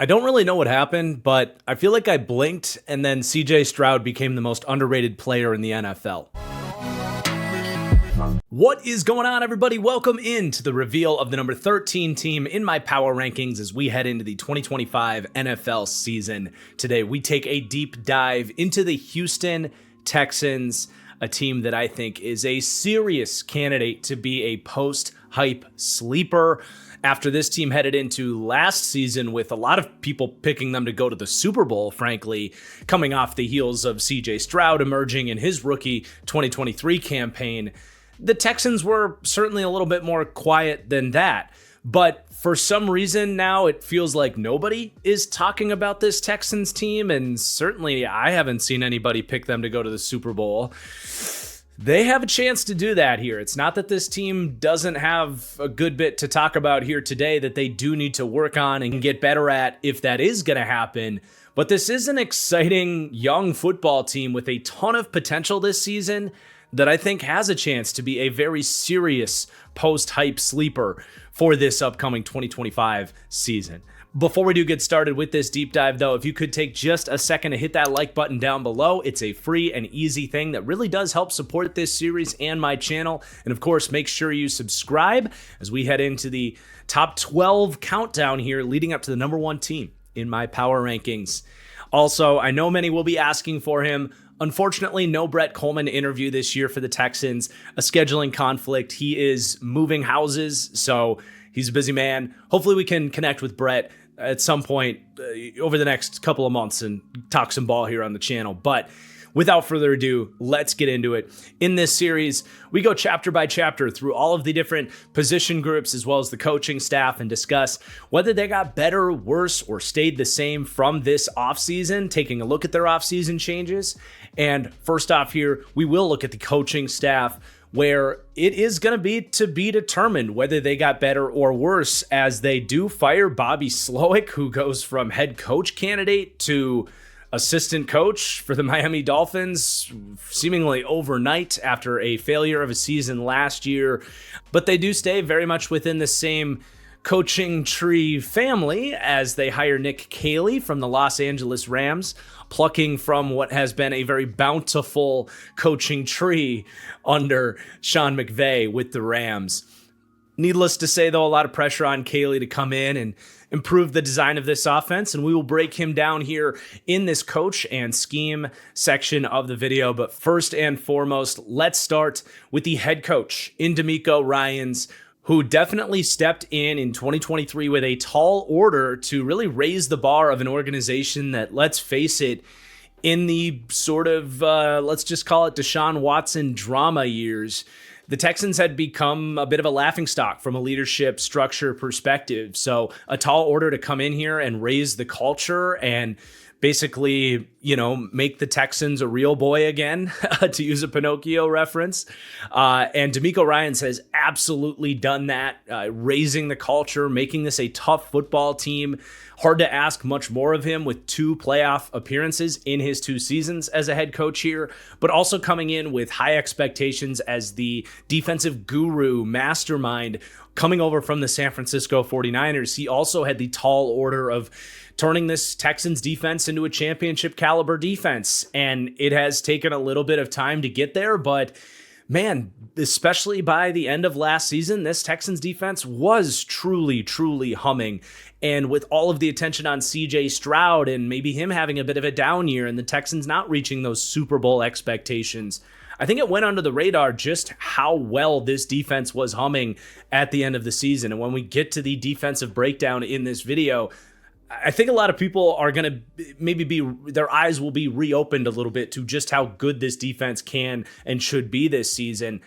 I don't really know what happened, but I feel like I blinked and then CJ Stroud became the most underrated player in the NFL. What is going on, everybody? Welcome into the reveal of the number 13 team in my power rankings as we head into the 2025 NFL season. Today, we take a deep dive into the Houston Texans, a team that I think is a serious candidate to be a post-hype sleeper. After this team headed into last season with a lot of people picking them to go to the Super Bowl, frankly, coming off the heels of CJ Stroud emerging in his rookie 2023 campaign, the Texans were certainly a little bit more quiet than that. But for some reason now it feels like nobody is talking about this Texans team, and certainly I haven't seen anybody pick them to go to the Super Bowl. They have a chance to do that here. It's not that this team doesn't have a good bit to talk about here today that they do need to work on and get better at if that is going to happen. But this is an exciting young football team with a ton of potential this season that I think has a chance to be a very serious post-hype sleeper for this upcoming 2025 season. Before we do get started with this deep dive, though, if you could take just a second to hit that like button down below, it's a free and easy thing that really does help support this series and my channel. And of course, make sure you subscribe as we head into the top 12 countdown here leading up to the number 1 team in my power rankings. Also, I know many will be asking for him. Unfortunately, no Brett Coleman interview this year for the Texans, a scheduling conflict. He is moving houses, so he's a busy man. Hopefully we can connect with Brett at some point over the next couple of months and talk some ball here on the channel. But without further ado, let's get into it. In this series, we go chapter by chapter through all of the different position groups as well as the coaching staff and discuss whether they got better, worse, or stayed the same from this offseason, taking a look at their offseason changes. And first off here, we will look at the coaching staff, where it is going to be determined whether they got better or worse, as they do fire Bobby Slowick, who goes from head coach candidate to assistant coach for the Miami Dolphins, seemingly overnight after a failure of a season last year. But they do stay very much within the same coaching tree family as they hire Nick Caley from the Los Angeles Rams, plucking from what has been a very bountiful coaching tree under Sean McVay with the Rams. Needless to say, though, a lot of pressure on Caley to come in and improve the design of this offense, and we will break him down here in this coach and scheme section of the video. But first and foremost, let's start with the head coach in DeMeco Ryans, who definitely stepped in 2023 with a tall order to really raise the bar of an organization that, let's face it, in the sort of, let's just call it Deshaun Watson drama years, the Texans had become a bit of a laughingstock from a leadership structure perspective. So a tall order to come in here and raise the culture and basically, make the Texans a real boy again, to use a Pinocchio reference. And DeMeco Ryans has absolutely done that, raising the culture, making this a tough football team. Hard to ask much more of him with 2 playoff appearances in his 2 seasons as a head coach here, but also coming in with high expectations as the defensive guru mastermind coming over from the San Francisco 49ers. He also had the tall order of turning this Texans defense into a championship caliber defense. And it has taken a little bit of time to get there, but man, especially by the end of last season, this Texans defense was truly, truly humming. And with all of the attention on CJ Stroud and maybe him having a bit of a down year and the Texans not reaching those Super Bowl expectations, I think it went under the radar just how well this defense was humming at the end of the season. And when we get to the defensive breakdown in this video, I think a lot of people are going to their eyes will be reopened a little bit to just how good this defense can and should be this season.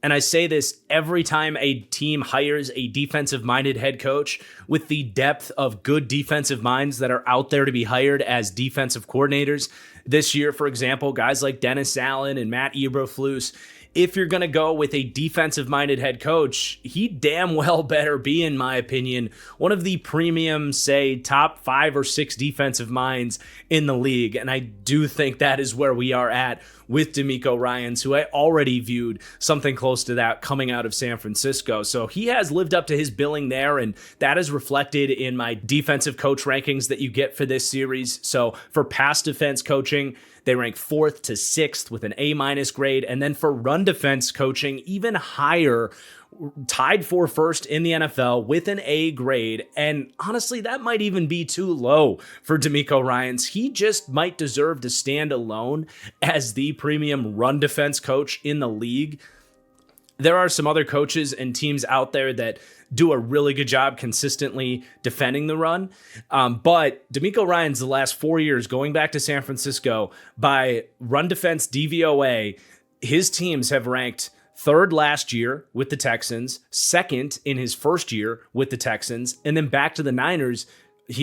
And I say this every time a team hires a defensive-minded head coach with the depth of good defensive minds that are out there to be hired as defensive coordinators. This year, for example, guys like Dennis Allen and Matt Eberflus, if you're going to go with a defensive-minded head coach, he damn well better be, in my opinion, one of the premium, say, top 5 or 6 defensive minds in the league. And I do think that is where we are at with DeMeco Ryans, who I already viewed something close to that coming out of San Francisco. So he has lived up to his billing there, and that is reflected in my defensive coach rankings that you get for this series. So for pass defense coaching, they rank 4th to 6th with an A- grade. And then for run defense coaching, even higher, tied for first in the NFL with an A grade. And honestly, that might even be too low for DeMeco Ryans. He just might deserve to stand alone as the premium run defense coach in the league. There are some other coaches and teams out there that do a really good job consistently defending the run. But DeMeco Ryans, the last 4 years, going back to San Francisco, by run defense DVOA, his teams have ranked 3rd last year with the Texans, 2nd in his first year with the Texans, and then back to the Niners.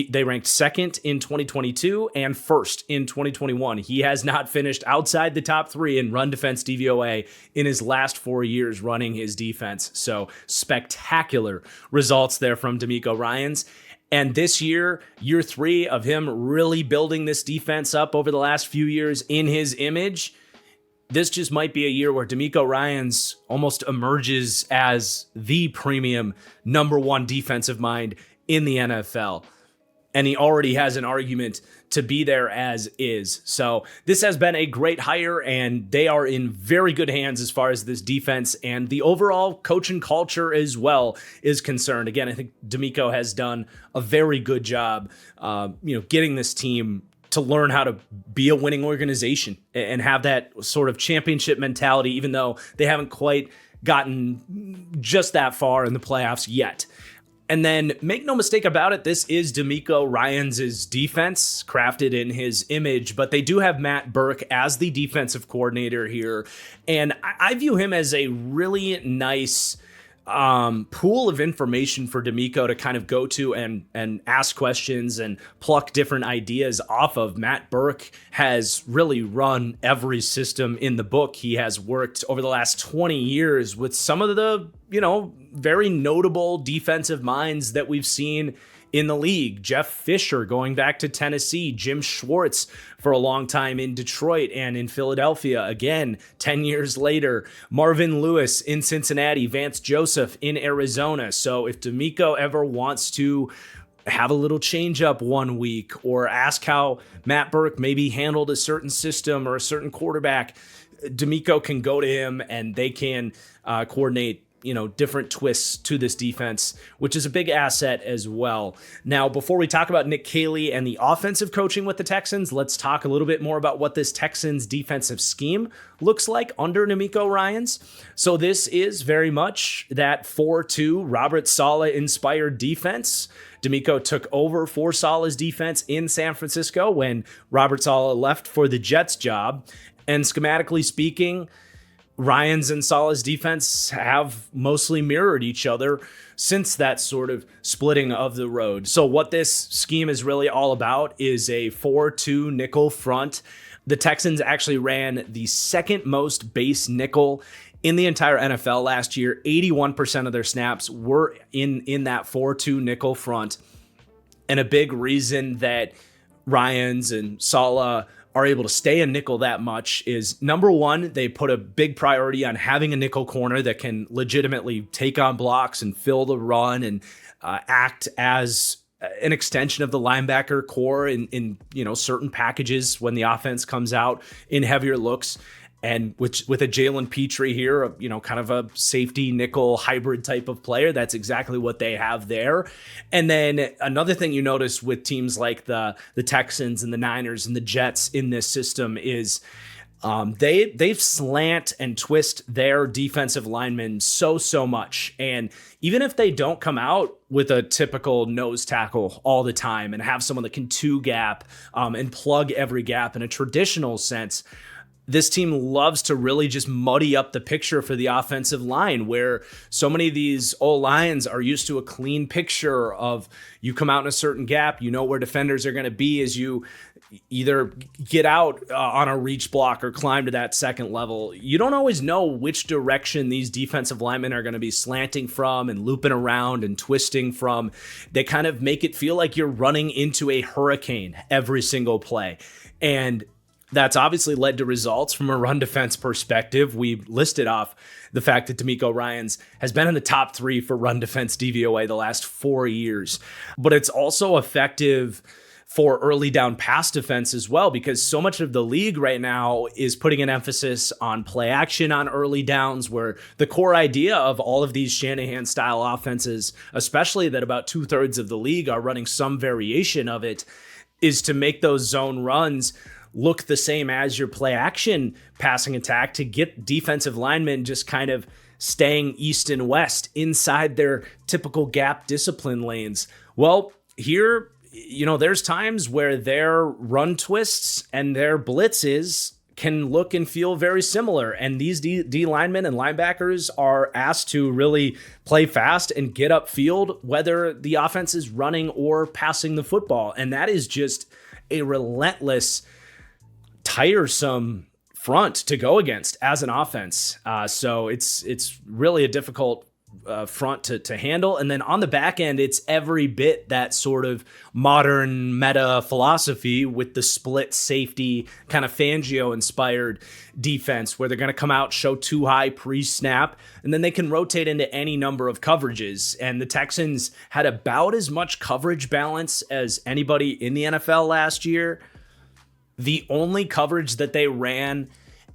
They ranked 2nd in 2022 and 1st in 2021. He has not finished outside the top 3 in run defense DVOA in his last 4 years running his defense. So spectacular results there from DeMeco Ryans. And this year, year 3 of him really building this defense up over the last few years in his image, this just might be a year where DeMeco Ryans almost emerges as the premium number 1 defensive mind in the NFL. And he already has an argument to be there as is. So this has been a great hire, and they are in very good hands as far as this defense and the overall coaching culture as well is concerned. Again, I think DeMeco has done a very good job, getting this team to learn how to be a winning organization and have that sort of championship mentality, even though they haven't quite gotten just that far in the playoffs yet. And then make no mistake about it, this is DeMeco Ryans' defense crafted in his image, but they do have Matt Burke as the defensive coordinator here. And I view him as a really nice pool of information for DeMeco to kind of go to and ask questions and pluck different ideas off of. Matt Burke has really run every system in the book. He has worked over the last 20 years with some of the, very notable defensive minds that we've seen in the league. Jeff Fisher going back to Tennessee, Jim Schwartz for a long time in Detroit and in Philadelphia. Again, 10 years later, Marvin Lewis in Cincinnati, Vance Joseph in Arizona. So if DeMeco ever wants to have a little change up one week or ask how Matt Burke maybe handled a certain system or a certain quarterback, DeMeco can go to him and they can coordinate different twists to this defense, which is a big asset as well. Now, before we talk about Nick Caley and the offensive coaching with the Texans, let's talk a little bit more about what this Texans defensive scheme looks like under DeMeco Ryans. So this is very much that 4-2 Robert Saleh inspired defense. DeMeco took over for Saleh's defense in San Francisco when Robert Saleh left for the Jets job. And schematically speaking, Ryans and Saleh's defense have mostly mirrored each other since that sort of splitting of the road. So what this scheme is really all about is a 4-2 nickel front. The Texans actually ran the second most base nickel in the entire NFL last year. 81% of their snaps were in that 4-2 nickel front. And a big reason that Ryans and Saleh are able to stay a nickel that much is, number one, they put a big priority on having a nickel corner that can legitimately take on blocks and fill the run and act as an extension of the linebacker core in certain packages when the offense comes out in heavier looks. And with a Jalen Petrie here, kind of a safety nickel hybrid type of player, that's exactly what they have there. And then another thing you notice with teams like the Texans and the Niners and the Jets in this system is they've slant and twist their defensive linemen so much. And even if they don't come out with a typical nose tackle all the time and have someone that can two gap and plug every gap in a traditional sense, this team loves to really just muddy up the picture for the offensive line, where so many of these O-lines are used to a clean picture of you come out in a certain gap, you know where defenders are going to be as you either get out on a reach block or climb to that second level. You don't always know which direction these defensive linemen are going to be slanting from and looping around and twisting from. They kind of make it feel like you're running into a hurricane every single play. And that's obviously led to results from a run defense perspective. We listed off the fact that DeMeco Ryans has been in the top 3 for run defense DVOA the last 4 years. But it's also effective for early down pass defense as well, because so much of the league right now is putting an emphasis on play action on early downs, where the core idea of all of these Shanahan style offenses, especially that about 2/3 of the league are running some variation of it, is to make those zone runs look the same as your play action passing attack, to get defensive linemen just kind of staying east and west inside their typical gap discipline lanes. Well, here, there's times where their run twists and their blitzes can look and feel very similar. And these D linemen and linebackers are asked to really play fast and get upfield, whether the offense is running or passing the football. And that is just a relentless, tiresome front to go against as an offense. So it's really a difficult front to handle. And then on the back end, it's every bit that sort of modern meta philosophy with the split safety kind of Fangio inspired defense, where they're going to come out, show too high pre-snap, and then they can rotate into any number of coverages. And the Texans had about as much coverage balance as anybody in the NFL last year. The only coverage that they ran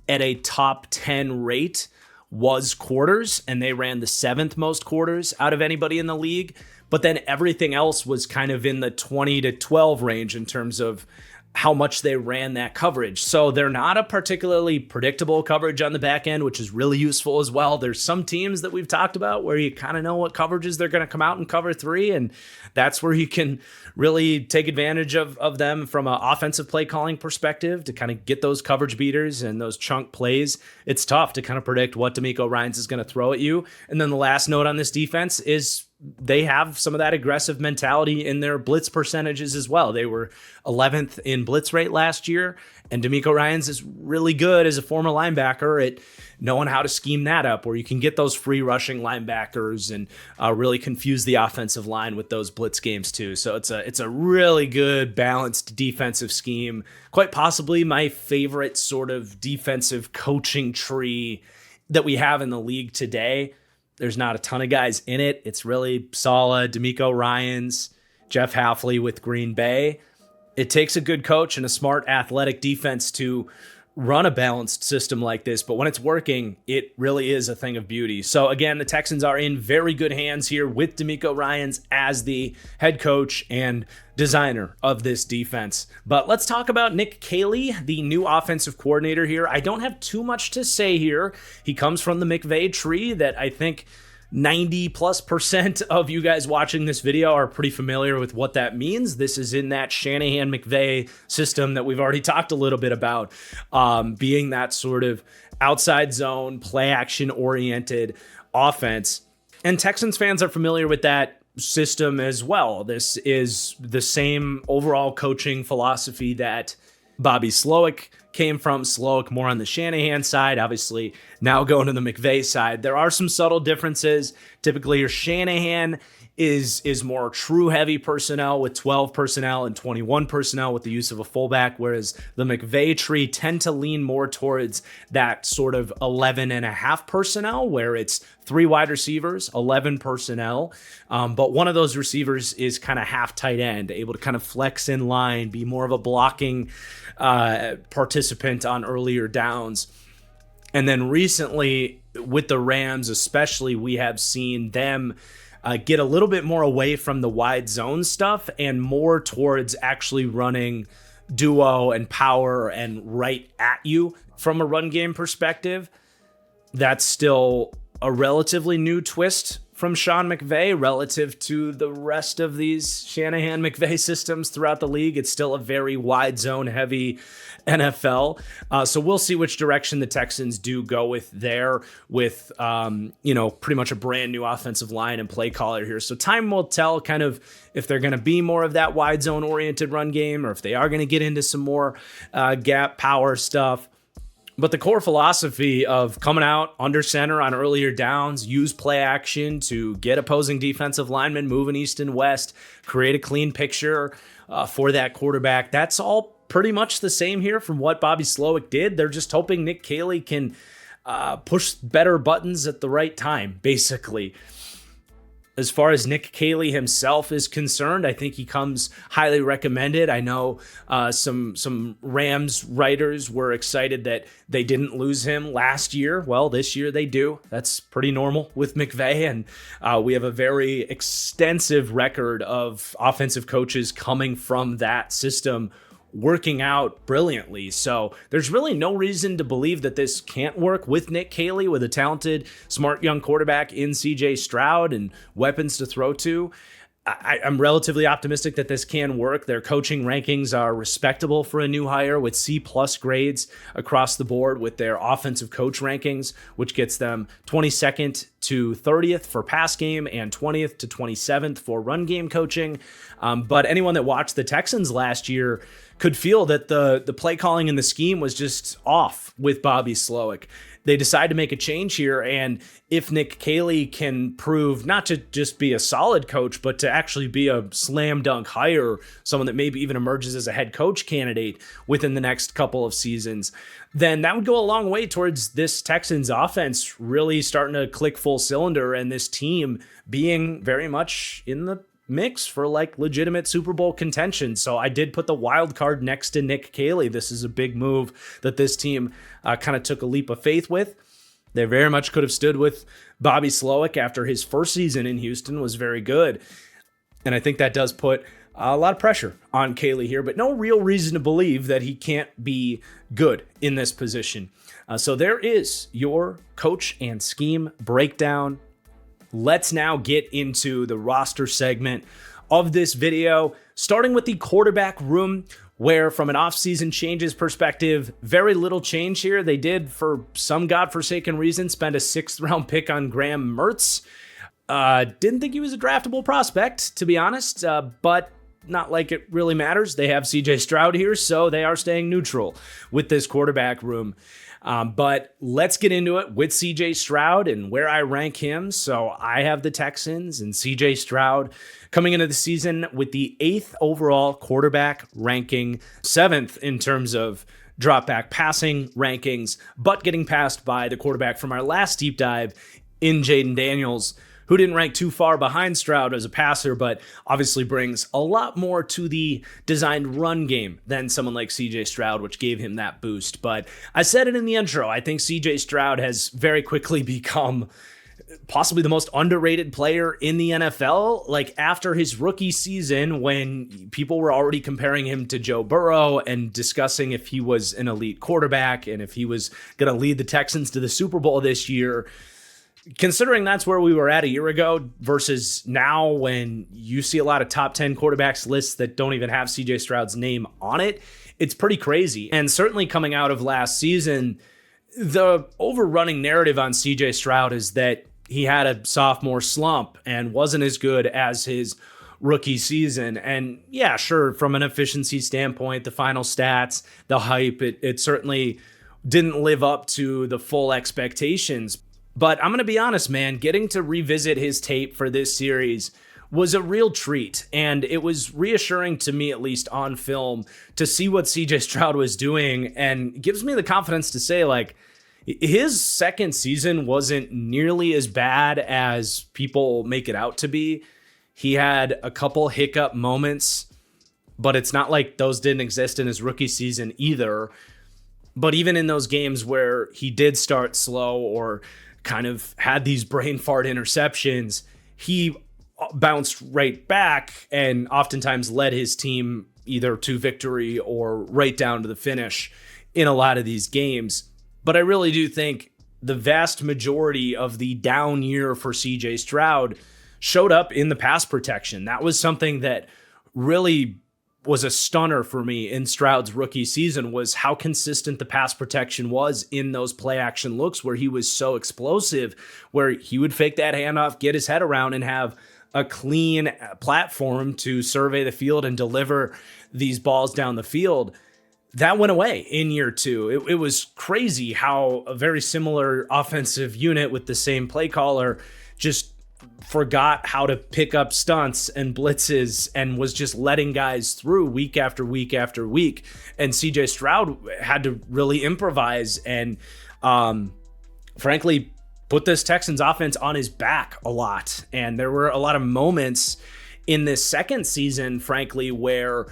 at a top 10 rate was quarters, and they ran the 7th most quarters out of anybody in the league. But then everything else was kind of in the 20 to 12 range in terms of how much they ran that coverage. So they're not a particularly predictable coverage on the back end, which is really useful as well. There's some teams that we've talked about where you kind of know what coverages they're going to come out and cover 3, and that's where you can really take advantage of them from an offensive play calling perspective to kind of get those coverage beaters and those chunk plays. It's tough to kind of predict what DeMeco Ryans is going to throw at you. And then the last note on this defense is they have some of that aggressive mentality in their blitz percentages as well. They were 11th in blitz rate last year, and DeMeco Ryans is really good as a former linebacker at knowing how to scheme that up, where you can get those free rushing linebackers and really confuse the offensive line with those blitz games too. So it's a really good balanced defensive scheme. Quite possibly my favorite sort of defensive coaching tree that we have in the league today. There's not a ton of guys in it. It's really solid. DeMeco Ryans, Jeff Hafley with Green Bay. It takes a good coach and a smart athletic defense to run a balanced system like this, but when it's working, it really is a thing of beauty. So again, the Texans are in very good hands here with DeMeco Ryans as the head coach and designer of this defense. But let's talk about Nick Caley, the new offensive coordinator here. I don't have too much to say here. He comes from the McVay tree that I think 90+% of you guys watching this video are pretty familiar with what that means. This is in that Shanahan McVay system that we've already talked a little bit about, being that sort of outside zone, play action oriented offense. And Texans fans are familiar with that system as well. This is the same overall coaching philosophy that Bobby Slowick came from. Slowick more on the Shanahan side, obviously now going to the McVay side. There are some subtle differences. Typically your Shanahan is more true heavy personnel with 12 personnel and 21 personnel with the use of a fullback, whereas the McVay tree tend to lean more towards that sort of 11.5 personnel, where it's 3 wide receivers, 11 personnel, but one of those receivers is kind of half tight end, able to kind of flex in line, be more of a blocking participant on earlier downs. And then recently with the Rams especially, we have seen them get a little bit more away from the wide zone stuff and more towards actually running duo and power and right at you from a run game perspective. That's still a relatively new twist from Sean McVay relative to the rest of these Shanahan-McVay systems throughout the league. It's still a very wide zone heavy NFL. So we'll see which direction the Texans do go with there with, pretty much a brand new offensive line and play caller here. So time will tell kind of if they're going to be more of that wide zone oriented run game or if they are going to get into some more gap power stuff. But the core philosophy of coming out under center on earlier downs, use play action to get opposing defensive linemen moving east and west, create a clean picture for that quarterback, that's all pretty much the same here from what Bobby Slowick did. They're just hoping Nick Caley can push better buttons at the right time, basically. As far as Nick Caley himself is concerned, I think he comes highly recommended. I know some Rams writers were excited that they didn't lose him last year. Well, this year they do. That's pretty normal with McVay, and we have a very extensive record of offensive coaches coming from that system working out brilliantly. So there's really no reason to believe that this can't work with Nick Caley, with a talented, smart young quarterback in CJ Stroud and weapons to throw to. I'm relatively optimistic that this can work. Their coaching rankings are respectable for a new hire with C+ grades across the board with their offensive coach rankings, which gets them 22nd to 30th for pass game and 20th to 27th for run game coaching. But anyone that watched the Texans last year could feel that the play calling and the scheme was just off with Bobby Slowick. They decide to make a change here, and if Nick Caley can prove not to just be a solid coach, but to actually be a slam dunk hire, someone that maybe even emerges as a head coach candidate within the next couple of seasons, then that would go a long way towards this Texans offense really starting to click full cylinder and this team being very much in the mix for like legitimate Super Bowl contention. So I did put the wild card next to Nick Caley. This is a big move that this team kind of took a leap of faith with. They very much could have stood with Bobby Slowick after his first season in Houston was very good. And I think that does put a lot of pressure on Caley here, but no real reason to believe that he can't be good in this position. So there is your coach and scheme breakdown. Let's now get into the roster segment of this video, starting with the quarterback room, where from an offseason changes perspective, very little change here. They did, for some godforsaken reason, spend a 6th round pick on Graham Mertz. Didn't think he was a draftable prospect, to be honest, but not like it really matters. They have CJ Stroud here, so they are staying neutral with this quarterback room. But let's get into it with CJ Stroud and where I rank him. So I have the Texans and CJ Stroud coming into the season with the 8th overall quarterback ranking, 7th in terms of drop back passing rankings, but getting passed by the quarterback from our last deep dive in Jaden Daniels, who didn't rank too far behind Stroud as a passer, but obviously brings a lot more to the designed run game than someone like CJ Stroud, which gave him that boost. But I said it in the intro, I think CJ Stroud has very quickly become possibly the most underrated player in the NFL. Like after his rookie season, when people were already comparing him to Joe Burrow and discussing if he was an elite quarterback and if he was going to lead the Texans to the Super Bowl this year, considering that's where we were at a year ago versus now when you see a lot of top 10 quarterbacks lists that don't even have CJ Stroud's name on it, it's pretty crazy. And certainly coming out of last season, the overrunning narrative on CJ Stroud is that he had a sophomore slump and wasn't as good as his rookie season. And yeah, sure, from an efficiency standpoint, the final stats, the hype, it certainly didn't live up to the full expectations. But I'm going to be honest, man, getting to revisit his tape for this series was a real treat. And it was reassuring to me, at least on film, to see what CJ Stroud was doing, and gives me the confidence to say, like, his second season wasn't nearly as bad as people make it out to be. He had a couple hiccup moments, but it's not like those didn't exist in his rookie season either. But even in those games where he did start slow or kind of had these brain fart interceptions, he bounced right back and oftentimes led his team either to victory or right down to the finish in a lot of these games. But I really do think the vast majority of the down year for CJ Stroud showed up in the pass protection. That was something that really was a stunner for me in Stroud's rookie season, was how consistent the pass protection was in those play action looks where he was so explosive, where he would fake that handoff, get his head around, and have a clean platform to survey the field and deliver these balls down the field. That went away in year two. It was crazy how a very similar offensive unit with the same play caller just forgot how to pick up stunts and blitzes and was just letting guys through week after week after week. And CJ Stroud had to really improvise and, frankly, put this Texans offense on his back a lot. And there were a lot of moments in this second season, frankly, where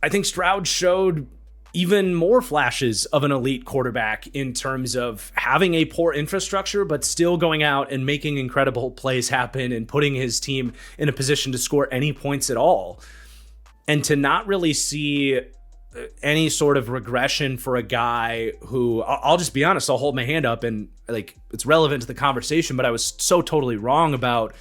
I think Stroud showed even more flashes of an elite quarterback in terms of having a poor infrastructure, but still going out and making incredible plays happen and putting his team in a position to score any points at all. And to not really see any sort of regression for a guy who, I'll just be honest, I'll hold my hand up and like it's relevant to the conversation, but I was so totally wrong about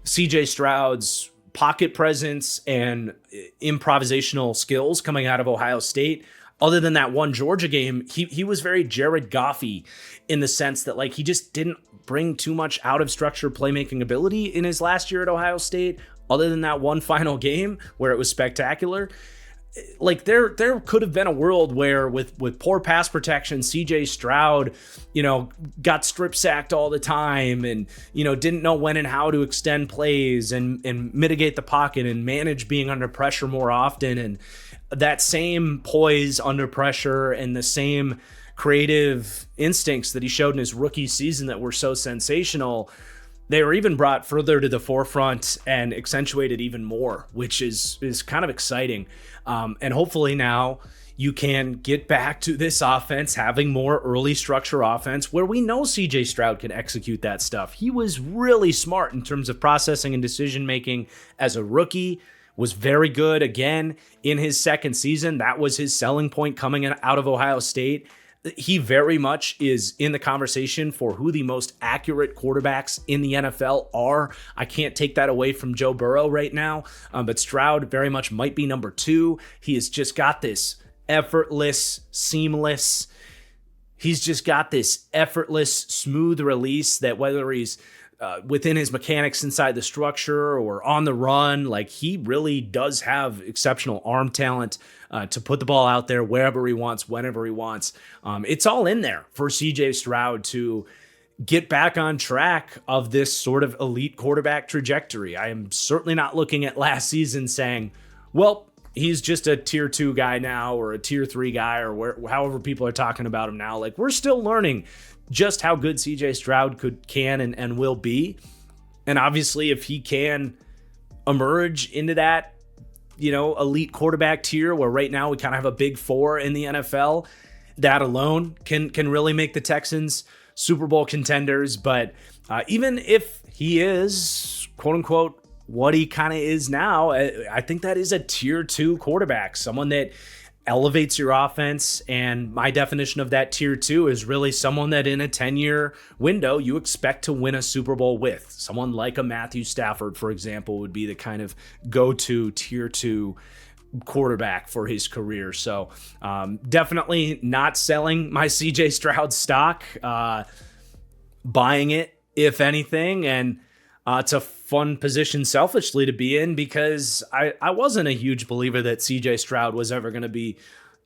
CJ Stroud's pocket presence and improvisational skills coming out of Ohio State. Other than that one Georgia game, he was very Jared Goffy in the sense that like he just didn't bring too much out of structure playmaking ability in his last year at Ohio State. Other than that one final game where it was spectacular, like there could have been a world where with poor pass protection, CJ Stroud, got strip sacked all the time and, didn't know when and how to extend plays and mitigate the pocket and manage being under pressure more often. And that same poise under pressure and the same creative instincts that he showed in his rookie season that were so sensational, they were even brought further to the forefront and accentuated even more, which is kind of exciting. And hopefully now you can get back to this offense having more early structure offense where we know CJ Stroud can execute that stuff. He was really smart in terms of processing and decision making as a rookie. Was very good again in his second season. That was his selling point coming out of Ohio State. He very much is in the conversation for who the most accurate quarterbacks in the NFL are. I can't take that away from Joe Burrow right now, but Stroud very much might be number two. He has just got this effortless, seamless. He's just got this effortless, smooth release that whether he's within his mechanics inside the structure or on the run, like he really does have exceptional arm talent to put the ball out there wherever he wants, whenever he wants. It's all in there for CJ Stroud to get back on track of this sort of elite quarterback trajectory. I am certainly not looking at last season saying, well, he's just a tier 2 guy now or a tier 3 guy or however people are talking about him now. Like we're still learning just how good CJ Stroud can and will be. And obviously if he can emerge into that, elite quarterback tier where right now we kind of have a big 4 in the NFL, that alone can really make the Texans Super Bowl contenders. But even if he is quote unquote what he kind of is now, I think that is a tier 2 quarterback, someone that elevates your offense. And my definition of that tier 2 is really someone that in a 10-year window you expect to win a Super Bowl with. Someone like a Matthew Stafford, for example, would be the kind of go-to tier 2 quarterback for his career. So definitely not selling my CJ Stroud stock, buying it if anything. And it's a fun position selfishly to be in because I wasn't a huge believer that CJ Stroud was ever going to be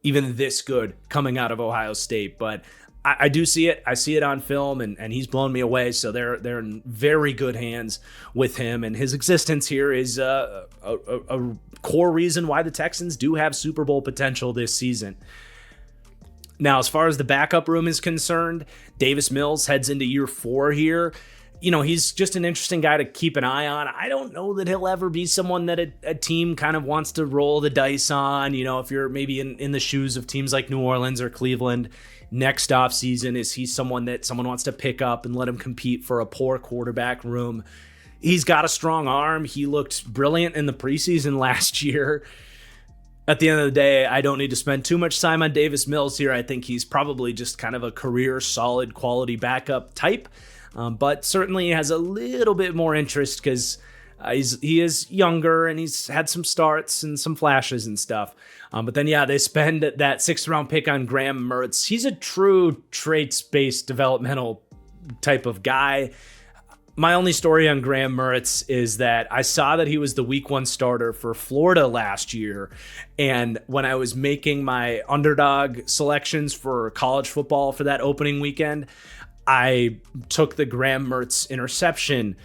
even this good coming out of Ohio State. But I do see it. I see it on film, and he's blown me away. So they're in very good hands with him. And his existence here is a core reason why the Texans do have Super Bowl potential this season. Now, as far as the backup room is concerned, Davis Mills heads into year 4 here. He's just an interesting guy to keep an eye on. I don't know that he'll ever be someone that a team kind of wants to roll the dice on. If you're maybe in the shoes of teams like New Orleans or Cleveland next offseason, is he someone that someone wants to pick up and let him compete for a poor quarterback room? He's got a strong arm. He looked brilliant in the preseason last year. At the end of the day, I don't need to spend too much time on Davis Mills here. I think he's probably just kind of a career solid quality backup type, but certainly has a little bit more interest because he is younger and he's had some starts and some flashes and stuff. But then, they spend that 6th round pick on Graham Mertz. He's a true traits-based developmental type of guy. My only story on Graham Mertz is that I saw that he was the week 1 starter for Florida last year. And when I was making my underdog selections for college football for that opening weekend, I took the Graham Mertz interception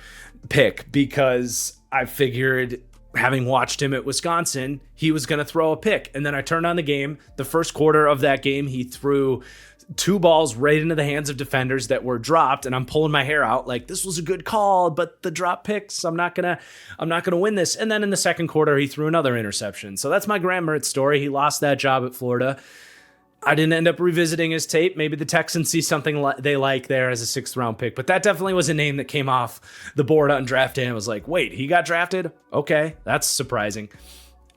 pick because I figured, having watched him at Wisconsin, he was going to throw a pick. And then I turned on the game. The first quarter of that game, he threw 2 balls right into the hands of defenders that were dropped, and I'm pulling my hair out like, this was a good call, but the drop picks, I'm not gonna win this. And then in the second quarter, he threw another interception. So that's my Graham Mertz story. He lost that job at Florida. I didn't end up revisiting his tape. Maybe the Texans see something they like there as a 6th round pick, but that definitely was a name that came off the board on draft day and was like, wait, he got drafted? Okay, that's surprising.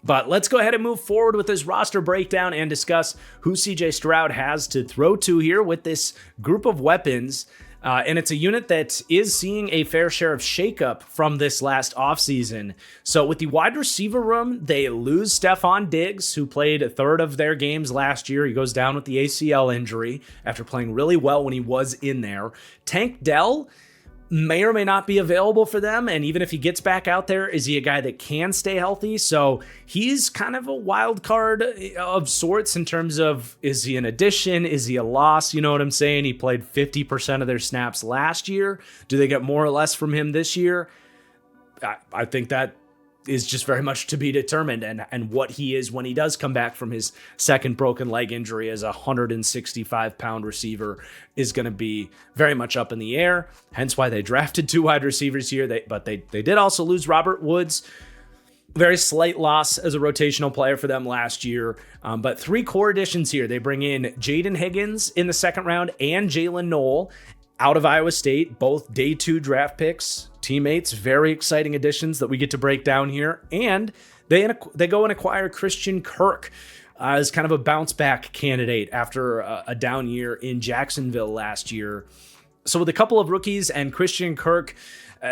But let's go ahead and move forward with this roster breakdown and discuss who CJ Stroud has to throw to here with this group of weapons. And it's a unit that is seeing a fair share of shakeup from this last offseason. So with the wide receiver room, they lose Stephon Diggs, who played a third of their games last year. He goes down with the ACL injury after playing really well when he was in there. Tank Dell may or may not be available for them. And even if he gets back out there, is he a guy that can stay healthy? So he's kind of a wild card of sorts in terms of, is he an addition? Is he a loss? You know what I'm saying? He played 50% of their snaps last year. Do they get more or less from him this year? I think that is just very much to be determined, and what he is when he does come back from his second broken leg injury as a 165-pound receiver is going to be very much up in the air, hence why they drafted 2 wide receivers here. But they did also lose Robert Woods. Very slight loss as a rotational player for them last year, but 3 core additions here. They bring in Jaden Higgins in the 2nd round and Jalen Noel out of Iowa State, both day 2 draft picks, teammates, very exciting additions that we get to break down here. And they go and acquire Christian Kirk as kind of a bounce back candidate after a down year in Jacksonville last year. So with a couple of rookies and Christian Kirk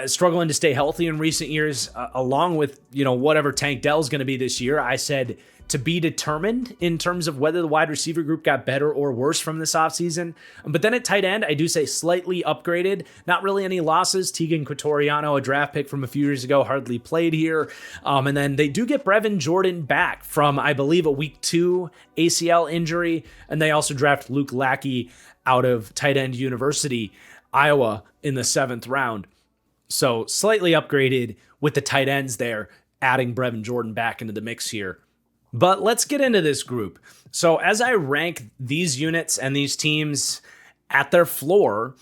struggling to stay healthy in recent years, along with, whatever Tank Dell's going to be this year, I said to be determined in terms of whether the wide receiver group got better or worse from this offseason. But then at tight end, I do say slightly upgraded. Not really any losses. Tegan Quatoriano, a draft pick from a few years ago, hardly played here. And then they do get Brevin Jordan back from, I believe, a week 2 ACL injury. And they also draft Luke Lackey out of Tight End University, Iowa, in the 7th round. So slightly upgraded with the tight ends there, adding Brevin Jordan back into the mix here. But let's get into this group. So as I rank these units and these teams at their floor,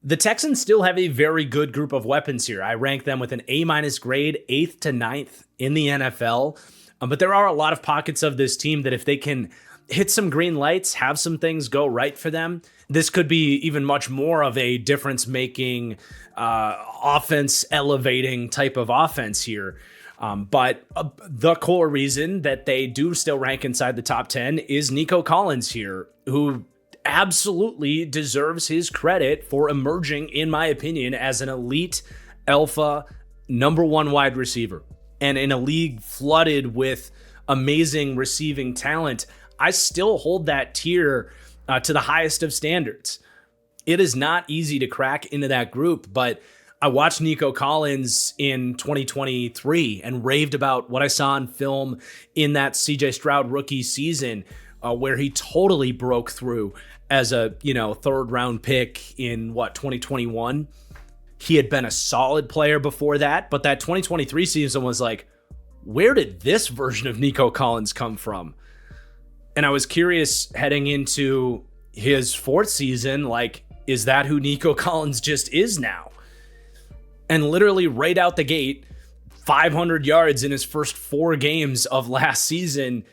the Texans still have a very good group of weapons here. I rank them with an A- grade, 8th to 9th in the NFL. But there are a lot of pockets of this team that if they can hit some green lights, have some things go right for them, this could be even much more of a difference-making, offense elevating type of offense here. But the core reason that they do still rank inside the top 10 is Nico Collins here, who absolutely deserves his credit for emerging, in my opinion, as an elite alpha number 1 wide receiver. And in a league flooded with amazing receiving talent, I still hold that tier to the highest of standards. It is not easy to crack into that group, but I watched Nico Collins in 2023 and raved about what I saw on film in that CJ Stroud rookie season, where he totally broke through as a 3rd round pick in 2021. He had been a solid player before that, but that 2023 season was like, where did this version of Nico Collins come from? And I was curious heading into his 4th season, like, is that who Nico Collins just is now? And literally right out the gate, 500 yards in his first 4 games of last season.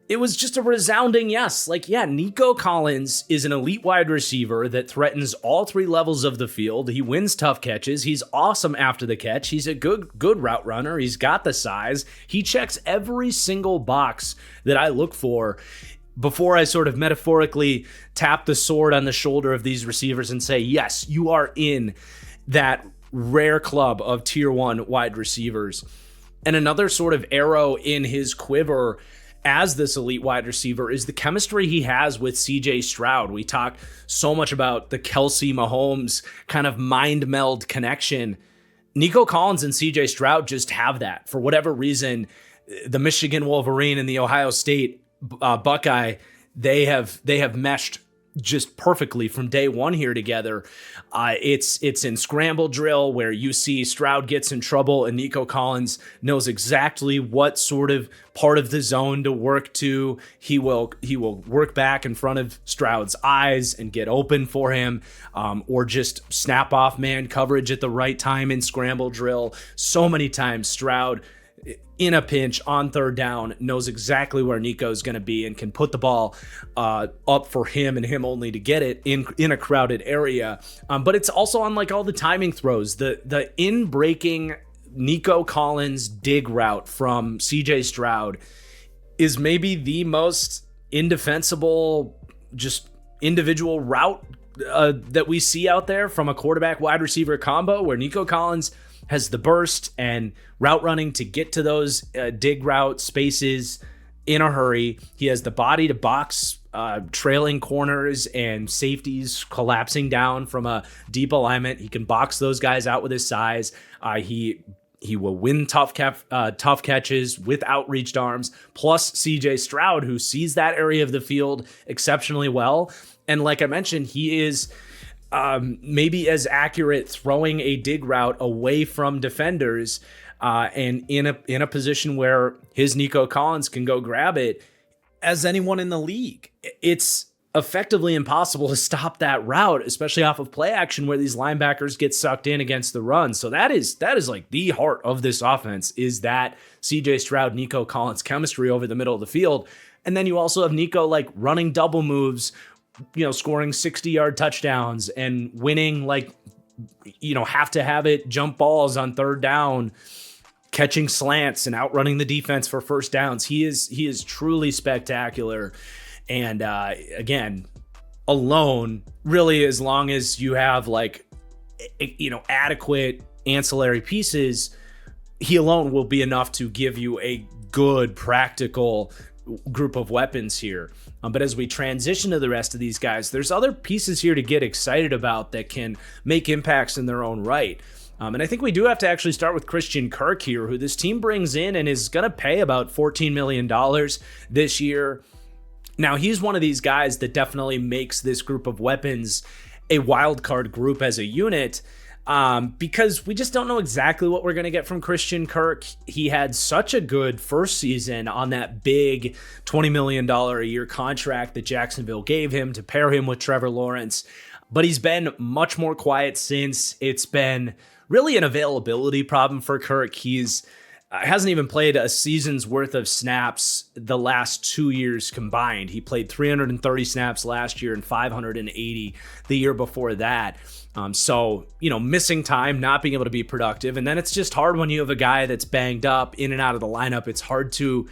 It was just a resounding yes. Like, yeah, Nico Collins is an elite wide receiver that threatens all three levels of the field. He wins tough catches. He's awesome after the catch. He's a good route runner. He's got the size. He checks every single box that I look for before I sort of metaphorically tap the sword on the shoulder of these receivers and say, yes, you are in that rare club of tier 1 wide receivers. And another sort of arrow in his quiver as this elite wide receiver is the chemistry he has with CJ Stroud. We talk so much about the Kelsey Mahomes kind of mind meld connection. Nico Collins and CJ Stroud just have that. For whatever reason, the Michigan Wolverine and the Ohio State Buckeye, they have meshed just perfectly from day one here together. It's in scramble drill where you see Stroud gets in trouble and Nico Collins knows exactly what sort of part of the zone to work to. He will work back in front of Stroud's eyes and get open for him, or just snap off man coverage at the right time in scramble drill. So many times Stroud, in a pinch on third down, knows exactly where Nico's going to be and can put the ball up for him and him only to get it in a crowded area. But it's also on like all the timing throws, the in breaking Nico Collins dig route from CJ Stroud is maybe the most indefensible, just individual route that we see out there from a quarterback wide receiver combo, where Nico Collins has the burst and route running to get to those dig route spaces in a hurry. He has the body to box trailing corners and safeties collapsing down from a deep alignment. He can box those guys out with his size. He will win tough catches with outreached arms, plus CJ Stroud, who sees that area of the field exceptionally well. And like I mentioned, he is maybe as accurate throwing a dig route away from defenders and in a position where his Nico Collins can go grab it as anyone in the league. It's effectively impossible to stop that route, especially off of play action where these linebackers get sucked in against the run. So that is like the heart of this offense, is that CJ Stroud, Nico Collins chemistry over the middle of the field. And then you also have Nico like running double moves, scoring 60-yard touchdowns and winning have to have it jump balls on third down, catching slants and outrunning the defense for first downs. He is truly spectacular. And again, alone, really, as long as you have adequate ancillary pieces, he alone will be enough to give you a good practical group of weapons here. But as we transition to the rest of these guys, there's other pieces here to get excited about that can make impacts in their own right. And I think we do have to actually start with Christian Kirk here, who this team brings in and is going to pay about $14 million this year. Now, he's one of these guys that definitely makes this group of weapons a wild card group as a unit, because we just don't know exactly what we're going to get from Christian Kirk. He had such a good first season on that big $20 million a year contract that Jacksonville gave him to pair him with Trevor Lawrence, but he's been much more quiet since. It's been really an availability problem for Kirk. He's hasn't even played a season's worth of snaps the last 2 years combined. He played 330 snaps last year and 580 the year before that. So, missing time, not being able to be productive. And then it's just hard when you have a guy that's banged up in and out of the lineup. It's hard to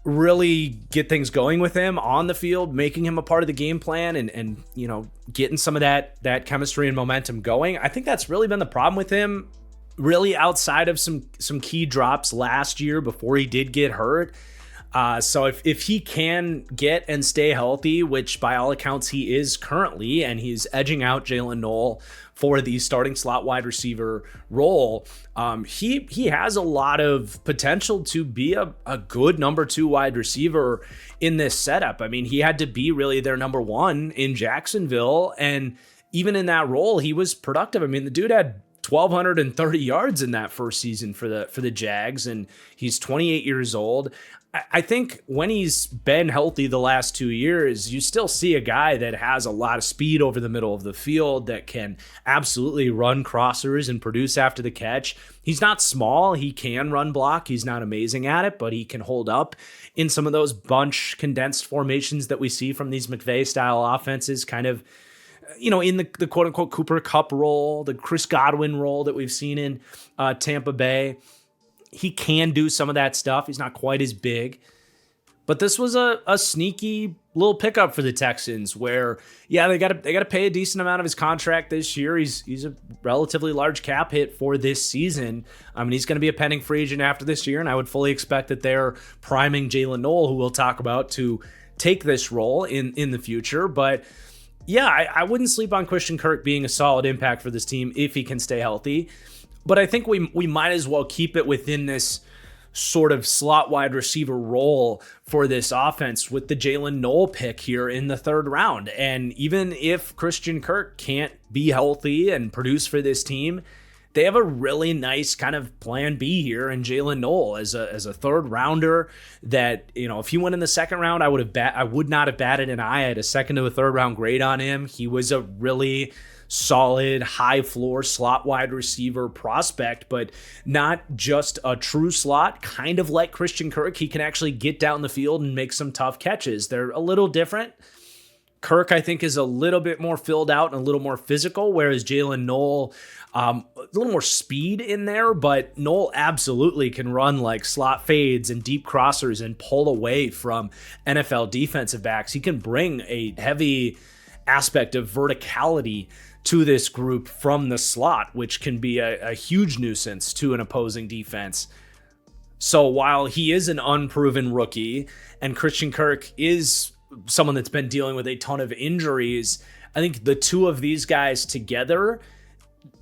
really get things going with him on the field, making him a part of the game plan and getting some of that chemistry and momentum going. I think that's really been the problem with him, really, outside of some key drops last year before he did get hurt. So if he can get and stay healthy, which by all accounts he is currently, and he's edging out Jalen Noel for the starting slot wide receiver role, he has a lot of potential to be a good number 2 wide receiver in this setup. I mean, he had to be really their number 1 in Jacksonville, and even in that role, he was productive. I mean, the dude had 1,230 yards in that first season for the Jags, and he's 28 years old. I think when he's been healthy the last 2 years, you still see a guy that has a lot of speed over the middle of the field that can absolutely run crossers and produce after the catch. He's not small. He can run block. He's not amazing at it, but he can hold up in some of those bunch condensed formations that we see from these McVay style offenses, kind of, in the quote unquote Cooper Kupp role, the Chris Godwin role that we've seen in Tampa Bay. He can do some of that stuff. He's not quite as big. But this was a sneaky little pickup for the Texans where, they got to pay a decent amount of his contract this year. He's a relatively large cap hit for this season. I mean, he's going to be a pending free agent after this year, and I would fully expect that they're priming Jalen Noel, who we'll talk about, to take this role in the future. But I wouldn't sleep on Christian Kirk being a solid impact for this team if he can stay healthy. But I think we might as well keep it within this sort of slot wide receiver role for this offense with the Jalen Noel pick here in the 3rd round. And even if Christian Kirk can't be healthy and produce for this team, they have a really nice kind of plan B here in Jalen Noel as a 3rd rounder that, if he went in the 2nd round, I would not have batted an eye. I had a 2nd to a 3rd round grade on him. He was a really solid, high floor slot wide receiver prospect, but not just a true slot, kind of like Christian Kirk. He can actually get down the field and make some tough catches. They're a little different. Kirk, I think, is a little bit more filled out and a little more physical, whereas Jalen Noel, a little more speed in there, but Noel absolutely can run like slot fades and deep crossers and pull away from NFL defensive backs. He can bring a heavy aspect of verticality to this group from the slot, which can be a huge nuisance to an opposing defense. So while he is an unproven rookie and Christian Kirk is someone that's been dealing with a ton of injuries, I think the two of these guys together,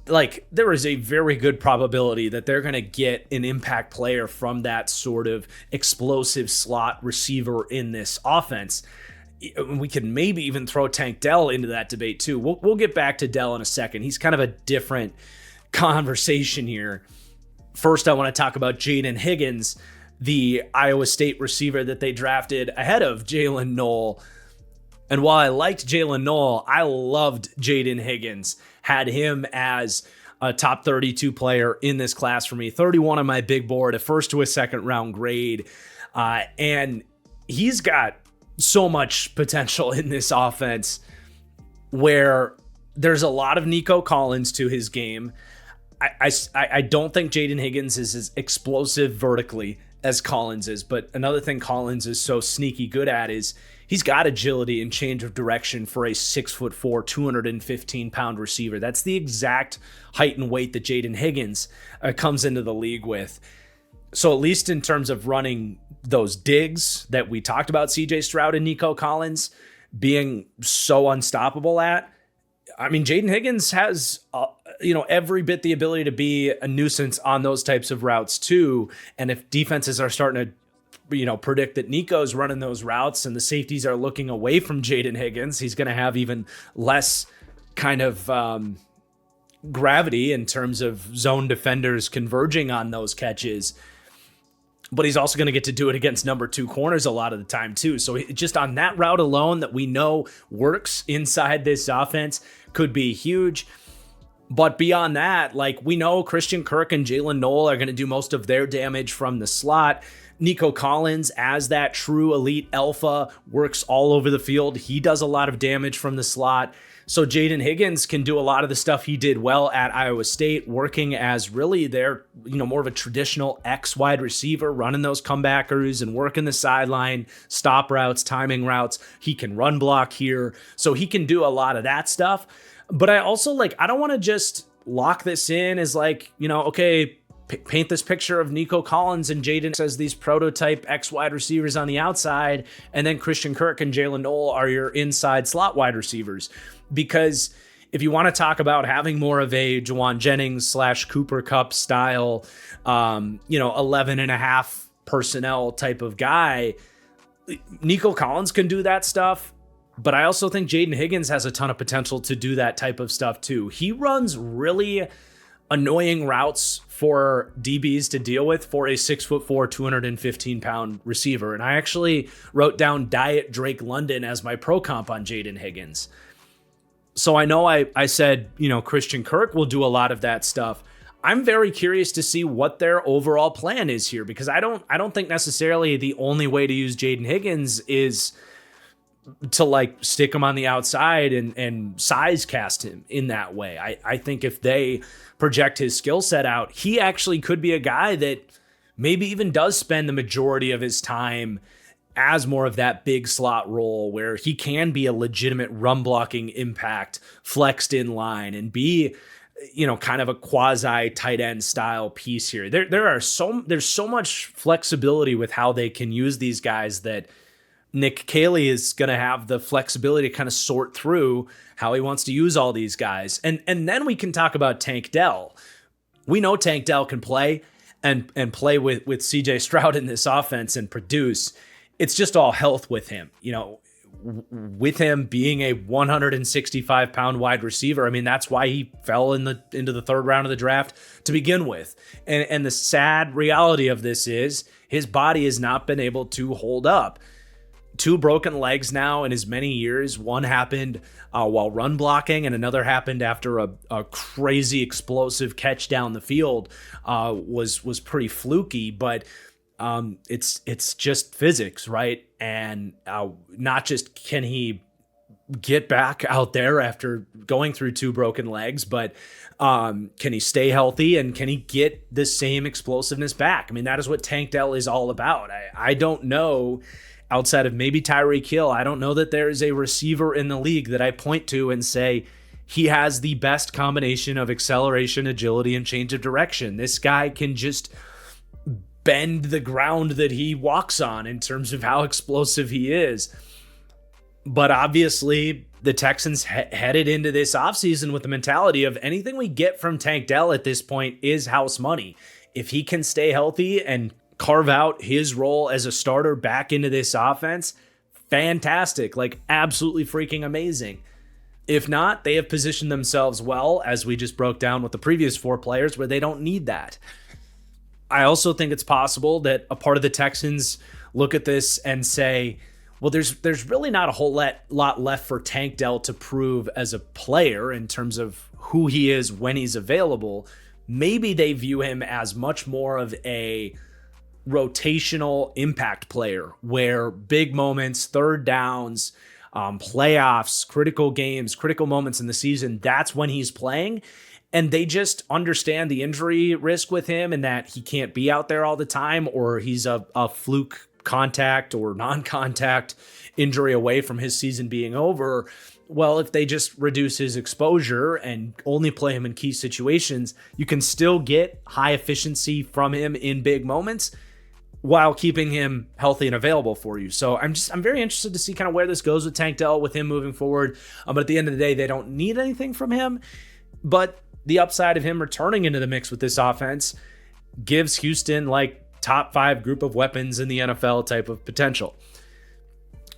there is a very good probability that they're going to get an impact player from that sort of explosive slot receiver in this offense. We can maybe even throw Tank Dell into that debate too. We'll get back to Dell in a second. He's kind of a different conversation here. First, I want to talk about Jaden Higgins, the Iowa State receiver that they drafted ahead of Jalen Noel. And while I liked Jalen Noel, I loved Jaden Higgins. Had him as a top 32 player in this class for me. 31 on my big board, a 1st to a 2nd round grade. And he's got so much potential in this offense where there's a lot of Nico Collins to his game. I don't think Jaden Higgins is as explosive vertically as Collins is, but another thing Collins is so sneaky good at is he's got agility and change of direction for a 6'4", 215-pound receiver. That's the exact height and weight that Jaden Higgins comes into the league with. So at least in terms of running those digs that we talked about CJ Stroud and Nico Collins being so unstoppable at, I mean, Jaden Higgins has, every bit the ability to be a nuisance on those types of routes too. And if defenses are starting to, predict that Nico's running those routes and the safeties are looking away from Jaden Higgins, he's going to have even less kind of gravity in terms of zone defenders converging on those catches. But he's also going to get to do it against number 2 corners a lot of the time too. So just on that route alone that we know works inside this offense could be huge. But beyond that, we know Christian Kirk and Jalen Noel are going to do most of their damage from the slot. Nico Collins, as that true elite alpha, works all over the field. He does a lot of damage from the slot. So Jaden Higgins can do a lot of the stuff he did well at Iowa State, working as really their, more of a traditional X wide receiver, running those comebackers and working the sideline, stop routes, timing routes. He can run block here. So he can do a lot of that stuff. But I also I don't want to just lock this in as paint this picture of Nico Collins and Jaden as these prototype X wide receivers on the outside, and then Christian Kirk and Jalen Noel are your inside slot wide receivers. Because if you want to talk about having more of a Juwan Jennings / Cooper Kupp style, 11 and a half personnel type of guy, Nico Collins can do that stuff. But I also think Jaden Higgins has a ton of potential to do that type of stuff too. He runs really annoying routes for DBs to deal with for a 6'4", 215-pound receiver. And I actually wrote down Diet Drake London as my pro comp on Jaden Higgins. So I know I said, Christian Kirk will do a lot of that stuff. I'm very curious to see what their overall plan is here, because I don't think necessarily the only way to use Jaden Higgins is to stick him on the outside and size cast him in that way. I think if they project his skill set out, he actually could be a guy that maybe even does spend the majority of his time as more of that big slot role where he can be a legitimate run blocking impact flexed in line and be, kind of a quasi tight end style piece here. There's so much flexibility with how they can use these guys that Nick Caley is going to have the flexibility to kind of sort through how he wants to use all these guys. And then we can talk about Tank Dell. We know Tank Dell can play and play with CJ Stroud in this offense and produce. It's just all health with him, with him being a 165-pound wide receiver. I mean, that's why he fell into the third round of the draft to begin with. And the sad reality of this is his body has not been able to hold up. 2 broken legs now in as many years. One happened while run blocking, and another happened after a crazy explosive catch down the field. Was pretty fluky, but it's just physics, right? And not just can he get back out there after going through 2 broken legs, but can he stay healthy and can he get the same explosiveness back? I mean, that is what Tank Dell is all about. I don't know. Outside of maybe Tyreek Hill, I don't know that there is a receiver in the league that I point to and say he has the best combination of acceleration, agility, and change of direction. This guy can just bend the ground that he walks on in terms of how explosive he is. But obviously, the Texans headed into this offseason with the mentality of anything we get from Tank Dell at this point is house money. If he can stay healthy and carve out his role as a starter back into this offense, fantastic, absolutely freaking amazing. If not, they have positioned themselves well, as we just broke down with the previous 4 players, where they don't need that. I also think it's possible that a part of the Texans look at this and say, well, there's really not a whole lot left for Tank Dell to prove as a player in terms of who he is when he's available. Maybe they view him as much more of a rotational impact player where big moments, third downs, playoffs, critical games, critical moments in the season, that's when he's playing. And they just understand the injury risk with him and that he can't be out there all the time, or he's a fluke contact or non-contact injury away from his season being over. Well, if they just reduce his exposure and only play him in key situations, you can still get high efficiency from him in big moments while keeping him healthy and available for you. So I'm very interested to see kind of where this goes with Tank Dell, with him moving forward. But at the end of the day, they don't need anything from him. But the upside of him returning into the mix with this offense gives Houston top 5 group of weapons in the NFL type of potential.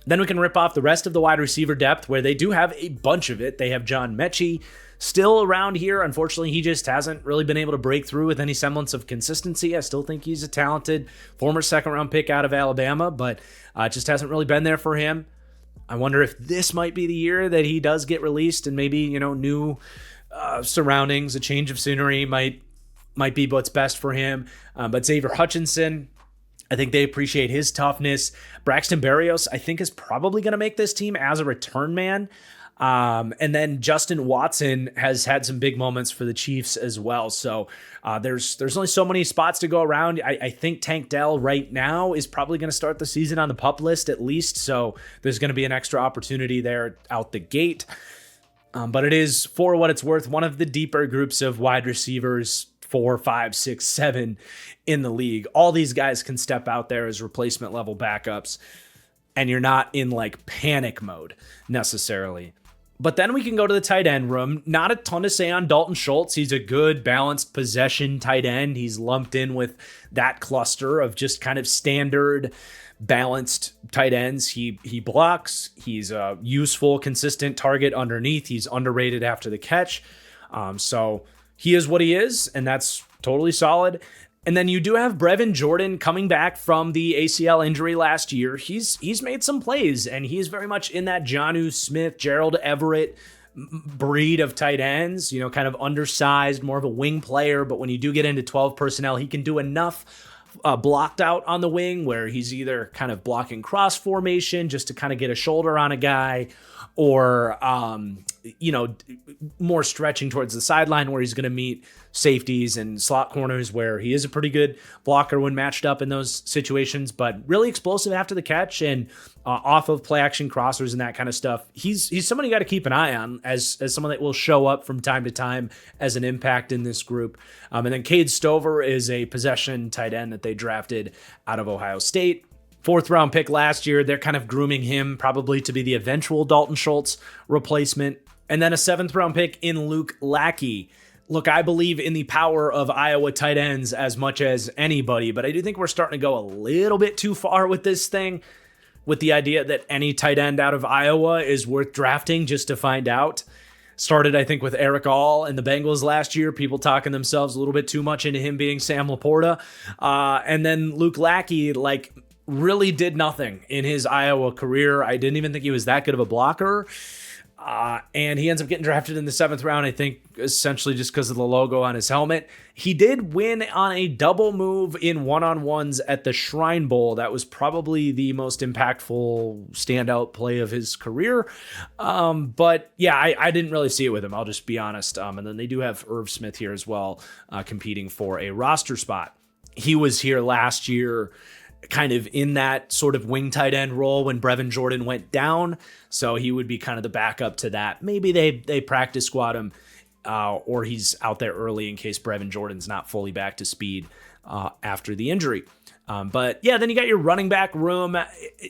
Then we can rip off the rest of the wide receiver depth, where they do have a bunch of it. They have John Mechie still around here. Unfortunately, he just hasn't really been able to break through with any semblance of consistency. I still think he's a talented former 2nd-round pick out of Alabama, but it just hasn't really been there for him. I wonder if this might be the year that he does get released and maybe, new surroundings, a change of scenery might be what's best for him. But Xavier Hutchinson, I think they appreciate his toughness. Braxton Berrios, I think, is probably going to make this team as a return man. And then Justin Watson has had some big moments for the Chiefs as well. So there's only so many spots to go around. I think Tank Dell right now is probably going to start the season on the PUP list at least. So there's going to be an extra opportunity there out the gate. But it is, for what it's worth, one of the deeper groups of wide receivers, 4, 5, 6, 7 in the league. All these guys can step out there as replacement level backups, and you're not in panic mode necessarily. But then we can go to the tight end room. Not a ton to say on Dalton Schultz. He's a good, balanced possession tight end. He's lumped in with that cluster of just kind of standard, balanced tight ends. He blocks. He's a useful, consistent target underneath. He's underrated after the catch. So he is what he is, and that's totally solid. And then you do have Brevin Jordan coming back from the ACL injury last year. He's made some plays, and he's very much in that Jonnu Smith, Gerald Everett breed of tight ends, kind of undersized, more of a wing player. But when you do get into 12 personnel, he can do enough blocked out on the wing where he's either kind of blocking cross formation just to kind of get a shoulder on a guy, or, more stretching towards the sideline where he's going to meet safeties and slot corners where he is a pretty good blocker when matched up in those situations, but really explosive after the catch and off of play action crossers and that kind of stuff. He's someone you got to keep an eye on as someone that will show up from time to time as an impact in this group. And then Cade Stover is a possession tight end that they drafted out of Ohio State. 4th round pick last year. They're kind of grooming him probably to be the eventual Dalton Schultz replacement. And then a 7th round pick in Luke Lackey. Look, I believe in the power of Iowa tight ends as much as anybody, but I do think we're starting to go a little bit too far with this thing, with the idea that any tight end out of Iowa is worth drafting just to find out. Started, I think, with Eric All and the Bengals last year, people talking themselves a little bit too much into him being Sam Laporta. And then Luke Lackey, really did nothing in his Iowa career. I didn't even think he was that good of a blocker. And he ends up getting drafted in the 7th round, I think, essentially just because of the logo on his helmet. He did win on a double move in one-on-ones at the Shrine Bowl. That was probably the most impactful standout play of his career. But yeah, I didn't really see it with him. I'll just be honest. And then they do have Irv Smith here as well, competing for a roster spot. He was here last year, kind of in that sort of wing tight end role when Brevin Jordan went down. So he would be kind of the backup to that. Maybe they practice squad him or he's out there early in case Brevin Jordan's not fully back to speed after the injury. But yeah, then you got your running back room.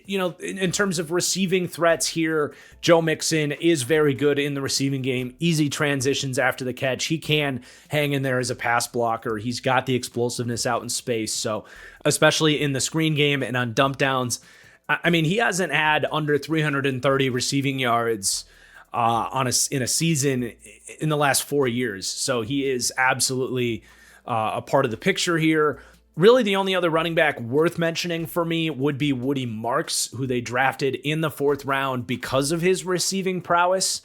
In terms of receiving threats here, Joe Mixon is very good in the receiving game. Easy transitions after the catch. He can hang in there as a pass blocker. He's got the explosiveness out in space. So especially in the screen game and on dump downs, I mean, he hasn't had under 330 receiving yards in a season in the last 4 years. So he is absolutely a part of the picture here. Really, the only other running back worth mentioning for me would be Woody Marks, who they drafted in the 4th round because of his receiving prowess.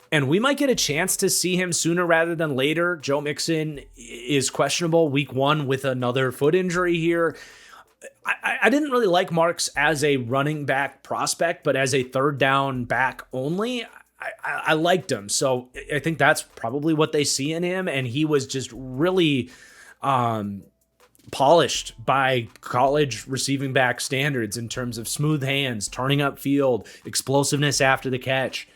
And we might get a chance to see him sooner rather than later. Joe Mixon is questionable week 1 with another foot injury here. I didn't really like Marks as a running back prospect, but as a 3rd down back only, I liked him. So I think that's probably what they see in him. And he was just really polished by college receiving back standards in terms of smooth hands, turning up field, explosiveness after the catch.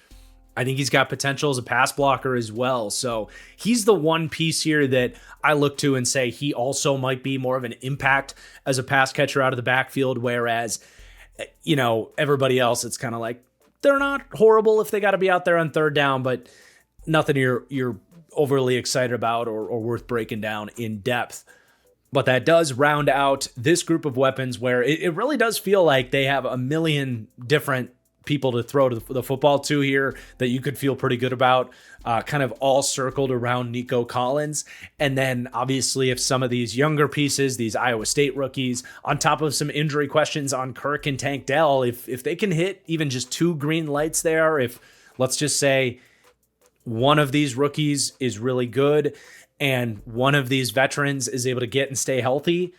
I think he's got potential as a pass blocker as well. So he's the one piece here that I look to and say he also might be more of an impact as a pass catcher out of the backfield. Whereas, everybody else, it's kind of like they're not horrible if they got to be out there on 3rd down, but nothing you're overly excited about or worth breaking down in depth. But that does round out this group of weapons where it really does feel like they have a million different people to throw to the football to here that you could feel pretty good about, kind of all circled around Nico Collins. And then obviously if some of these younger pieces, these Iowa State rookies, on top of some injury questions on Kirk and Tank Dell, if they can hit even just 2 green lights there, if let's just say one of these rookies is really good and one of these veterans is able to get and stay healthy,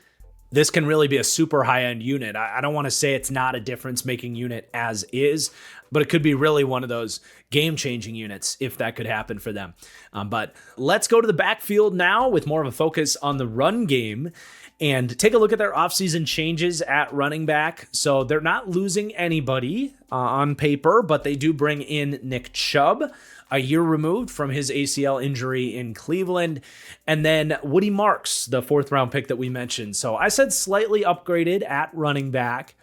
this can really be a super high-end unit. I don't want to say it's not a difference-making unit as is, but it could be really one of those game-changing units if that could happen for them. But let's go to the backfield now with more of a focus on the run game and take a look at their offseason changes at running back. So they're not losing anybody on paper, but they do bring in Nick Chubb, a year removed from his ACL injury in Cleveland. And then Woody Marks, the 4th round pick that we mentioned. So I said slightly upgraded at running back,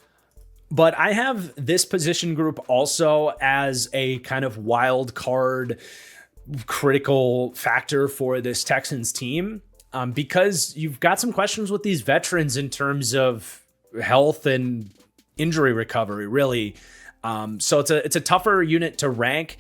but I have this position group also as a kind of wild card critical factor for this Texans team, because you've got some questions with these veterans in terms of health and injury recovery, really. So it's a tougher unit to rank.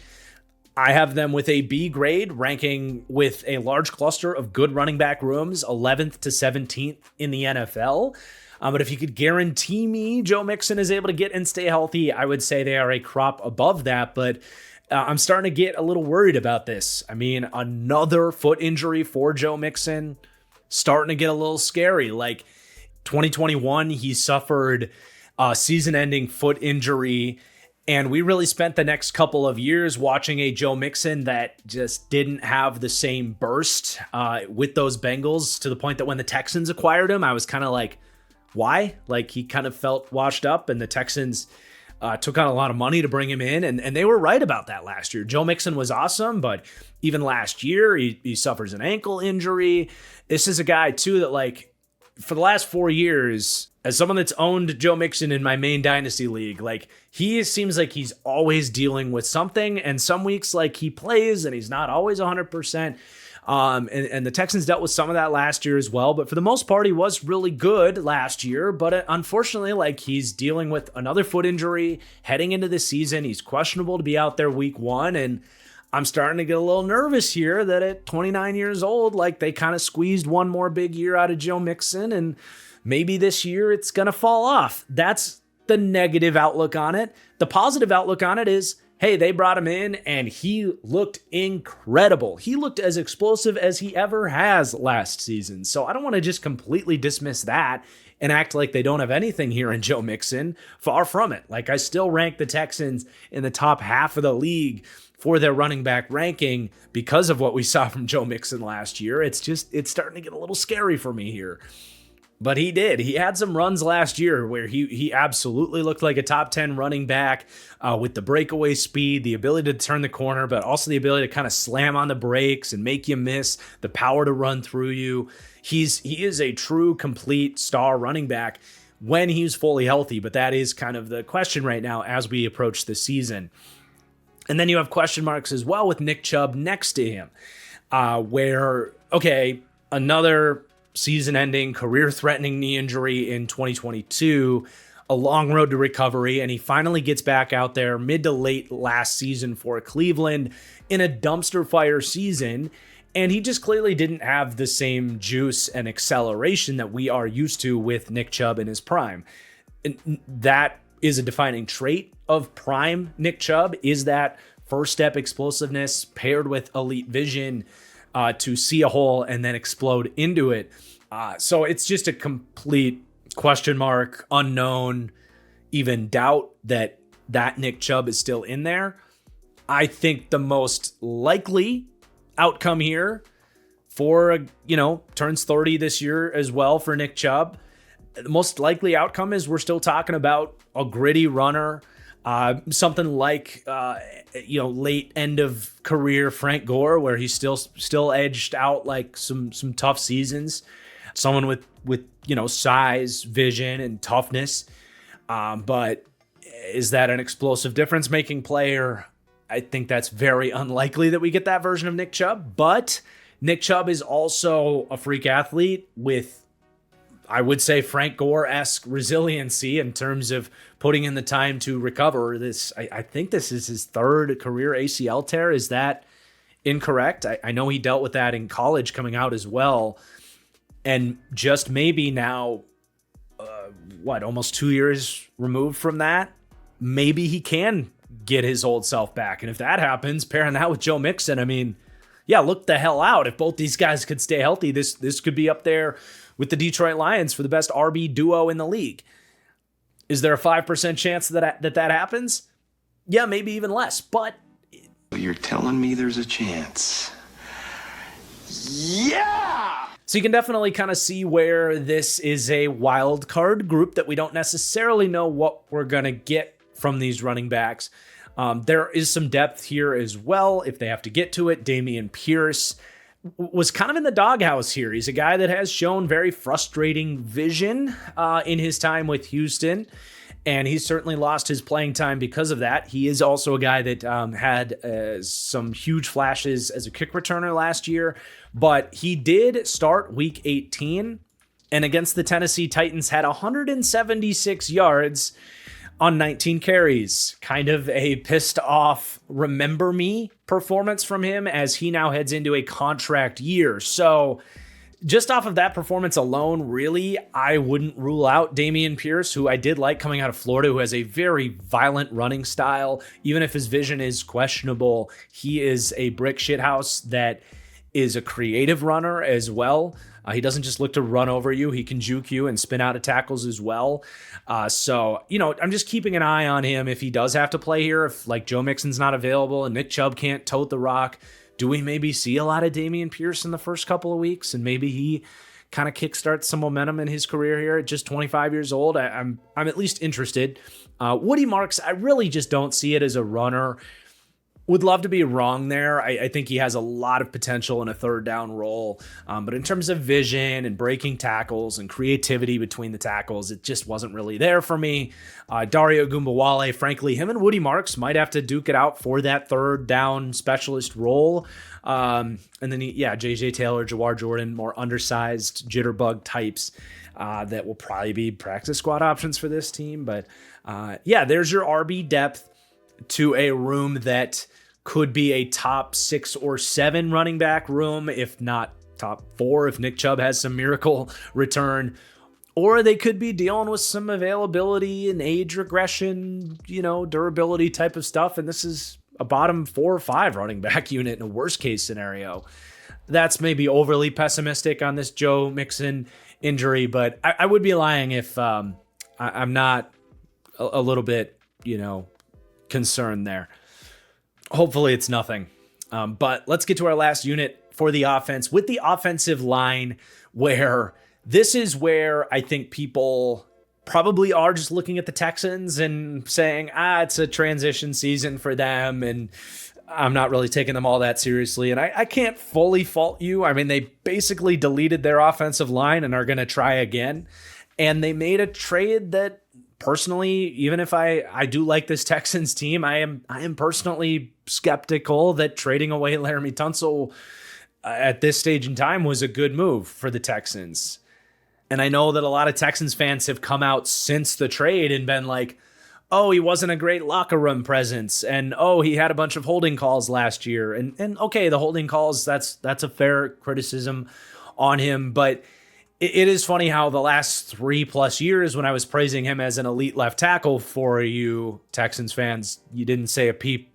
I have them with a B grade, ranking with a large cluster of good running back rooms, 11th to 17th in the NFL. But if you could guarantee me Joe Mixon is able to get and stay healthy, I would say they are a crop above that. But I'm starting to get a little worried about this. I mean, another foot injury for Joe Mixon, starting to get a little scary. Like 2021, he suffered a season-ending foot injury, and we really spent the next couple of years watching a Joe Mixon that just didn't have the same burst with those Bengals, to the point that when the Texans acquired him, I was kind of like, why? Like, he kind of felt washed up, and the Texans took on a lot of money to bring him in, and they were right about that last year. Joe Mixon was awesome, but even last year, he suffers an ankle injury. This is a guy, too, that, like, for the last 4 years, as someone that's owned Joe Mixon in my main dynasty league, like, he seems like he's always dealing with something, and some weeks, like, he plays, and he's not always 100%. And the Texans dealt with some of that last year as well, but for the most part, he was really good last year. But unfortunately, like, he's dealing with another foot injury heading into the season. He's questionable to be out there week 1, and I'm starting to get a little nervous here that at 29 years old, like, they kind of squeezed one more big year out of Joe Mixon, and maybe this year it's going to fall off. That's the negative outlook on it. The positive outlook on it is, hey, they brought him in and he looked incredible. He looked as explosive as he ever has last season. So I don't want to just completely dismiss that and act like they don't have anything here in Joe Mixon. Far from it. Like, I still rank the Texans in the top half of the league for their running back ranking because of what we saw from Joe Mixon last year. It's starting to get a little scary for me here. But he did. He had some runs last year where he absolutely looked like a top 10 running back with the breakaway speed, the ability to turn the corner, but also the ability to kind of slam on the brakes and make you miss, the power to run through you. He is a true, complete star running back when he's fully healthy, but that is kind of the question right now as we approach the season. And then you have question marks as well with Nick Chubb next to him, where, okay, another season-ending, career-threatening knee injury in 2022, a long road to recovery, and he finally gets back out there mid to late last season for Cleveland in a dumpster fire season, and he just clearly didn't have the same juice and acceleration that we are used to with Nick Chubb in his prime. And that is a defining trait of prime Nick Chubb, is that first-step explosiveness paired with elite vision to see a hole and then explode into it. So it's just a complete question mark, unknown, even doubt that Nick Chubb is still in there. I think the most likely outcome here for, turns 30 this year as well for Nick Chubb. The most likely outcome is we're still talking about a gritty runner, something like, late end of career Frank Gore, where he's still edged out like some tough seasons. Someone with size, vision, and toughness. But is that an explosive difference-making player? I think that's very unlikely that we get that version of Nick Chubb. But Nick Chubb is also a freak athlete with, I would say, Frank Gore-esque resiliency in terms of putting in the time to recover this. I think this is his third career ACL tear. Is that incorrect? I know he dealt with that in college coming out as well. And just maybe now, almost 2 years removed from that, maybe he can get his old self back. And if that happens, pairing that with Joe Mixon, I mean, yeah, look the hell out. If both these guys could stay healthy, this could be up there with the Detroit Lions for the best RB duo in the league. Is there a 5% chance that happens? Yeah, maybe even less, but you're telling me there's a chance. Yeah! So you can definitely kind of see where this is a wild card group that we don't necessarily know what we're going to get from these running backs. There is some depth here as well if they have to get to it. Dameon Pierce was kind of in the doghouse here. He's a guy that has shown very frustrating vision in his time with Houston, and he's certainly lost his playing time because of that. He is also a guy that had some huge flashes as a kick returner last year, but he did start week 18 and against the Tennessee Titans had 176 yards on 19 carries. Kind of a pissed off remember me performance from him as he now heads into a contract year. So just off of that performance alone, really, I wouldn't rule out Dameon Pierce, who I did like coming out of Florida, who has a very violent running style. Even if his vision is questionable, he is a brick shithouse that is a creative runner as well. He doesn't just look to run over you. He can juke you and spin out of tackles as well. So, I'm just keeping an eye on him if he does have to play here. If like Joe Mixon's not available and Nick Chubb can't tote the rock, do we maybe see a lot of Dameon Pierce in the first couple of weeks? And maybe he kind of kickstarts some momentum in his career here at just 25 years old. I'm at least interested. Woody Marks, I really just don't see it as a runner. Would love to be wrong there. I think he has a lot of potential in a third down role. But in terms of vision and breaking tackles and creativity between the tackles, it just wasn't really there for me. Dario Gumbawale, frankly, him and Woody Marks might have to duke it out for that third down specialist role. And then, JJ Taylor, Jawar Jordan, more undersized jitterbug types that will probably be practice squad options for this team. But there's your RB depth to a room that could be a top 6 or 7 running back room, if not top 4, if Nick Chubb has some miracle return. Or they could be dealing with some availability and age regression, durability type of stuff. And this is a bottom 4 or 5 running back unit in a worst case scenario. That's maybe overly pessimistic on this Joe Mixon injury, but I would be lying if I'm not a little bit, concerned there. Hopefully it's nothing. But let's get to our last unit for the offense with the offensive line, where this is where I think people probably are just looking at the Texans and saying, it's a transition season for them. And I'm not really taking them all that seriously. And I can't fully fault you. I mean, they basically deleted their offensive line and are going to try again. And they made a trade that, personally, even if I do like this Texans team, I am personally skeptical that trading away Laramie Tunsil at this stage in time was a good move for the Texans. And I know that a lot of Texans fans have come out since the trade and been like, oh, he wasn't a great locker room presence, and oh, he had a bunch of holding calls last year. And okay, the holding calls, that's a fair criticism on him, but it is funny how the last 3+ years when I was praising him as an elite left tackle for you Texans fans, you didn't say a peep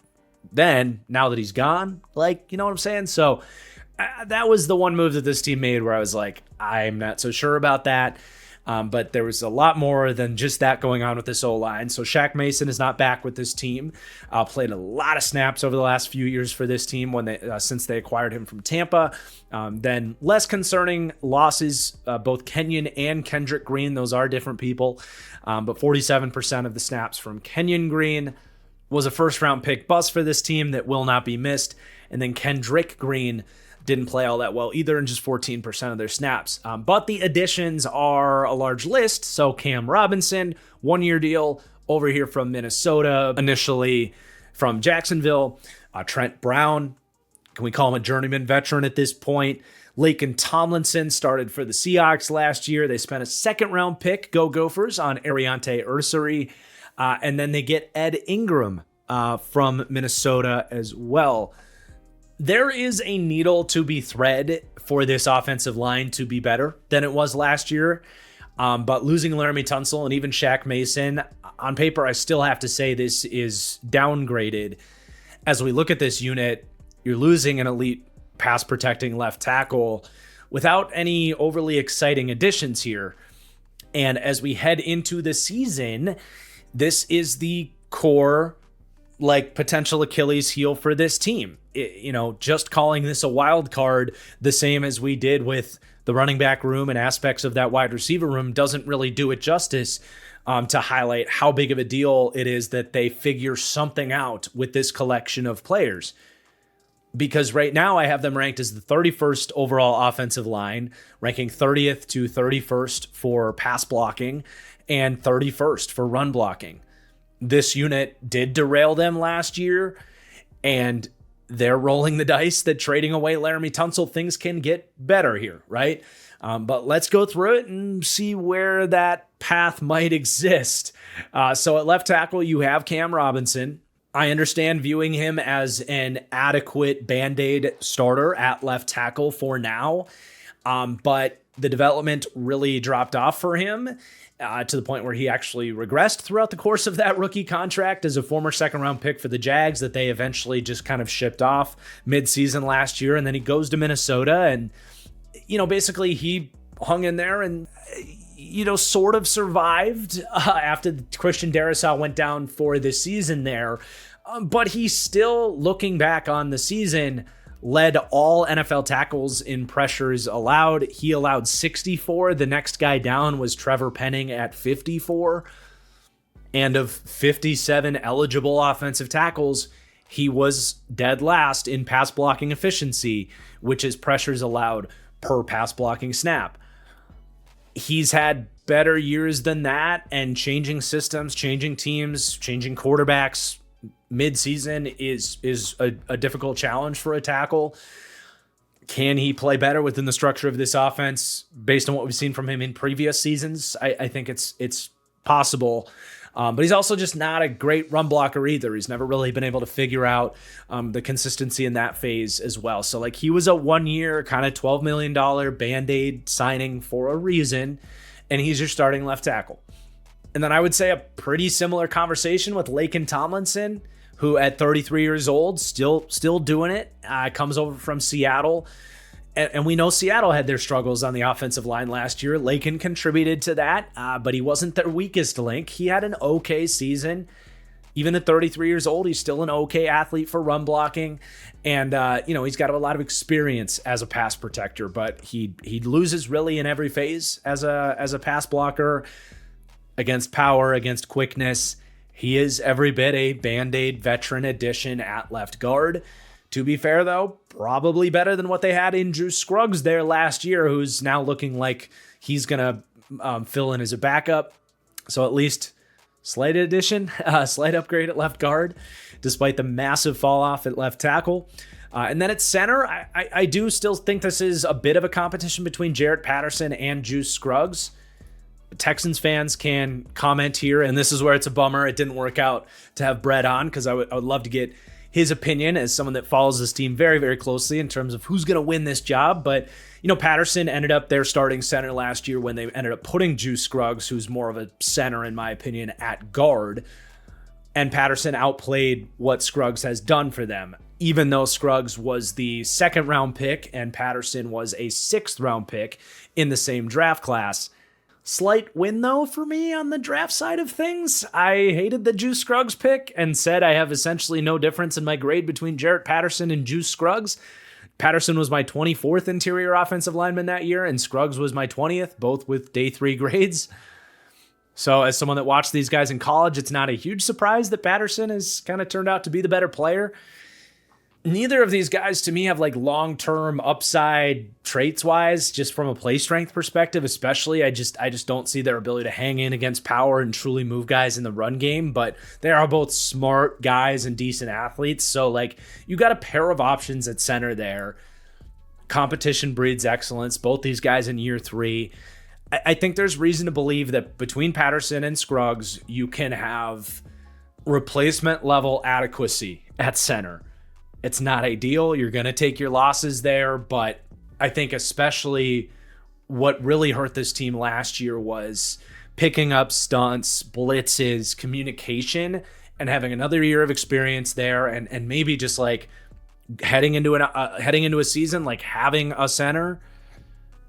then. Now that he's gone, you know what I'm saying? So that was the one move that this team made where I was like, I'm not so sure about that. But there was a lot more than just that going on with this O-line. So Shaq Mason is not back with this team. Played a lot of snaps over the last few years for this team since they acquired him from Tampa. Then less concerning losses, both Kenyon and Kendrick Green. Those are different people. But 47% of the snaps from Kenyon Green was a first-round pick bust for this team that will not be missed. And then Kendrick Green didn't play all that well either, in just 14% of their snaps. But the additions are a large list. So Cam Robinson, 1-year deal over here from Minnesota, initially from Jacksonville. Trent Brown, can we call him a journeyman veteran at this point? Laken Tomlinson started for the Seahawks last year. They spent a 2nd-round pick, go Gophers, on Ariante Ursary. And then they get Ed Ingram from Minnesota as well. There is a needle to be thread for this offensive line to be better than it was last year. But losing Laramie Tunsil and even Shaq Mason, on paper, I still have to say this is downgraded. As we look at this unit, you're losing an elite pass protecting left tackle without any overly exciting additions here. And as we head into the season, this is the core potential Achilles heel for this team. Just calling this a wild card, the same as we did with the running back room and aspects of that wide receiver room, doesn't really do it justice to highlight how big of a deal it is that they figure something out with this collection of players. Because right now I have them ranked as the 31st overall offensive line, ranking 30th to 31st for pass blocking and 31st for run blocking. This unit did derail them last year, and they're rolling the dice that trading away Laramie Tunsil, things can get better here, right? But let's go through it and see where that path might exist. So at left tackle, you have Cam Robinson. I understand viewing him as an adequate Band-Aid starter at left tackle for now, but the development really dropped off for him to the point where he actually regressed throughout the course of that rookie contract as a former second-round pick for the Jags that they eventually just kind of shipped off mid-season last year, and then he goes to Minnesota, and basically he hung in there and sort of survived after Christian Darrisaw went down for the season there. But he still, looking back on the season, led all NFL tackles in pressures allowed. He allowed 64. The next guy down was Trevor Penning at 54. And of 57 eligible offensive tackles, he was dead last in pass blocking efficiency, which is pressures allowed per pass blocking snap. He's had better years than that, and changing systems, changing teams, changing quarterbacks mid-season is a difficult challenge for a tackle. Can he play better within the structure of this offense based on what we've seen from him in previous seasons? I think it's possible. But he's also just not a great run blocker either. He's never really been able to figure out the consistency in that phase as well. So he was a 1-year kind of $12 million Band-Aid signing for a reason, and he's your starting left tackle. And then I would say a pretty similar conversation with Laken Tomlinson, who at 33 years old, still doing it, comes over from Seattle. And we know Seattle had their struggles on the offensive line last year. Laken contributed to that, but he wasn't their weakest link. He had an okay season. Even at 33 years old, he's still an okay athlete for run blocking. And, he's got a lot of experience as a pass protector, but he loses really in every phase as a pass blocker, against power, against quickness. He is every bit a Band-Aid veteran addition at left guard. To be fair, though, probably better than what they had in Drew Scruggs there last year, who's now looking like he's going to fill in as a backup. So at least slight addition, slight upgrade at left guard, despite the massive fall off at left tackle. And then at center, I do still think this is a bit of a competition between Jarrett Patterson and Juice Scruggs. Texans fans can comment here, and this is where it's a bummer it didn't work out to have Brett on, because I would love to get his opinion as someone that follows this team very, very closely in terms of who's going to win this job. But, Patterson ended up their starting center last year when they ended up putting Juice Scruggs, who's more of a center, in my opinion, at guard. And Patterson outplayed what Scruggs has done for them, even though Scruggs was the 2nd-round pick and Patterson was a 6th-round pick in the same draft class. Slight win, though, for me on the draft side of things. I hated the Juice Scruggs pick and said I have essentially no difference in my grade between Jarrett Patterson and Juice Scruggs. Patterson was my 24th interior offensive lineman that year, and Scruggs was my 20th, both with day 3 grades. So as someone that watched these guys in college, it's not a huge surprise that Patterson has kind of turned out to be the better player. Neither of these guys to me have long-term upside traits-wise, just from a play strength perspective, especially. I just don't see their ability to hang in against power and truly move guys in the run game, but they are both smart guys and decent athletes. So you got a pair of options at center there. Competition breeds excellence. Both these guys in year 3. I think there's reason to believe that between Patterson and Scruggs, you can have replacement level adequacy at center. It's not ideal. You're going to take your losses there, but I think especially what really hurt this team last year was picking up stunts, blitzes, communication, and having another year of experience there, and maybe just heading into a season having a center.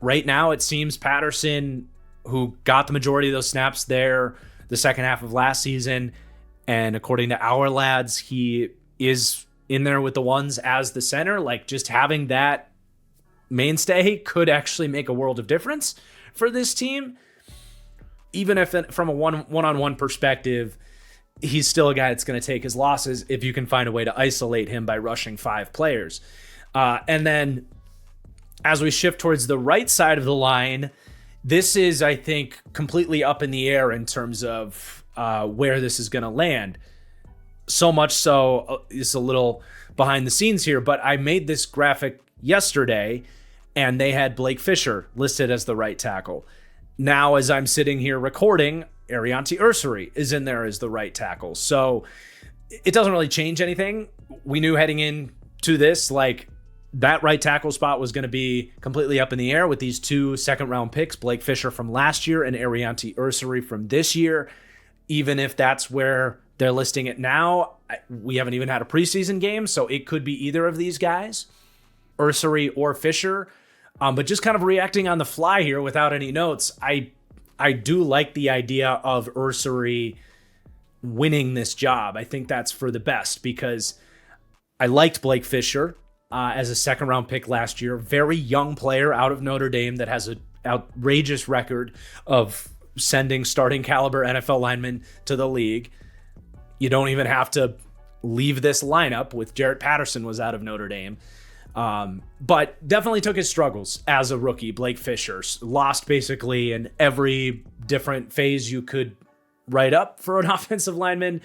Right now, it seems Patterson, who got the majority of those snaps there the second half of last season, and according to our lads, he is in there with the ones as the center. Just having that mainstay could actually make a world of difference for this team. Even if from a one-on-one perspective, he's still a guy that's going to take his losses if you can find a way to isolate him by rushing 5 players. And then as we shift towards the right side of the line, this is, I think, completely up in the air in terms of where this is going to land. So much so, it's a little behind the scenes here, but I made this graphic yesterday and they had Blake Fisher listed as the right tackle. Now, as I'm sitting here recording, Arianti Ursary is in there as the right tackle. So it doesn't really change anything. We knew heading into this, like, that right tackle spot was going to be completely up in the air with these 2 second-round picks, Blake Fisher from last year and Arianti Ursary from this year. Even if that's where they're listing it now, we haven't even had a preseason game, so it could be either of these guys, Ursary or Fisher. But just kind of reacting on the fly here without any notes, I do like the idea of Ursary winning this job. I think that's for the best because I liked Blake Fisher as a second-round pick last year. Very young player out of Notre Dame that has an outrageous record of sending starting caliber NFL linemen to the league. You don't even have to leave this lineup with Jarrett Patterson was out of Notre Dame. But definitely took his struggles as a rookie. Blake Fisher lost basically in every different phase you could write up for an offensive lineman.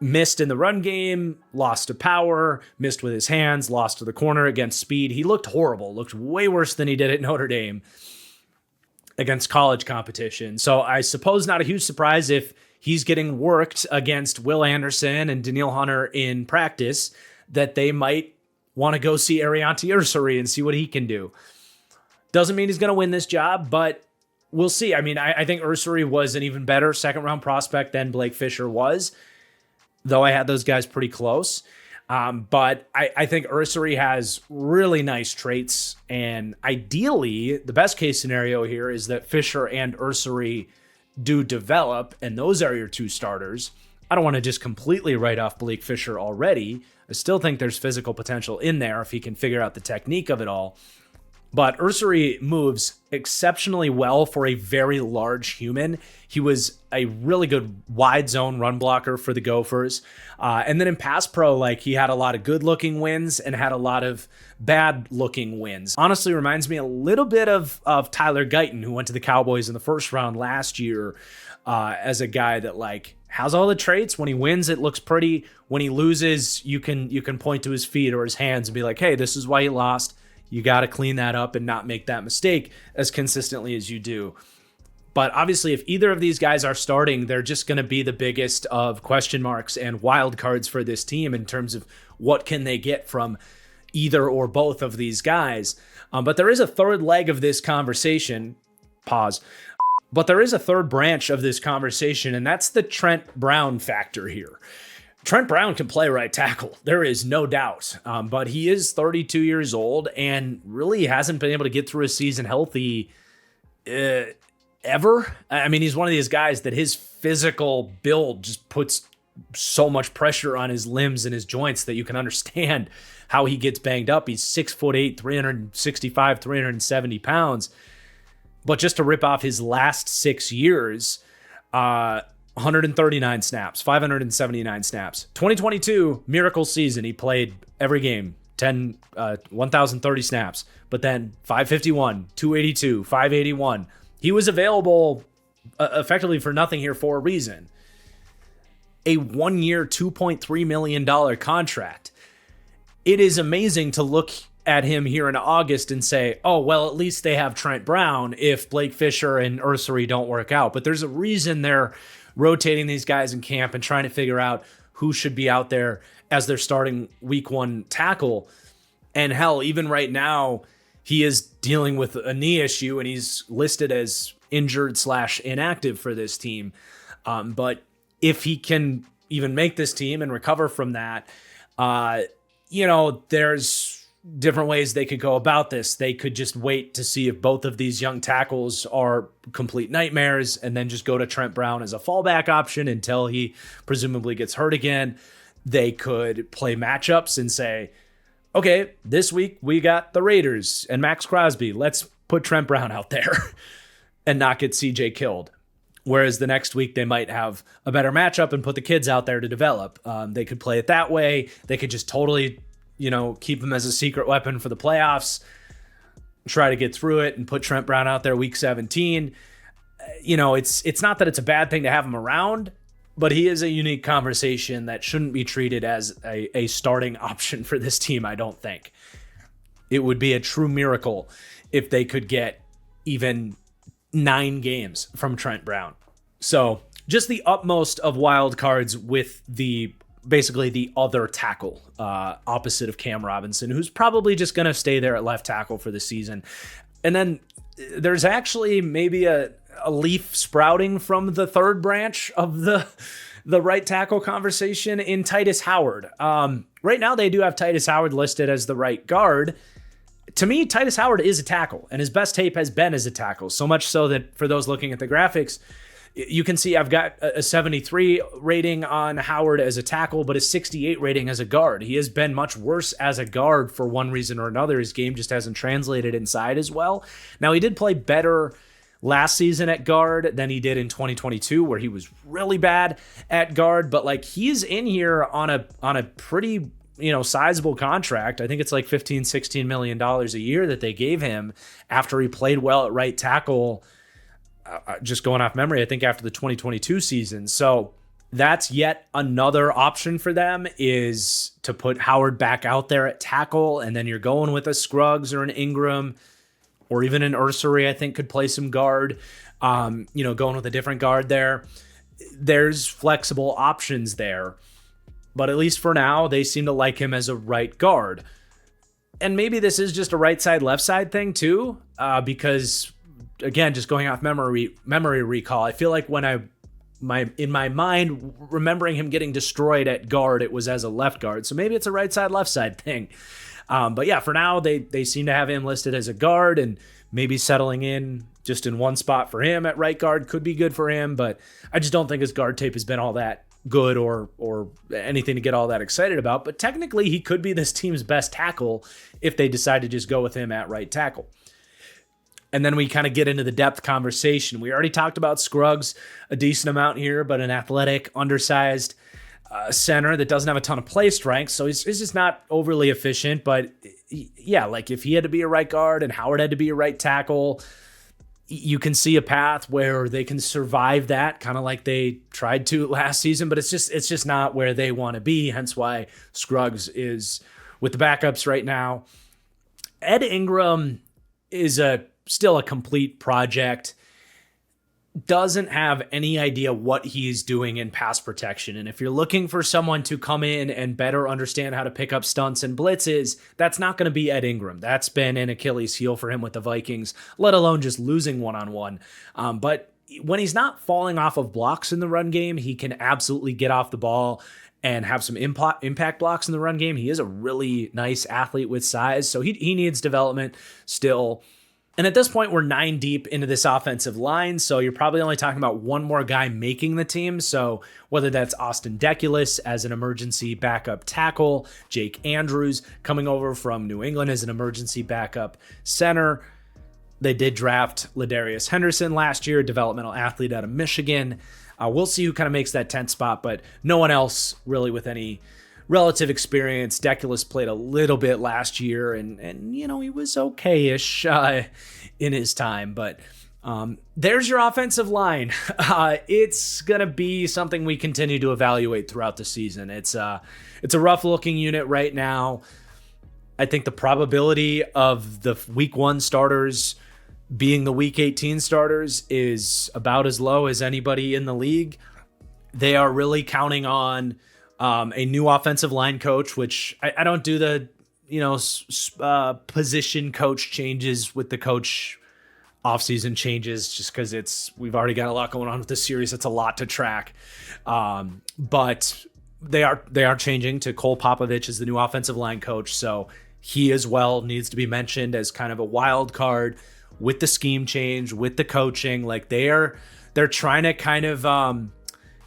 Missed in the run game, lost to power, missed with his hands, lost to the corner against speed. He looked horrible, looked way worse than he did at Notre Dame against college competition. So I suppose not a huge surprise if he's getting worked against Will Anderson and Daniil Hunter in practice, that they might want to go see Arianti Ursary and see what he can do. Doesn't mean he's going to win this job, but we'll see. I mean, I think Ursary was an even better second-round prospect than Blake Fisher was, though I had those guys pretty close. But I think Ursary has really nice traits, and ideally, the best case scenario here is that Fisher and Ursary do develop, and those are your 2 starters. I don't want to just completely write off Blake Fisher already. I still think there's physical potential in there if he can figure out the technique of it all. But Ursary moves exceptionally well for a very large human. He was a really good wide zone run blocker for the Gophers. And then in pass pro, like, he had a lot of good looking wins and had a lot of bad looking wins. Honestly, reminds me a little bit of Tyler Guyton, who went to the Cowboys in the first round last year, as a guy that, like, has all the traits. When he wins, it looks pretty. When he loses, you can point to his feet or his hands and be like, hey, this is why he lost. You got to clean that up and not make that mistake as consistently as you do. But obviously, if either of these guys are starting, they're just going to be the biggest of question marks and wild cards for this team in terms of what can they get from either or both of these guys. But there is a third leg of this conversation. Pause. But there is a third branch of this conversation, and that's the Trent Brown factor here. Trent Brown can play right tackle. There is no doubt. But he is 32 years old and really hasn't been able to get through a season healthy ever. I mean, he's one of these guys that his physical build just puts so much pressure on his limbs and his joints that you can understand how he gets banged up. He's 6'8", 365, 370 pounds. But just to rip off his last 6 years, 139 snaps, 579 snaps. 2022, miracle season. He played every game, 1,030 snaps, but then 551, 282, 581. He was available effectively for nothing here for a reason. A 1-year, $2.3 million contract. It is amazing to look at him here in August and say, oh, well, at least they have Trent Brown if Blake Fisher and Ursary don't work out. But there's a reason they're rotating these guys in camp and trying to figure out who should be out there as their starting week 1 tackle. And hell, even right now, he is dealing with a knee issue and he's listed as injured/inactive for this team. But if he can even make this team and recover from that, there's different ways they could go about this. They could just wait to see if both of these young tackles are complete nightmares and then just go to Trent Brown as a fallback option until he presumably gets hurt again. They could play matchups and say, okay, this week we got the Raiders and Max Crosby. Let's put Trent Brown out there and not get CJ killed. Whereas the next week they might have a better matchup and put the kids out there to develop. They could play it that way. They could just totally keep him as a secret weapon for the playoffs, try to get through it and put Trent Brown out there week 17. It's not that it's a bad thing to have him around, but he is a unique conversation that shouldn't be treated as a starting option for this team, I don't think. It would be a true miracle if they could get even 9 games from Trent Brown. So just the utmost of wild cards with basically the other tackle opposite of Cam Robinson, who's probably just going to stay there at left tackle for the season. And then there's actually maybe a leaf sprouting from the third branch of the right tackle conversation in Titus Howard. Right now they do have Titus Howard listed as the right guard. To me, Titus Howard is a tackle, and his best tape has been as a tackle, so much so that for those looking at the graphics, you can see I've got a 73 rating on Howard as a tackle, but a 68 rating as a guard. He has been much worse as a guard for one reason or another. His game just hasn't translated inside as well. Now, he did play better last season at guard than he did in 2022, where he was really bad at guard, but like he's in here on a pretty sizable contract. I think it's like $15-16 million a year that they gave him after he played well at right tackle. Just going off memory, I think after the 2022 season. So that's yet another option for them, is to put Howard back out there at tackle, and then you're going with a Scruggs or an Ingram or even an Ursery, I think could play some guard, going with a different guard there. There's flexible options there. But at least for now, they seem to like him as a right guard. And maybe this is just a right side, left side thing too, because again, just going off memory recall, I feel like when in my mind, remembering him getting destroyed at guard, it was as a left guard. So maybe it's a right side, left side thing. But yeah, for now, they seem to have him listed as a guard, and maybe settling in just in one spot for him at right guard could be good for him. But I just don't think his guard tape has been all that good or anything to get all that excited about. But technically, he could be this team's best tackle if they decide to just go with him at right tackle. And then we kind of get into the depth conversation. We already talked about Scruggs a decent amount here, but an athletic, undersized center that doesn't have a ton of play strength. So he's just not overly efficient. But yeah, like if he had to be a right guard and Howard had to be a right tackle, you can see a path where they can survive that, kind of like they tried to last season. But it's just not where they want to be. Hence why Scruggs is with the backups right now. Ed Ingram is still a complete project. Doesn't have any idea what he's doing in pass protection. And if you're looking for someone to come in and better understand how to pick up stunts and blitzes, that's not going to be Ed Ingram. That's been an Achilles heel for him with the Vikings, let alone just losing one-on-one. But when he's not falling off of blocks in the run game, he can absolutely get off the ball and have some impact blocks in the run game. He is a really nice athlete with size, so he needs development still. And at this point, we're 9 deep into this offensive line, so you're probably only talking about one more guy making the team. So whether that's Austin Deculus as an emergency backup tackle, Jake Andrews coming over from New England as an emergency backup center. They did draft Ladarius Henderson last year, a developmental athlete out of Michigan. We'll see who kind of makes that 10th spot, but no one else really with any relative experience. Deculus played a little bit last year, and he was okay-ish in his time. But there's your offensive line. It's going to be something we continue to evaluate throughout the season. It's a rough-looking unit right now. I think the probability of the Week 1 starters being the Week 18 starters is about as low as anybody in the league. They are really counting on a new offensive line coach, which I don't do the position coach changes with the coach offseason changes, just because we've already got a lot going on with this series. It's a lot to track, but they are changing to Cole Popovich as the new offensive line coach, so he as well needs to be mentioned as kind of a wild card with the scheme change, with the coaching. Like they're trying to kind of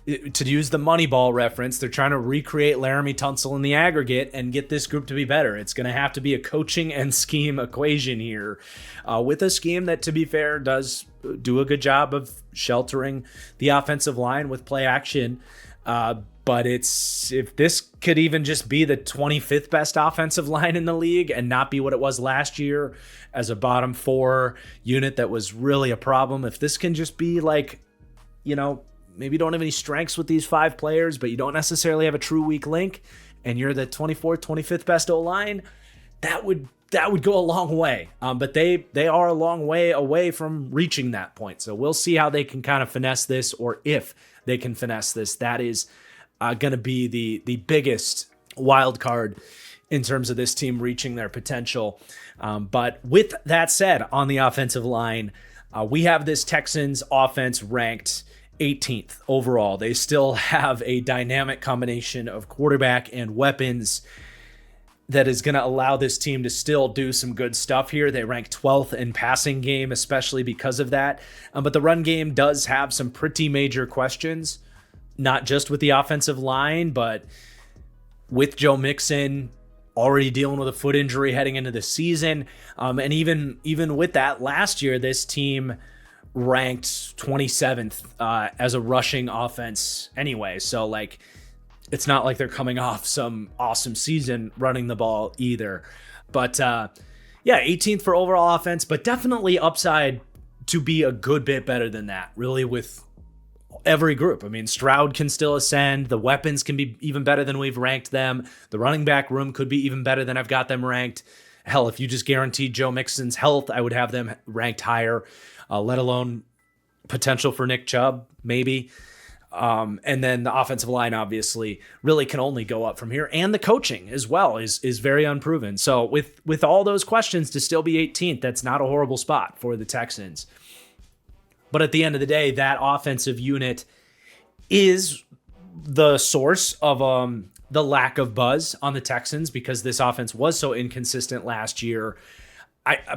to use the Moneyball reference, they're trying to recreate Laramie Tunsil in the aggregate and get this group to be better. It's going to have to be a coaching and scheme equation here, with a scheme that, to be fair, does do a good job of sheltering the offensive line with play action. But if this could even just be the 25th best offensive line in the league and not be what it was last year as a bottom 4 unit that was really a problem, if this can just be like, maybe don't have any strengths with these 5 players, but you don't necessarily have a true weak link, and you're the 24th, 25th best O-line, that would go a long way. But they are a long way away from reaching that point. So we'll see how they can kind of finesse this, or if they can finesse this. That is going to be the biggest wild card in terms of this team reaching their potential. But with that said, on the offensive line, we have this Texans offense ranked 18th overall. They still have a dynamic combination of quarterback and weapons that is going to allow this team to still do some good stuff here. They rank 12th in passing game, especially because of that. But the run game does have some pretty major questions, not just with the offensive line, but with Joe Mixon already dealing with a foot injury heading into the season. And even with that, last year, this team ranked 27th as a rushing offense anyway. So like, it's not like they're coming off some awesome season running the ball either. But 18th for overall offense, but definitely upside to be a good bit better than that, really, with every group. I mean, Stroud can still ascend. The weapons can be even better than we've ranked them. The running back room could be even better than I've got them ranked. Hell, if you just guaranteed Joe Mixon's health, I would have them ranked higher, let alone potential for Nick Chubb, maybe. And then the offensive line obviously really can only go up from here. And the coaching as well is very unproven. So with all those questions, to still be 18th, that's not a horrible spot for the Texans. But at the end of the day, that offensive unit is the source of the lack of buzz on the Texans, because this offense was so inconsistent last year.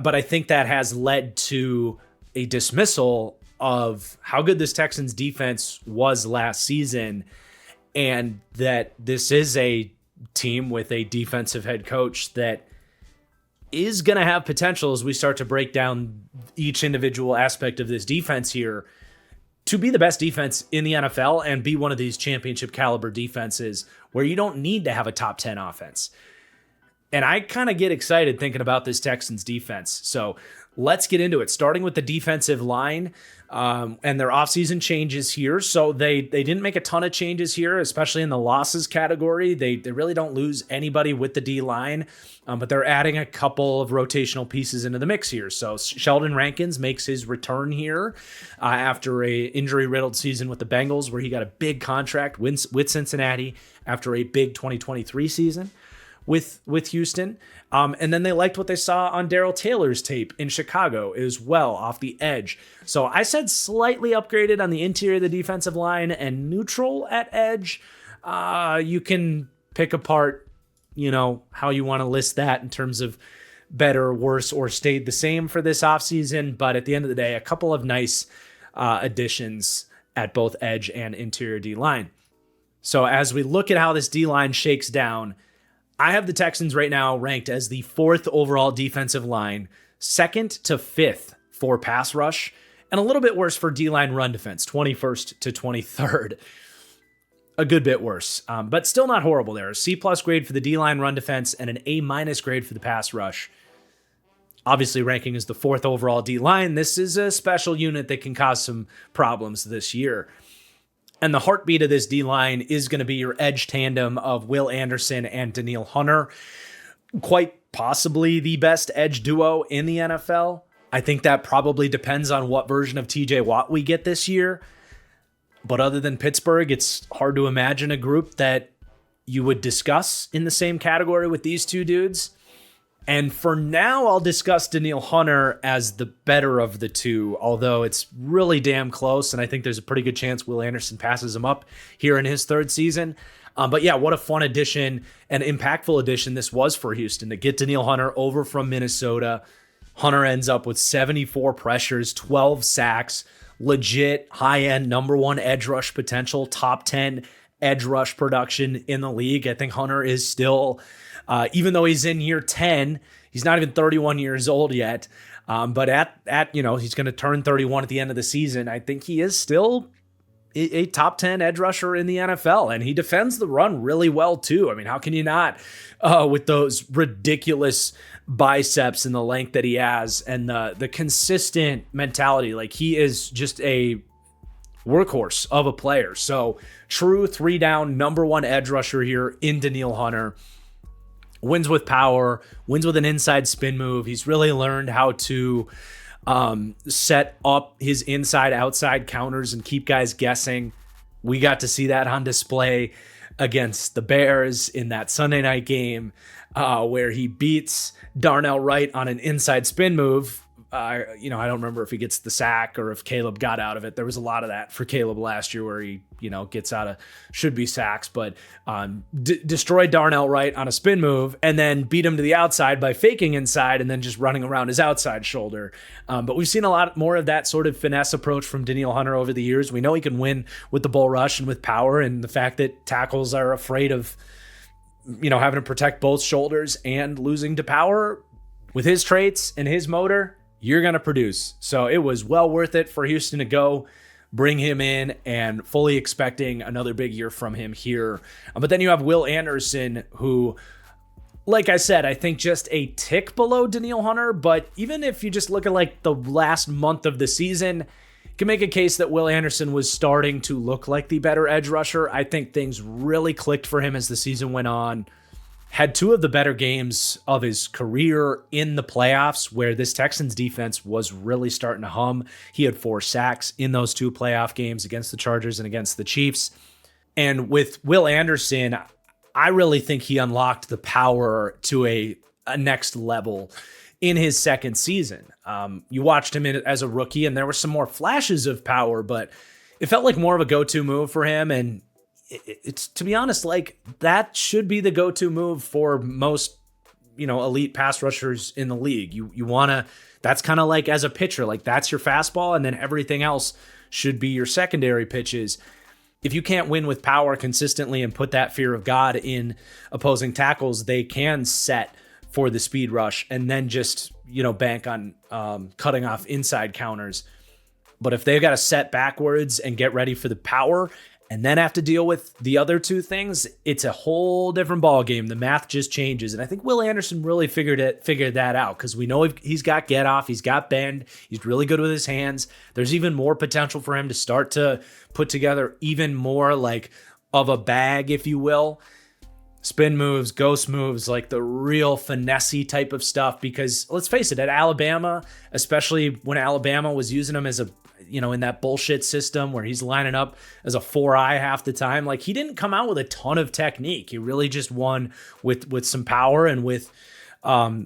But I think that has led to a dismissal of how good this Texans defense was last season, and that this is a team with a defensive head coach that is going to have potential, as we start to break down each individual aspect of this defense here, to be the best defense in the NFL and be one of these championship caliber defenses where you don't need to have a top 10 offense. And I kind of get excited thinking about this Texans defense. So let's get into it, starting with the defensive line and their offseason changes here. So they didn't make a ton of changes here, especially in the losses category. They really don't lose anybody with the D-line, but they're adding a couple of rotational pieces into the mix here. So Sheldon Rankins makes his return here after a injury-riddled season with the Bengals, where he got a big contract with Cincinnati after a big 2023 season with Houston. And then they liked what they saw on Darrell Taylor's tape in Chicago as well, off the edge. So I said slightly upgraded on the interior of the defensive line and neutral at edge. You can pick apart, how you want to list that in terms of better, worse, or stayed the same for this offseason. But at the end of the day, a couple of nice additions at both edge and interior D-line. So as we look at how this D-line shakes down, I have the Texans right now ranked as the 4th overall defensive line, 2nd to 5th for pass rush, and a little bit worse for D-line run defense, 21st to 23rd. A good bit worse, but still not horrible there. A C+ grade for the D-line run defense and an A- grade for the pass rush. Obviously ranking as the 4th overall D-line. This is a special unit that can cause some problems this year. And the heartbeat of this D-line is going to be your edge tandem of Will Anderson and Danielle Hunter. Quite possibly the best edge duo in the NFL. I think that probably depends on what version of TJ Watt we get this year. But other than Pittsburgh, it's hard to imagine a group that you would discuss in the same category with these two dudes. And for now, I'll discuss Danielle Hunter as the better of the two, although it's really damn close, and I think there's a pretty good chance Will Anderson passes him up here in his 3rd season. But yeah, what a fun addition and impactful addition this was for Houston to get Danielle Hunter over from Minnesota. Hunter ends up with 74 pressures, 12 sacks, legit high-end number 1 edge rush potential, top 10 edge rush production in the league. I think Hunter is still... even though he's in year 10, he's not even 31 years old yet. But he's going to turn 31 at the end of the season. I think he is still a top 10 edge rusher in the NFL, and he defends the run really well too. I mean, how can you not with those ridiculous biceps and the length that he has and the consistent mentality? Like, he is just a workhorse of a player. So true 3-down number one edge rusher here in Danielle Hunter. Wins with power, wins with an inside spin move. He's really learned how to set up his inside-outside counters and keep guys guessing. We got to see that on display against the Bears in that Sunday night game where he beats Darnell Wright on an inside spin move. I don't remember if he gets the sack or if Caleb got out of it. There was a lot of that for Caleb last year where he, gets out of should be sacks, but destroyed Darnell Wright on a spin move and then beat him to the outside by faking inside and then just running around his outside shoulder. But we've seen a lot more of that sort of finesse approach from Danielle Hunter over the years. We know he can win with the bull rush and with power, and the fact that tackles are afraid of, having to protect both shoulders and losing to power. With his traits and his motor, you're going to produce. So it was well worth it for Houston to go bring him in, and fully expecting another big year from him here. But then you have Will Anderson, who, like I said, I think just a tick below Danielle Hunter. But even if you just look at like the last month of the season, you can make a case that Will Anderson was starting to look like the better edge rusher. I think things really clicked for him as the season went on. Had two of the better games of his career in the playoffs, where this Texans defense was really starting to hum. He had 4 sacks in those 2 playoff games against the Chargers and against the Chiefs. And with Will Anderson, I really think he unlocked the power to a next level in his second season. You watched him as a rookie, and there were some more flashes of power, but it felt like more of a go-to move for him. And it's, to be honest, like that should be the go-to move for most, elite pass rushers in the league. You want to, that's kind of like as a pitcher, like that's your fastball, and then everything else should be your secondary pitches. If you can't win with power consistently and put that fear of God in opposing tackles, they can set for the speed rush and then just, bank on cutting off inside counters. But if they've got to set backwards and get ready for the power and then have to deal with the other 2 things, it's a whole different ball game. The math just changes. And I think Will Anderson really figured that out, because we know he's got get off, he's got bend, he's really good with his hands. There's even more potential for him to start to put together even more like of a bag, if you will. Spin moves, ghost moves, like the real finesse type of stuff. Because let's face it, at Alabama, especially when Alabama was using him as a, in that bullshit system where he's lining up as a 4-eye half the time, like he didn't come out with a ton of technique. He really just won with some power and with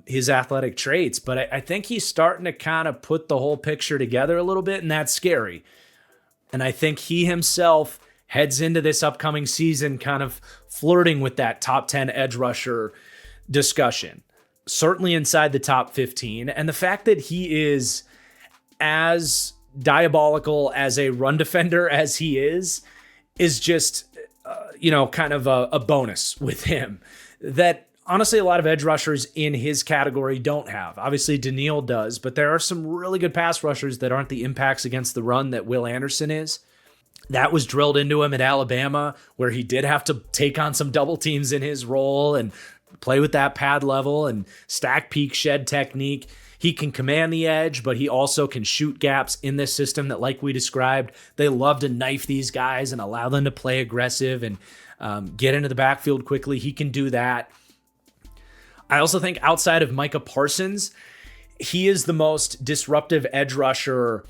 his athletic traits. But I think he's starting to kind of put the whole picture together a little bit, and that's scary. And I think he himself heads into this upcoming season kind of flirting with that top 10 edge rusher discussion, certainly inside the top 15. And the fact that he is as diabolical as a run defender as he is just, kind of a bonus with him that honestly a lot of edge rushers in his category don't have. Obviously Danielle does, but there are some really good pass rushers that aren't the impacts against the run that Will Anderson is. That was drilled into him at Alabama, where he did have to take on some double teams in his role and play with that pad level and stack peak shed technique. He can command the edge, but he also can shoot gaps in this system that, like we described, they love to knife these guys and allow them to play aggressive and get into the backfield quickly. He can do that. I also think outside of Micah Parsons, he is the most disruptive edge rusher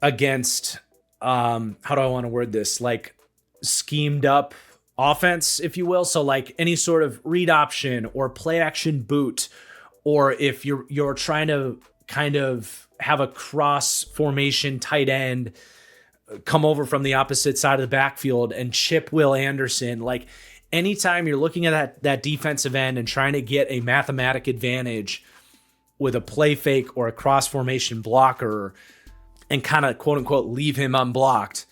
against, how do I want to word this? Like schemed up offense, if you will. So like any sort of read option or play action boot, or if you're trying to kind of have a cross formation tight end come over from the opposite side of the backfield and chip Will Anderson, like anytime you're looking at that defensive end and trying to get a mathematic advantage with a play fake or a cross formation blocker and kind of quote unquote leave him unblocked,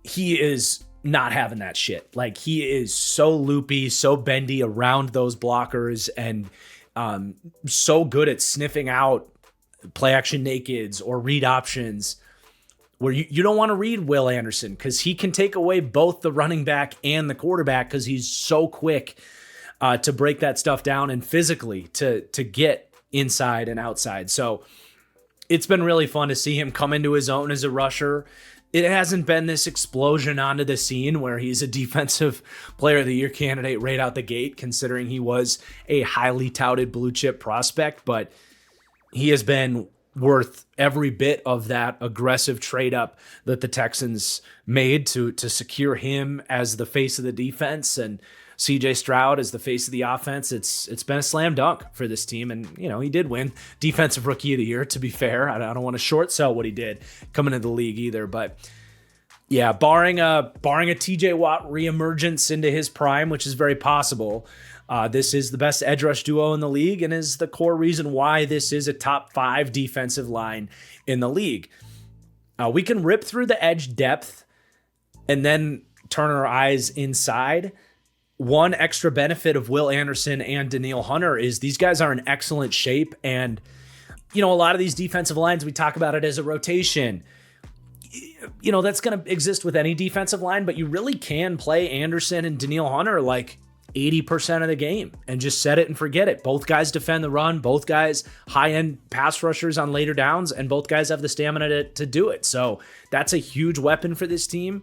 he is not having that shit. Like he is so loopy, so bendy around those blockers, and so good at sniffing out play action nakeds or read options where you don't want to read Will Anderson because he can take away both the running back and the quarterback because he's so quick to break that stuff down and physically to get inside and outside. So it's been really fun to see him come into his own as a rusher. it hasn't been this explosion onto the scene where he's a defensive player of the year candidate right out the gate, considering he was a highly touted blue chip prospect, but he has been worth every bit of that aggressive trade up that the Texans made to secure him as the face of the defense and CJ Stroud as the face of the offense. It's been a slam dunk for this team. And, he did win Defensive Rookie of the Year, to be fair. I don't want to short sell what he did coming into the league either. But yeah, barring a TJ Watt reemergence into his prime, which is very possible, this is the best edge rush duo in the league and is the core reason why this is a top 5 defensive line in the league. We can rip through the edge depth and then turn our eyes inside. One extra benefit of Will Anderson and Danielle Hunter is these guys are in excellent shape. And, a lot of these defensive lines, we talk about it as a rotation. That's going to exist with any defensive line, but you really can play Anderson and Danielle Hunter like 80% of the game and just set it and forget it. Both guys defend the run, both guys high-end pass rushers on later downs, and both guys have the stamina to do it. So that's a huge weapon for this team.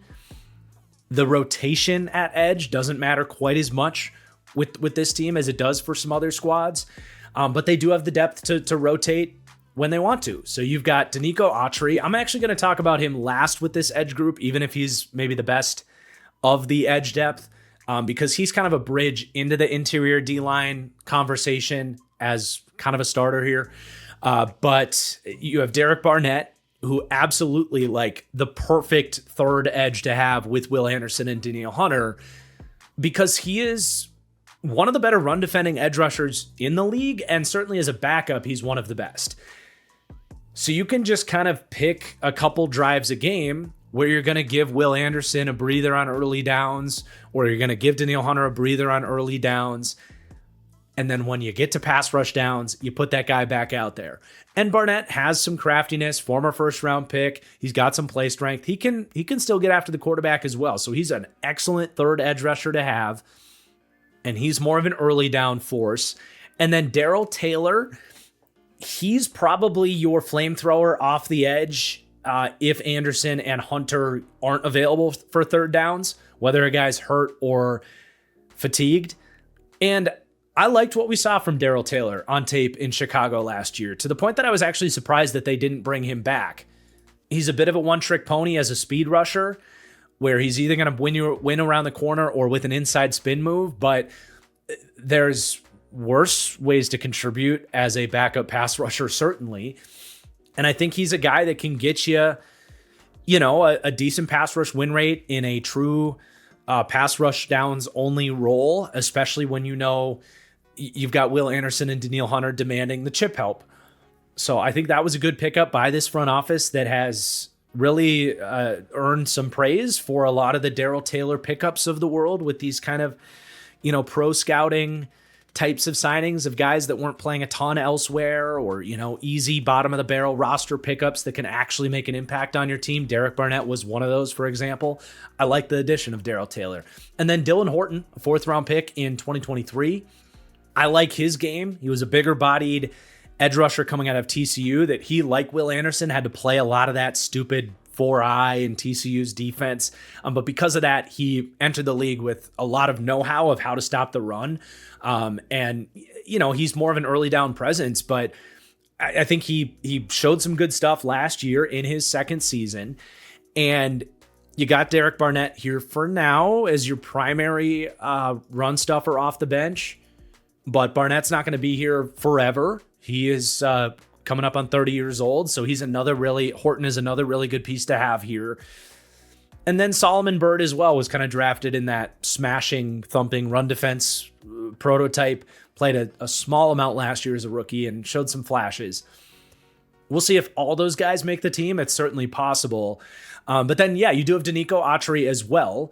The rotation at edge doesn't matter quite as much with this team as it does for some other squads, but they do have the depth to rotate when they want to. So you've got Danico Autry. I'm actually going to talk about him last with this edge group, even if he's maybe the best of the edge depth, because he's kind of a bridge into the interior D-line conversation as kind of a starter here. But you have Derek Barnett, who absolutely like the perfect third edge to have with Will Anderson and Danielle Hunter, because he is one of the better run defending edge rushers in the league. And certainly as a backup, he's one of the best. So you can just kind of pick a couple drives a game where you're going to give Will Anderson a breather on early downs, or you're going to give Danielle Hunter a breather on early downs. And then when you get to pass rush downs, you put that guy back out there. And Barnett has some craftiness, former first round pick. He's got some play strength. He can still get after the quarterback as well. So he's an excellent third edge rusher to have. And he's more of an early down force. And then Darrell Taylor, he's probably your flamethrower off the edge if Anderson and Hunter aren't available for third downs, whether a guy's hurt or fatigued. And I liked what we saw from Darrell Taylor on tape in Chicago last year, to the point that I was actually surprised that they didn't bring him back. He's a bit of a one-trick pony as a speed rusher, where he's either going to win around the corner or with an inside spin move, but there's worse ways to contribute as a backup pass rusher, certainly. And I think he's a guy that can get you, a decent pass rush win rate in a true pass rush downs only role, especially when you've got Will Anderson and Danielle Hunter demanding the chip help. So I think that was a good pickup by this front office that has really earned some praise for a lot of the Darrell Taylor pickups of the world with these kind of, pro scouting types of signings of guys that weren't playing a ton elsewhere, or, easy bottom of the barrel roster pickups that can actually make an impact on your team. Derek Barnett was one of those, for example. I like the addition of Darrell Taylor. And then Dylan Horton, a 4th round pick in 2023. I like his game. He was a bigger bodied edge rusher coming out of TCU that he, like Will Anderson, had to play a lot of that stupid 4-eye in TCU's defense. But because of that, he entered the league with a lot of know-how of how to stop the run. And he's more of an early down presence, but I think he showed some good stuff last year in his second season. And you got Derek Barnett here for now as your primary run stuffer off the bench. But Barnett's not going to be here forever. He is coming up on 30 years old. So Horton is another really good piece to have here. And then Solomon Byrd as well was kind of drafted in that smashing, thumping run defense prototype. Played a small amount last year as a rookie and showed some flashes. We'll see if all those guys make the team. It's certainly possible. But then, you do have Danico Autry as well.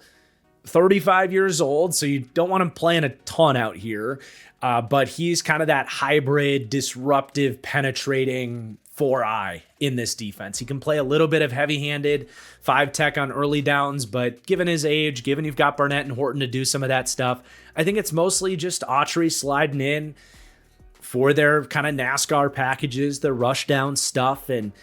35 years old, so you don't want him playing a ton out here. But he's kind of that hybrid, disruptive, penetrating 4-eye in this defense. He can play a little bit of heavy-handed 5-tech on early downs, but given his age, given you've got Barnett and Horton to do some of that stuff, I think it's mostly just Autry sliding in for their kind of NASCAR packages, their rush down stuff. And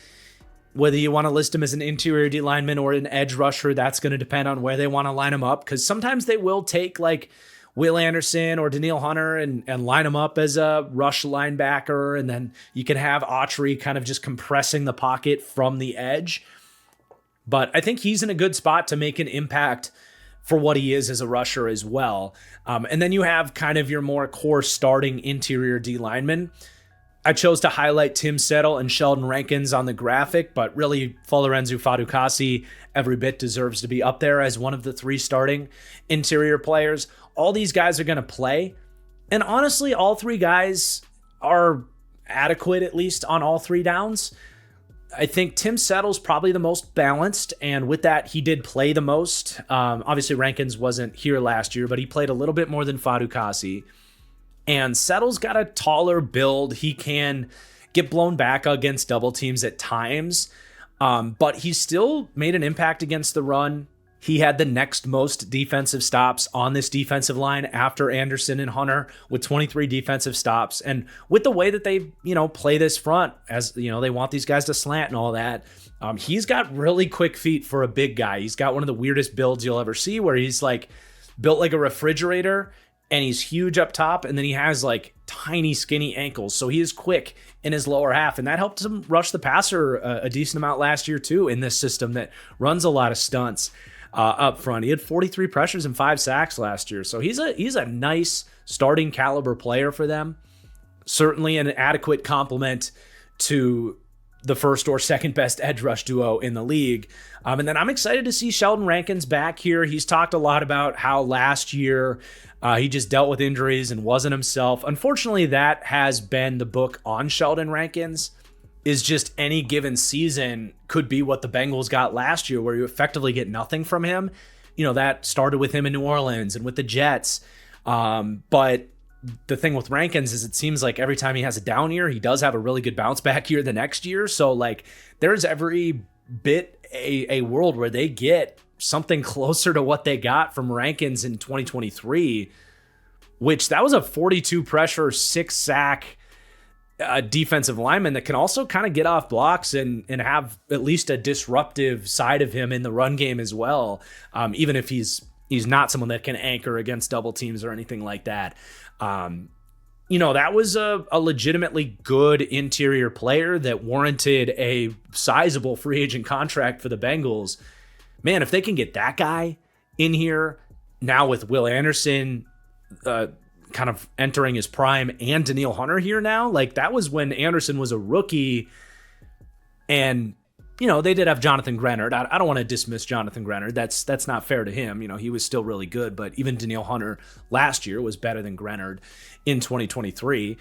Whether you want to list him as an interior D lineman or an edge rusher, that's going to depend on where they want to line him up. Because sometimes they will take like Will Anderson or Daniil Hunter and line him up as a rush linebacker. And then you can have Autry kind of just compressing the pocket from the edge. But I think he's in a good spot to make an impact for what he is as a rusher as well. And then you have kind of your more core starting interior D linemen. I chose to highlight Tim Settle and Sheldon Rankins on the graphic, but really Folorenzu Fadukasi every bit deserves to be up there as one of the 3 starting interior players. All these guys are going to play. And honestly, all 3 guys are adequate, at least on all 3 downs. I think Tim Settle's probably the most balanced, and with that, he did play the most. Obviously, Rankins wasn't here last year, but he played a little bit more than Fadukasi. And Settle's got a taller build. He can get blown back against double teams at times, but he still made an impact against the run. He had the next most defensive stops on this defensive line after Anderson and Hunter with 23 defensive stops. And with the way that they, play this front, as they want these guys to slant and all that, he's got really quick feet for a big guy. He's got one of the weirdest builds you'll ever see, where he's like built like a refrigerator and he's huge up top, and then he has like tiny skinny ankles. So he is quick in his lower half, and that helped him rush the passer a decent amount last year too in this system that runs a lot of stunts up front. He had 43 pressures and 5 sacks last year. So he's a nice starting caliber player for them. Certainly an adequate complement to the first or second best edge rush duo in the league. And then I'm excited to see Sheldon Rankins back here. He's talked a lot about how last year he just dealt with injuries and wasn't himself. Unfortunately, that has been the book on Sheldon Rankins, is just any given season could be what the Bengals got last year, where you effectively get nothing from him. That started with him in New Orleans and with the Jets. But the thing with Rankins is it seems like every time he has a down year, he does have a really good bounce back year the next year. So like there's every bit a world where they get something closer to what they got from Rankins in 2023, which that was a 42 pressure, 6 sack defensive lineman that can also kind of get off blocks and have at least a disruptive side of him in the run game as well. Even if he's not someone that can anchor against double teams or anything like that. That was a legitimately good interior player that warranted a sizable free agent contract for the Bengals. Man, if they can get that guy in here now with Will Anderson kind of entering his prime and Daniil Hunter here now, like that was when Anderson was a rookie, and they did have Jonathan Grenard. I don't want to dismiss Jonathan Grenard. That's not fair to him. He was still really good, but even Daniil Hunter last year was better than Grenard in 2023.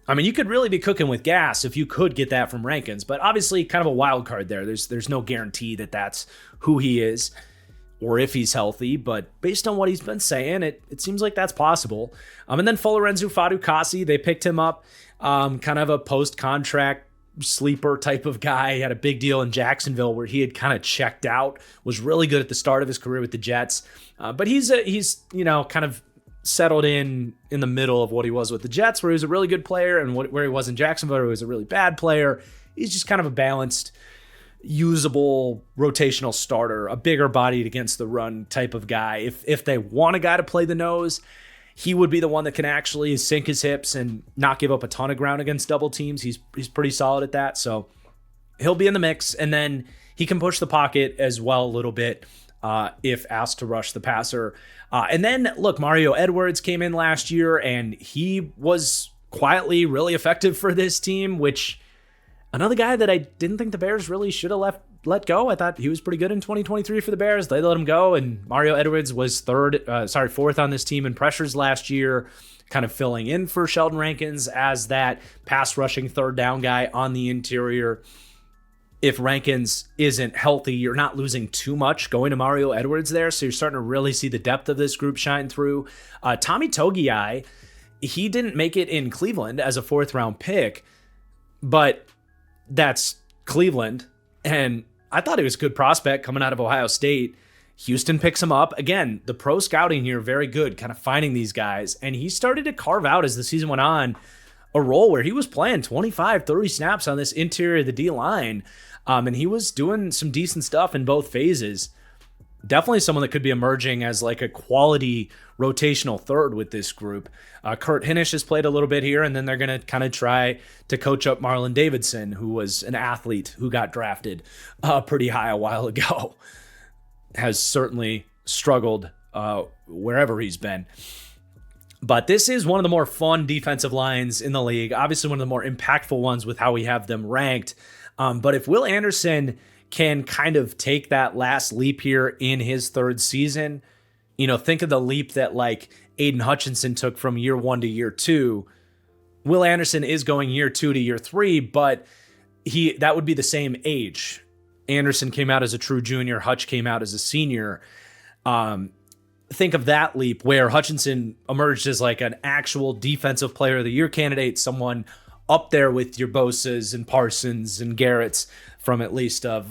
I mean, you could really be cooking with gas if you could get that from Rankins, but obviously kind of a wild card there. There's no guarantee that that's who he is or if he's healthy, but based on what he's been saying, it seems like that's possible. And then Folorenzu Fadukasi, they picked him up, kind of a post-contract sleeper type of guy. He had a big deal in Jacksonville where he had kind of checked out, was really good at the start of his career with the Jets. But he's kind of settled in the middle of what he was with the Jets, where he was a really good player, and where he was in Jacksonville, where he was a really bad player. He's just kind of a balanced, usable rotational starter, a bigger bodied against the run type of guy. If they want a guy to play the nose, he would be the one that can actually sink his hips and not give up a ton of ground against double teams. He's pretty solid at that. So he'll be in the mix, and then he can push the pocket as well a little bit if asked to rush the passer. And then look, Mario Edwards came in last year and he was quietly really effective for this team, which another guy that I didn't think the Bears really should have let go. I thought he was pretty good in 2023 for the Bears. They let him go, and Mario Edwards was fourth on this team in pressures last year, kind of filling in for Sheldon Rankins as that pass rushing third down guy on the interior. If Rankins isn't healthy, you're not losing too much going to Mario Edwards there, so you're starting to really see the depth of this group shine through. Tommy Togiai, he didn't make it in Cleveland as a 4th round pick, but that's Cleveland, and I thought he was a good prospect coming out of Ohio State. Houston picks him up. Again, the pro scouting here, very good, kind of finding these guys, and he started to carve out as the season went on a role where he was playing 25, 30 snaps on this interior of the D-line, and he was doing some decent stuff in both phases. Definitely someone that could be emerging as like a quality rotational third with this group. Kurt Hinish has played a little bit here, and then they're going to kind of try to coach up Marlon Davidson, who was an athlete who got drafted pretty high a while ago. Has certainly struggled wherever he's been. But this is one of the more fun defensive lines in the league. Obviously one of the more impactful ones with how we have them ranked. But if Will Anderson can kind of take that last leap here in his third season, think of the leap that like Aiden Hutchinson took from year 1 to year 2. Will Anderson is going year 2 to year 3, but that would be the same age. Anderson came out as a true junior. Hutch came out as a senior. Think of that leap where Hutchinson emerged as like an actual defensive player of the year candidate, someone up there with your Bosas and Parsons and Garrett's from at least a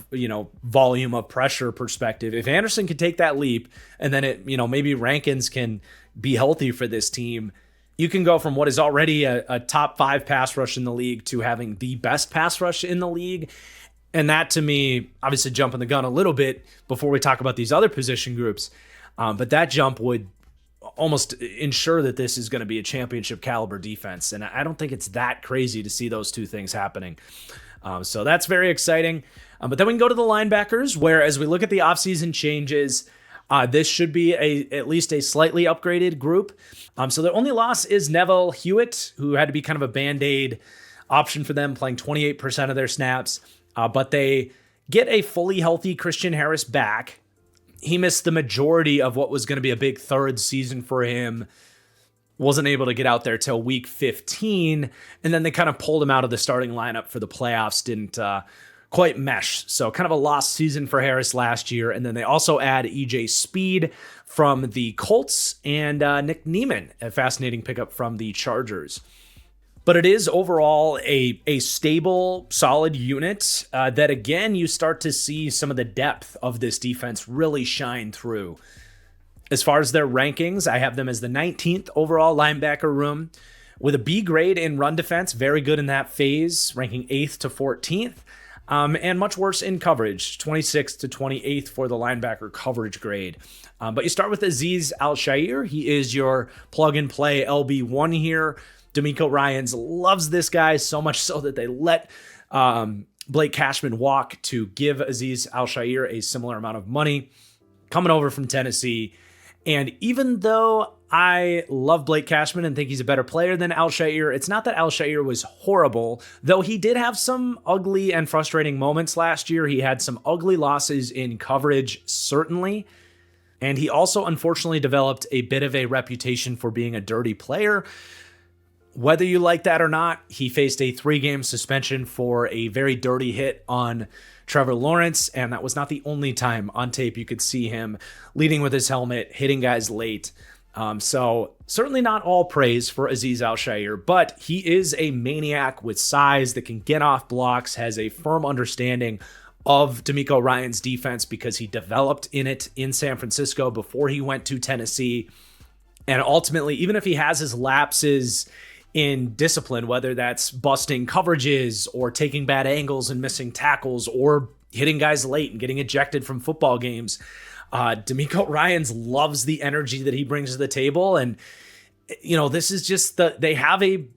volume of pressure perspective. If Anderson could take that leap, and then maybe Rankins can be healthy for this team, you can go from what is already a top 5 pass rush in the league to having the best pass rush in the league. And that, to me, obviously jumping the gun a little bit before we talk about these other position groups, but that jump would almost ensure that this is going to be a championship caliber defense. And I don't think it's that crazy to see those two things happening. So that's very exciting. But then we can go to the linebackers, where as we look at the offseason changes, this should be at least a slightly upgraded group. So the only loss is Neville Hewitt, who had to be kind of a Band-Aid option for them, playing 28% of their snaps. But they get a fully healthy Christian Harris back. He missed the majority of what was going to be a big third season for him. Wasn't able to get out there till week 15. And then they kind of pulled him out of the starting lineup for the playoffs. Didn't quite mesh. So kind of a lost season for Harris last year. And then they also add EJ Speed from the Colts and Nick Neiman, a fascinating pickup from the Chargers. But it is overall a stable, solid unit that, again, you start to see some of the depth of this defense really shine through. As far as their rankings, I have them as the 19th overall linebacker room with a B grade in run defense, very good in that phase, ranking 8th to 14th, and much worse in coverage, 26th to 28th for the linebacker coverage grade. But you start with Azeez Al-Shaair. He is your plug-and-play LB1 here. D'Amico Ryans loves this guy so much so that they let Blake Cashman walk to give Azeez Al-Shaair a similar amount of money. Coming over from Tennessee. And even though I love Blake Cashman and think he's a better player than Al-Shaair, it's not that Al-Shaair was horrible, though he did have some ugly and frustrating moments last year. He had some ugly losses in coverage, certainly. And he also unfortunately developed a bit of a reputation for being a dirty player. Whether you like that or not, he faced a 3-game suspension for a very dirty hit on Trevor Lawrence, and that was not the only time on tape you could see him leading with his helmet, hitting guys late. So certainly not all praise for Azeez Al-Shaair, but he is a maniac with size that can get off blocks, has a firm understanding of D'Amico Ryans' defense because he developed in it in San Francisco before he went to Tennessee. And ultimately, even if he has his lapses in discipline, whether that's busting coverages or taking bad angles and missing tackles or hitting guys late and getting ejected from football games, D'Amico Ryans loves the energy that he brings to the table. And, this is just they have a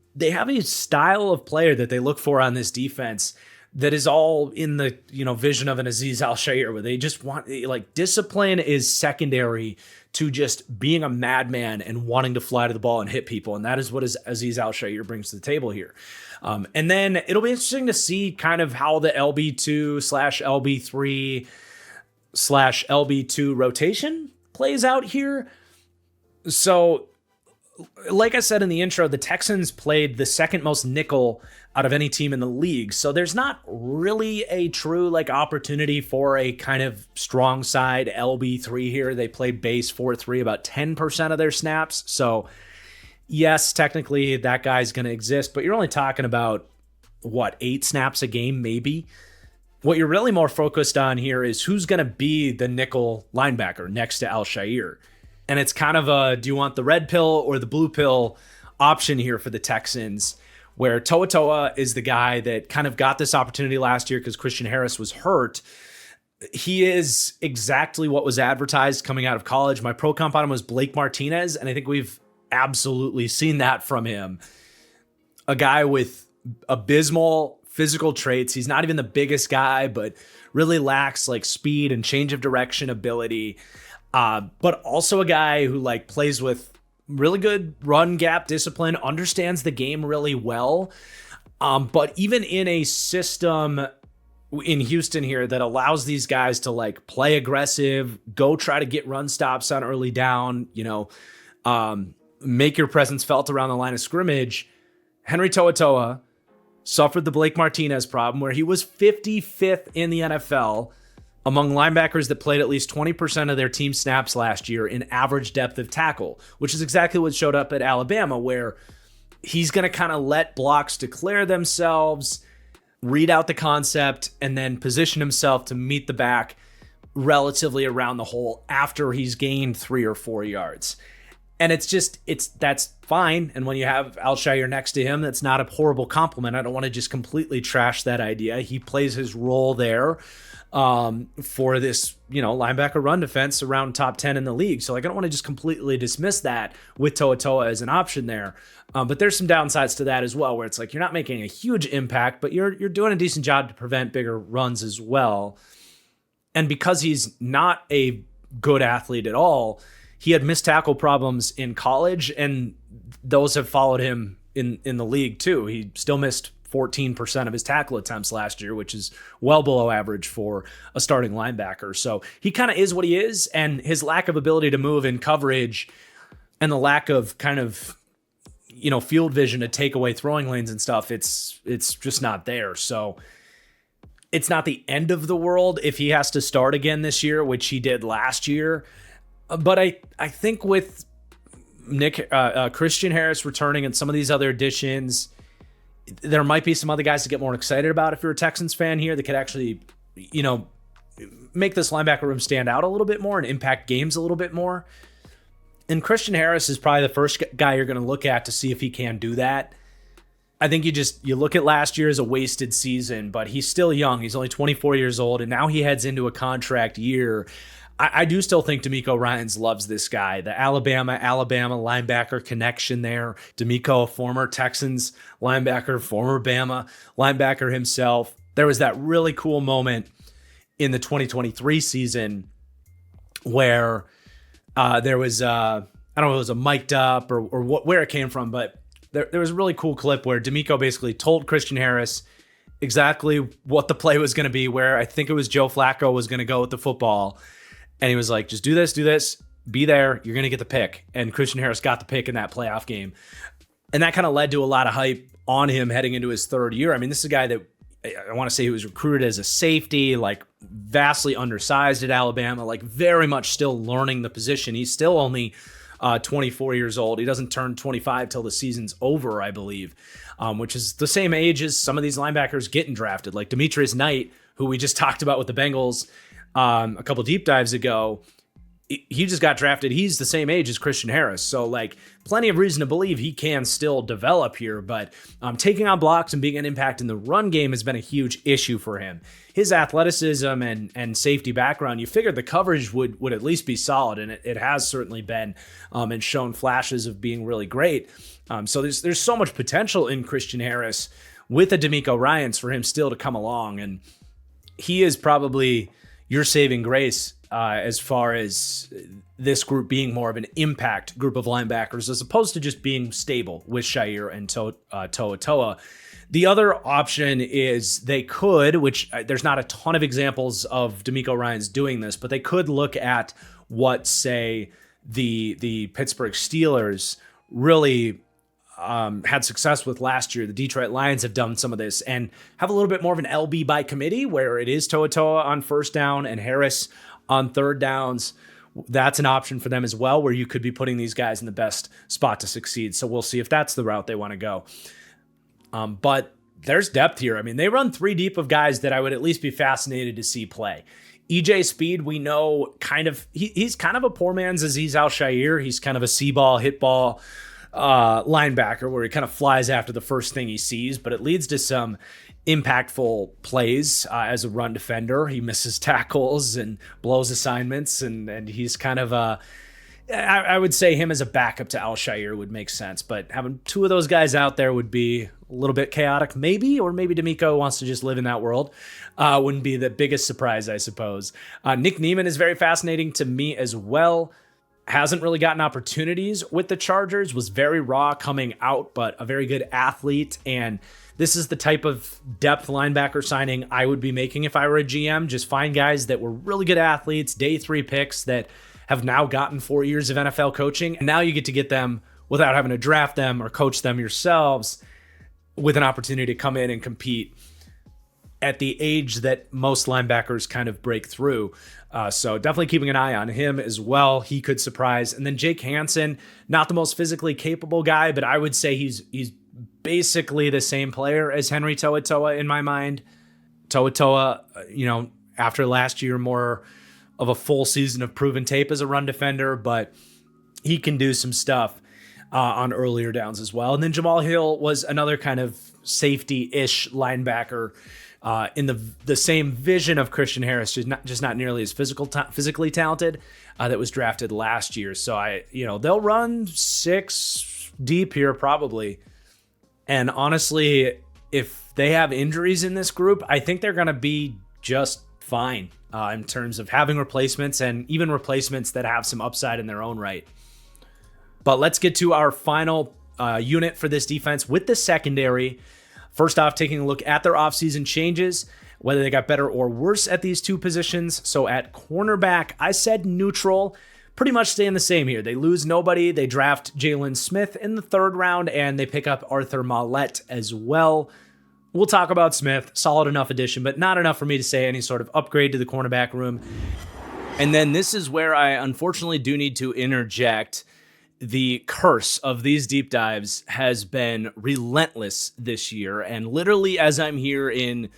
style of player that they look for on this defense that is all in the, vision of an Azeez Al-Shaair, where they just want, discipline is secondary to just being a madman and wanting to fly to the ball and hit people. And that is what Azeez Al-Shaair brings to the table here. And then it'll be interesting to see kind of how the LB2/LB3/LB2 rotation plays out here. So, like I said in the intro, the Texans played the second most nickel out of any team in the league. So there's not really a true opportunity for a kind of strong side LB3 here. They played base 4-3 about 10% of their snaps. So yes, technically that guy's going to exist, but you're only talking about 8 snaps a game, maybe. What you're really more focused on here is who's going to be the nickel linebacker next to Al-Shaair. And it's kind of a, do you want the red pill or the blue pill option here for the Texans, where Toa is the guy that kind of got this opportunity last year because Christian Harris was hurt. He is exactly what was advertised coming out of college. My pro comp on him was Blake Martinez, and I think we've absolutely seen that from him. A guy with abysmal physical traits. He's not even the biggest guy, but really lacks like speed and change of direction ability. But also a guy who like plays with really good run gap discipline, understands the game really well. But even in a system in Houston here that allows these guys to like play aggressive, go try to get run stops on early down, make your presence felt around the line of scrimmage. Henry Toa suffered the Blake Martinez problem where he was 55th in the NFL among linebackers that played at least 20% of their team snaps last year in average depth of tackle, which is exactly what showed up at Alabama, where he's going to kind of let blocks declare themselves, read out the concept, and then position himself to meet the back relatively around the hole after he's gained 3 or 4 yards. And that's fine. And when you have Alshire next to him, that's not a horrible compliment. I don't want to just completely trash that idea. He plays his role there for this, linebacker run defense around top 10 in the league. So like, I don't want to just completely dismiss that with Toa as an option there. But there's some downsides to that as well, where it's like, you're not making a huge impact, but you're doing a decent job to prevent bigger runs as well. And because he's not a good athlete at all, he had missed tackle problems in college, and those have followed him in the league too. He still missed 14% of his tackle attempts last year, which is well below average for a starting linebacker. So he kind of is what he is, and his lack of ability to move in coverage and the lack of kind of, field vision to take away throwing lanes and stuff, it's just not there. So it's not the end of the world if he has to start again this year, which he did last year. But I think with Christian Harris returning and some of these other additions, there might be some other guys to get more excited about if you're a Texans fan here that could actually, make this linebacker room stand out a little bit more and impact games a little bit more. And Christian Harris is probably the first guy you're going to look at to see if he can do that. I think you look at last year as a wasted season, but he's still young. He's only 24 years old, and now he heads into a contract year. I do still think D'Amico Ryans loves this guy. The Alabama linebacker connection there. D'Amico, a former Texans linebacker, former Bama linebacker himself. There was that really cool moment in the 2023 season where there was, I don't know if it was a mic'd up or where it came from, but there was a really cool clip where D'Amico basically told Christian Harris exactly what the play was going to be, where I think it was Joe Flacco was going to go with the football. And he was like, just do this, be there, you're going to get the pick. And Christian Harris got the pick in that playoff game. And that kind of led to a lot of hype on him heading into his third year. I mean, this is a guy that I want to say he was recruited as a safety, like vastly undersized at Alabama, like very much still learning the position. He's still only 24 years old. He doesn't turn 25 till the season's over, I believe, which is the same age as some of these linebackers getting drafted, like Demetrius Knight, who we just talked about with the Bengals a couple deep dives ago. He just got drafted. He's the same age as Christian Harris. So like plenty of reason to believe he can still develop here, but taking on blocks and being an impact in the run game has been a huge issue for him. His athleticism and safety background, you figured the coverage would at least be solid, and it has certainly been, and shown flashes of being really great. So there's so much potential in Christian Harris with a D'Amico Ryans for him still to come along, and he is probably your saving grace as far as this group being more of an impact group of linebackers as opposed to just being stable with Shire and Toa. The other option is they could, which there's not a ton of examples of D'Amico Ryans doing this, but they could look at what, say, the Pittsburgh Steelers really had success with last year. The Detroit Lions have done some of this and have a little bit more of an LB by committee where it is Toa on first down and Harris on third downs. That's an option for them as well, where you could be putting these guys in the best spot to succeed. So we'll see if that's the route they want to go. But there's depth here. I mean, they run 3 deep of guys that I would at least be fascinated to see play. EJ Speed, we know he's kind of a poor man's Azeez Al-Shaair. He's kind of a see ball, hit ball linebacker where he kind of flies after the first thing he sees, but it leads to some impactful plays as a run defender. He misses tackles and blows assignments, and he's kind of I would say him as a backup to Alshire would make sense, but having two of those guys out there would be a little bit chaotic, maybe, or maybe D'Amico wants to just live in that world. Wouldn't be the biggest surprise, I suppose. Nick Neiman is very fascinating to me as well. Hasn't really gotten opportunities with the Chargers, was very raw coming out, but a very good athlete. And this is the type of depth linebacker signing I would be making if I were a GM. Just find guys that were really good athletes, day 3 picks that have now gotten 4 years of NFL coaching. And now you get to get them without having to draft them or coach them yourselves, with an opportunity to come in and compete at the age that most linebackers kind of break through. So definitely keeping an eye on him as well. He could surprise. And then Jake Hansen, not the most physically capable guy, but I would say he's basically the same player as Henry To'oTo'o in my mind. To'oTo'o, after last year, more of a full season of proven tape as a run defender, but he can do some stuff on earlier downs as well. And then Jamal Hill was another kind of safety-ish linebacker in the same vision of Christian Harris, just not nearly as physically talented, that was drafted last year. So they'll run 6 deep here probably. And honestly, if they have injuries in this group, I think they're going to be just fine in terms of having replacements, and even replacements that have some upside in their own right. But let's get to our final unit for this defense with the secondary. First off, taking a look at their offseason changes, whether they got better or worse at these two positions. So at cornerback, I said neutral, pretty much staying the same here. They lose nobody. They draft Jalen Smith in the 3rd round, and they pick up Arthur Maulet as well. We'll talk about Smith, solid enough addition, but not enough for me to say any sort of upgrade to the cornerback room. And then this is where I unfortunately do need to interject. The curse of these deep dives has been relentless this year. And literally as I'm here in,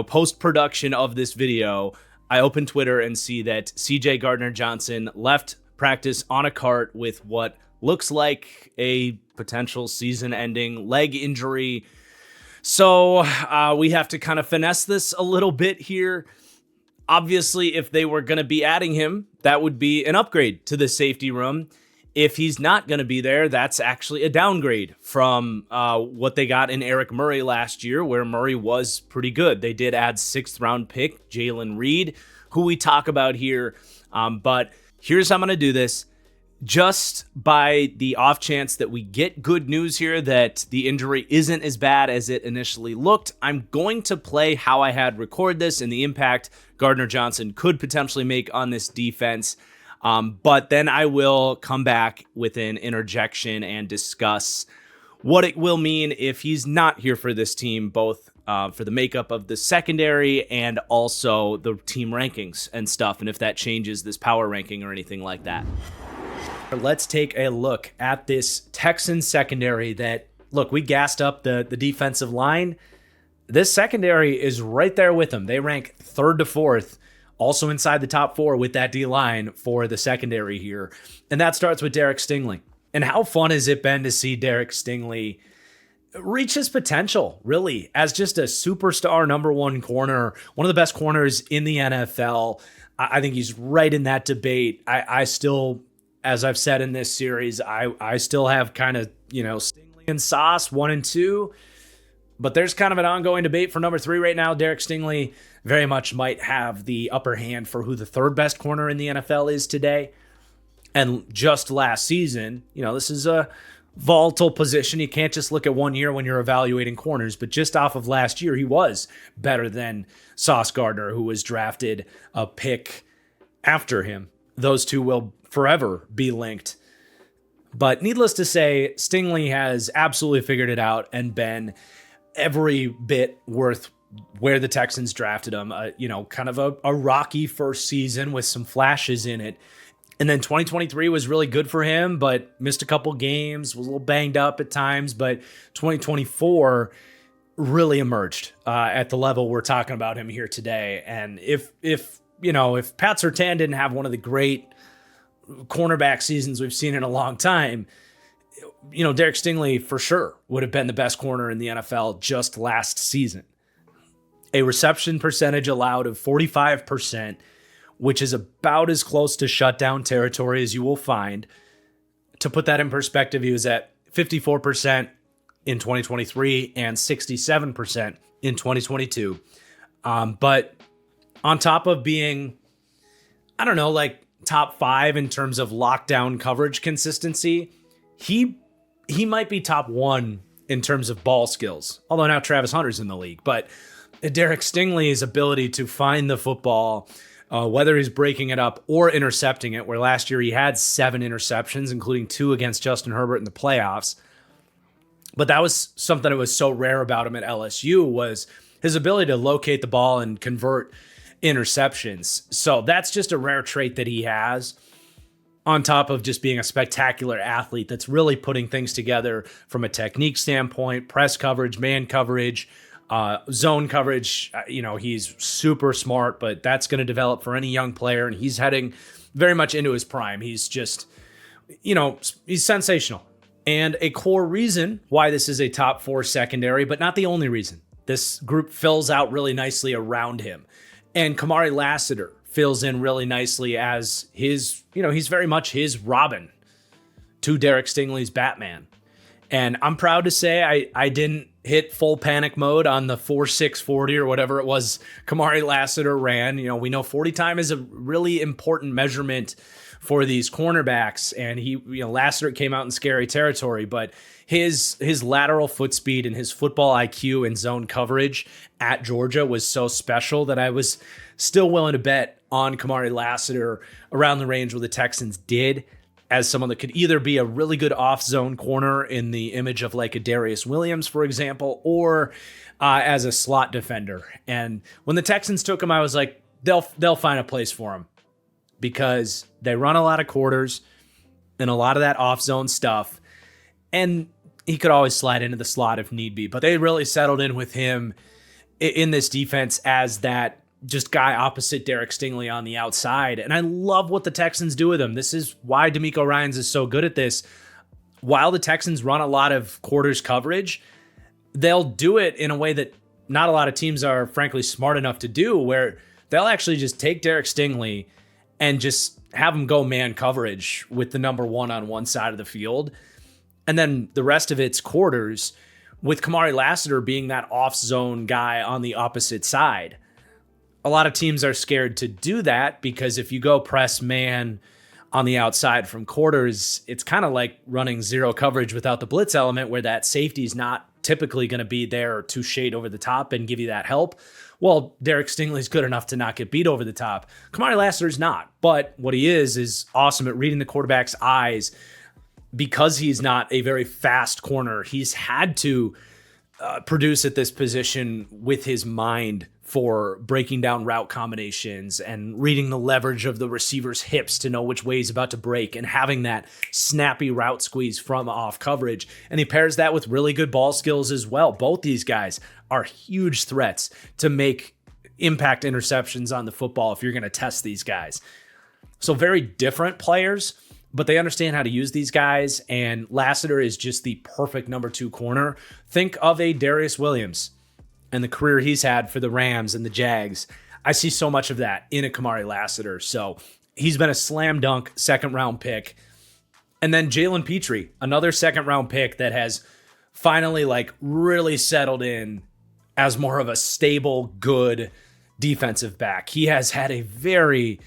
post-production of this video, I open Twitter and see that CJ Gardner-Johnson left practice on a cart with what looks like a potential season-ending leg injury. So we have to kind of finesse this a little bit here. Obviously, if they were going to be adding him, that would be an upgrade to the safety room. If he's not going to be there, that's actually a downgrade from what they got in Eric Murray last year, where Murray was pretty good. They did add 6th-round pick Jalen Reed, who we talk about here. But here's how I'm going to do this. Just by the off chance that we get good news here that the injury isn't as bad as it initially looked, I'm going to play how I had record this and the impact Gardner-Johnson could potentially make on this defense. But then I will come back with an interjection and discuss what it will mean if he's not here for this team, both for the makeup of the secondary and also the team rankings and stuff, and if that changes this power ranking or anything like that. Let's take a look at this Texans secondary that, look, we gassed up the defensive line. This secondary is right there with them. They rank 3rd to 4th. Also inside the top 4 with that D-line for the secondary here. And that starts with Derek Stingley. And how fun has it been to see Derek Stingley reach his potential, really, as just a superstar number 1 corner, one of the best corners in the NFL. I think he's right in that debate. I still, as I've said in this series, I still have kind of, Stingley and Sauce 1 and 2. But there's kind of an ongoing debate for number 3 right now. Derek Stingley very much might have the upper hand for who the 3rd best corner in the NFL is today. And just last season, this is a volatile position. You can't just look at 1 year when you're evaluating corners, but just off of last year, he was better than Sauce Gardner, who was drafted a pick after him. Those two will forever be linked. But needless to say, Stingley has absolutely figured it out and been every bit worth where the Texans drafted him. Kind of a rocky first season with some flashes in it. And then 2023 was really good for him, but missed a couple games, was a little banged up at times. But 2024 really emerged at the level we're talking about him here today. And if Pat Surtain didn't have one of the great cornerback seasons we've seen in a long time, Derek Stingley for sure would have been the best corner in the NFL just last season. A reception percentage allowed of 45%, which is about as close to shutdown territory as you will find. To put that in perspective, he was at 54% in 2023 and 67% in 2022. But on top of being, top 5 in terms of lockdown coverage consistency, he might be top 1 in terms of ball skills. Although now Travis Hunter's in the league, but Derek Stingley's ability to find the football, whether he's breaking it up or intercepting it, where last year he had 7 interceptions, including 2 against Justin Herbert in the playoffs. But that was something that was so rare about him at LSU, was his ability to locate the ball and convert interceptions. So that's just a rare trait that he has, on top of just being a spectacular athlete that's really putting things together from a technique standpoint, press coverage, man coverage, zone coverage. He's super smart, but that's going to develop for any young player, and he's heading very much into his prime. He's just, he's sensational. And a core reason why this is a top 4 secondary, but not the only reason. This group fills out really nicely around him. And Kamari Lassiter fills in really nicely as his, he's very much his Robin to Derek Stingley's Batman. And I'm proud to say I didn't hit full panic mode on the 4.640 or whatever it was Kamari Lassiter ran. We know 40 time is a really important measurement for these cornerbacks, and Lassiter came out in scary territory, but his lateral foot speed and his football IQ and zone coverage at Georgia was so special that I was still willing to bet on Kamari Lassiter around the range where the Texans did, as someone that could either be a really good off-zone corner in the image of like a Darius Williams, for example, or as a slot defender. And when the Texans took him, I was like, they'll find a place for him, because they run a lot of quarters and a lot of that off-zone stuff. And he could always slide into the slot if need be. But they really settled in with him in this defense as that just guy opposite Derek Stingley on the outside. And I love what the Texans do with him. This is why DeMeco Ryans is so good at this. While the Texans run a lot of quarters coverage, they'll do it in a way that not a lot of teams are frankly smart enough to do, where they'll actually just take Derek Stingley and just have him go man coverage with the number 1 on one side of the field. And then the rest of it's quarters, with Kamari Lassiter being that off-zone guy on the opposite side. A lot of teams are scared to do that, because if you go press man on the outside from quarters, it's kind of like running zero coverage without the blitz element, where that safety is not typically going to be there to shade over the top and give you that help. Well, Derek Stingley's good enough to not get beat over the top. Kamari Lassiter's not, but what he is awesome at reading the quarterback's eyes. Because he's not a very fast corner, he's had to produce at this position with his mind for breaking down route combinations and reading the leverage of the receiver's hips to know which way he's about to break, and having that snappy route squeeze from off coverage. And he pairs that with really good ball skills as well. Both these guys are huge threats to make impact interceptions on the football if you're going to test these guys. So very different players, but they understand how to use these guys, and Lassiter is just the perfect number 2 corner. Think of a Darius Williams and the career he's had for the Rams and the Jags. I see so much of that in a Kamari Lassiter. So he's been a slam dunk 2nd-round pick. And then Jalen Petrie, another 2nd-round pick that has finally really settled in as more of a stable, good defensive back. He has had a very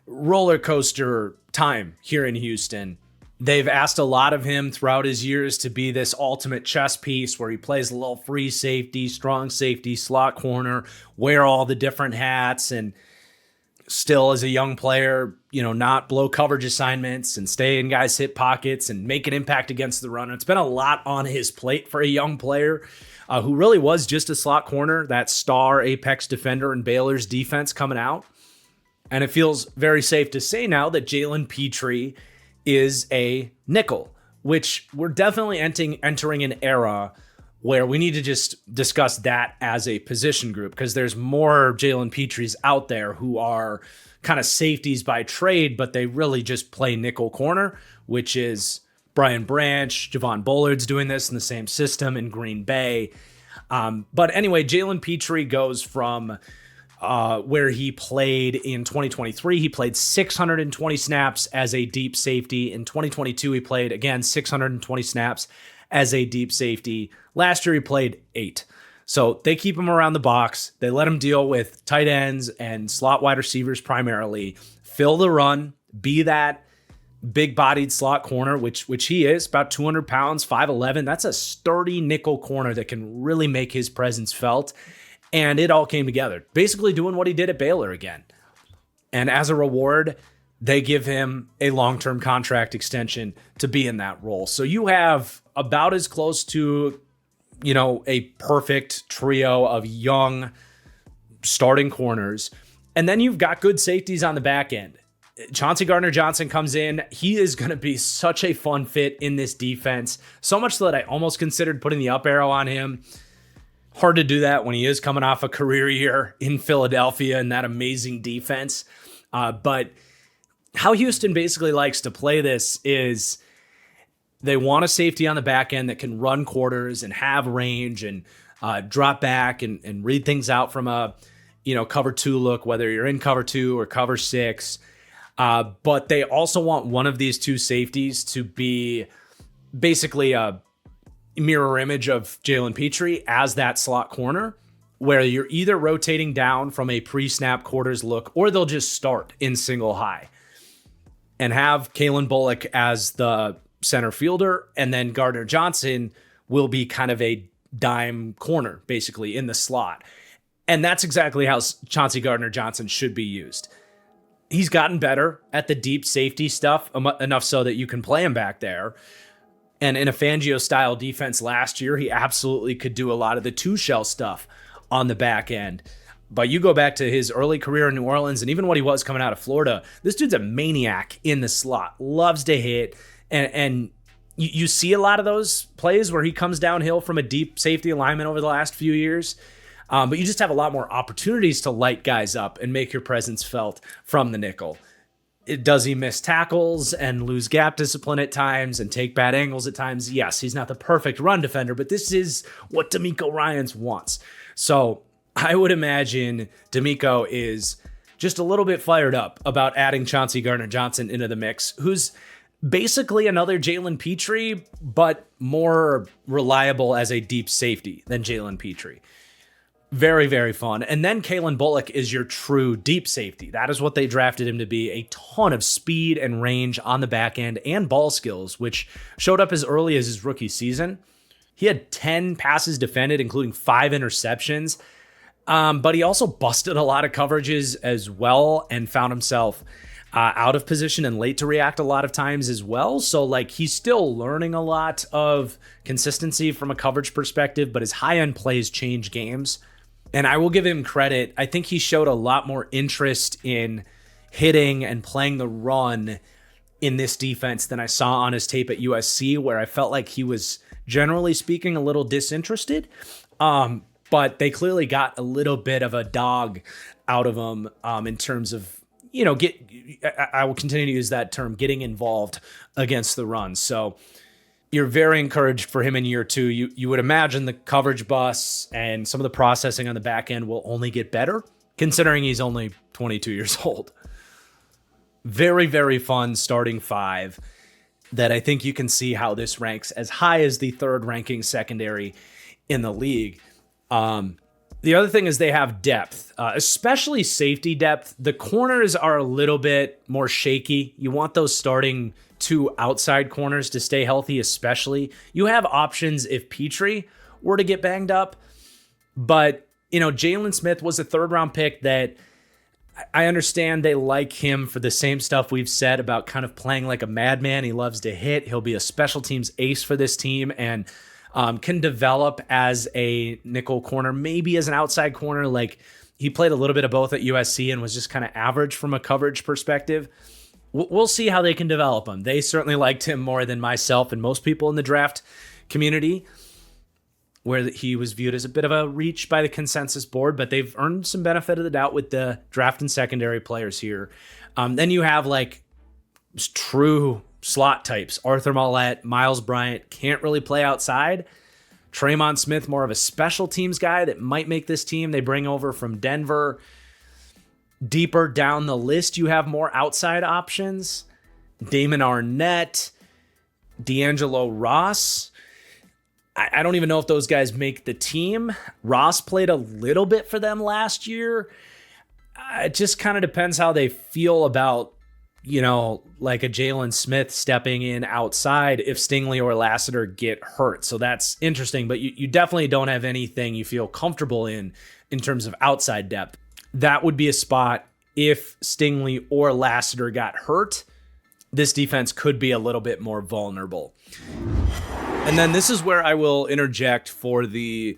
roller coaster time here in Houston. They've asked a lot of him throughout his years to be this ultimate chess piece where he plays a little free safety, strong safety, slot corner, wear all the different hats, and still as a young player, not blow coverage assignments and stay in guys' hip pockets and make an impact against the run. It's been a lot on his plate for a young player who really was just a slot corner, that star apex defender in Baylor's defense coming out. And it feels very safe to say now that Jalen Petrie is a nickel, which we're definitely entering an era where we need to just discuss that as a position group, because there's more Jalen Petries out there who are kind of safeties by trade, but they really just play nickel corner, which is Brian Branch, Javon Bullard's doing this in the same system in Green Bay. But anyway, Jalen Petrie goes from where he played in 2023. He played 620 snaps as a deep safety. In 2022, he played, again, 620 snaps as a deep safety. Last year, he played 8. So they keep him around the box. They let him deal with tight ends and slot wide receivers primarily. Fill the run, be that big-bodied slot corner, which he is, about 200 pounds, 5'11". That's a sturdy nickel corner that can really make his presence felt. And it all came together, basically doing what he did at Baylor again. And as a reward, they give him a long-term contract extension to be in that role. So you have about as close to, a perfect trio of young starting corners. And then you've got good safeties on the back end. Chauncey Gardner-Johnson comes in. He is going to be such a fun fit in this defense, so much so that I almost considered putting the up arrow on him. Hard to do that when he is coming off a career year in Philadelphia and that amazing defense. But how Houston basically likes to play this is they want a safety on the back end that can run quarters and have range and drop back and read things out from a cover 2 look, whether you're in cover 2 or cover 6. But they also want one of these two safeties to be basically a mirror image of Jalen Petrie as that slot corner, where you're either rotating down from a pre-snap quarters look, or they'll just start in single high and have Kalen Bullock as the center fielder. And then Gardner Johnson will be kind of a dime corner, basically in the slot. And that's exactly how Chauncey Gardner-Johnson should be used. He's gotten better at the deep safety stuff, enough so that you can play him back there. And in a Fangio-style defense last year, he absolutely could do a lot of the two-shell stuff on the back end. But you go back to his early career in New Orleans and even what he was coming out of Florida, this dude's a maniac in the slot, loves to hit. And you see a lot of those plays where he comes downhill from a deep safety alignment over the last few years. But you just have a lot more opportunities to light guys up and make your presence felt from the nickel. Does he miss tackles and lose gap discipline at times and take bad angles at times? Yes, he's not the perfect run defender, but this is what DeMeco Ryans wants. So I would imagine DeMeco is just a little bit fired up about adding Chauncey Gardner-Johnson into the mix, who's basically another Jalen Petrie, but more reliable as a deep safety than Jalen Petrie. Very, very fun. And then Kalen Bullock is your true deep safety. That is what they drafted him to be. A ton of speed and range on the back end and ball skills, which showed up as early as his rookie season. He had 10 passes defended, including 5 interceptions. But he also busted a lot of coverages as well and found himself out of position and late to react a lot of times as well. So he's still learning a lot of consistency from a coverage perspective, but his high-end plays change games. And I will give him credit. I think he showed a lot more interest in hitting and playing the run in this defense than I saw on his tape at USC, where I felt like he was, generally speaking, a little disinterested. But they clearly got a little bit of a dog out of him in terms of, I will continue to use that term, getting involved against the run. So you're very encouraged for him in year 2. You would imagine the coverage bus and some of the processing on the back end will only get better, considering he's only 22 years old. Very, very fun starting 5 that I think you can see how this ranks as high as the 3rd ranking secondary in the league. The other thing is they have depth, especially safety depth. The corners are a little bit more shaky. You want those starting 2 outside corners to stay healthy, especially. You have options if Petrie were to get banged up. But, Jalen Smith was a 3rd-round pick that I understand they like him for the same stuff we've said about kind of playing like a madman. He loves to hit. He'll be a special teams ace for this team and can develop as a nickel corner, maybe as an outside corner. He played a little bit of both at USC and was just kind of average from a coverage perspective. We'll see how they can develop him. They certainly liked him more than myself and most people in the draft community, where he was viewed as a bit of a reach by the consensus board, but they've earned some benefit of the doubt with the draft and secondary players here. Then you have true slot types. Arthur Maulet, Miles Bryant can't really play outside. Tremon Smith, more of a special teams guy that might make this team. They bring over from Denver. Deeper down the list, you have more outside options. Damon Arnett, D'Angelo Ross. I don't even know if those guys make the team. Ross played a little bit for them last year. It just kind of depends how they feel about, like a Jalen Smith stepping in outside if Stingley or Lassiter get hurt. So that's interesting, but you definitely don't have anything you feel comfortable in terms of outside depth. That would be a spot if Stingley or Lassiter got hurt. This defense could be a little bit more vulnerable. And then this is where I will interject for the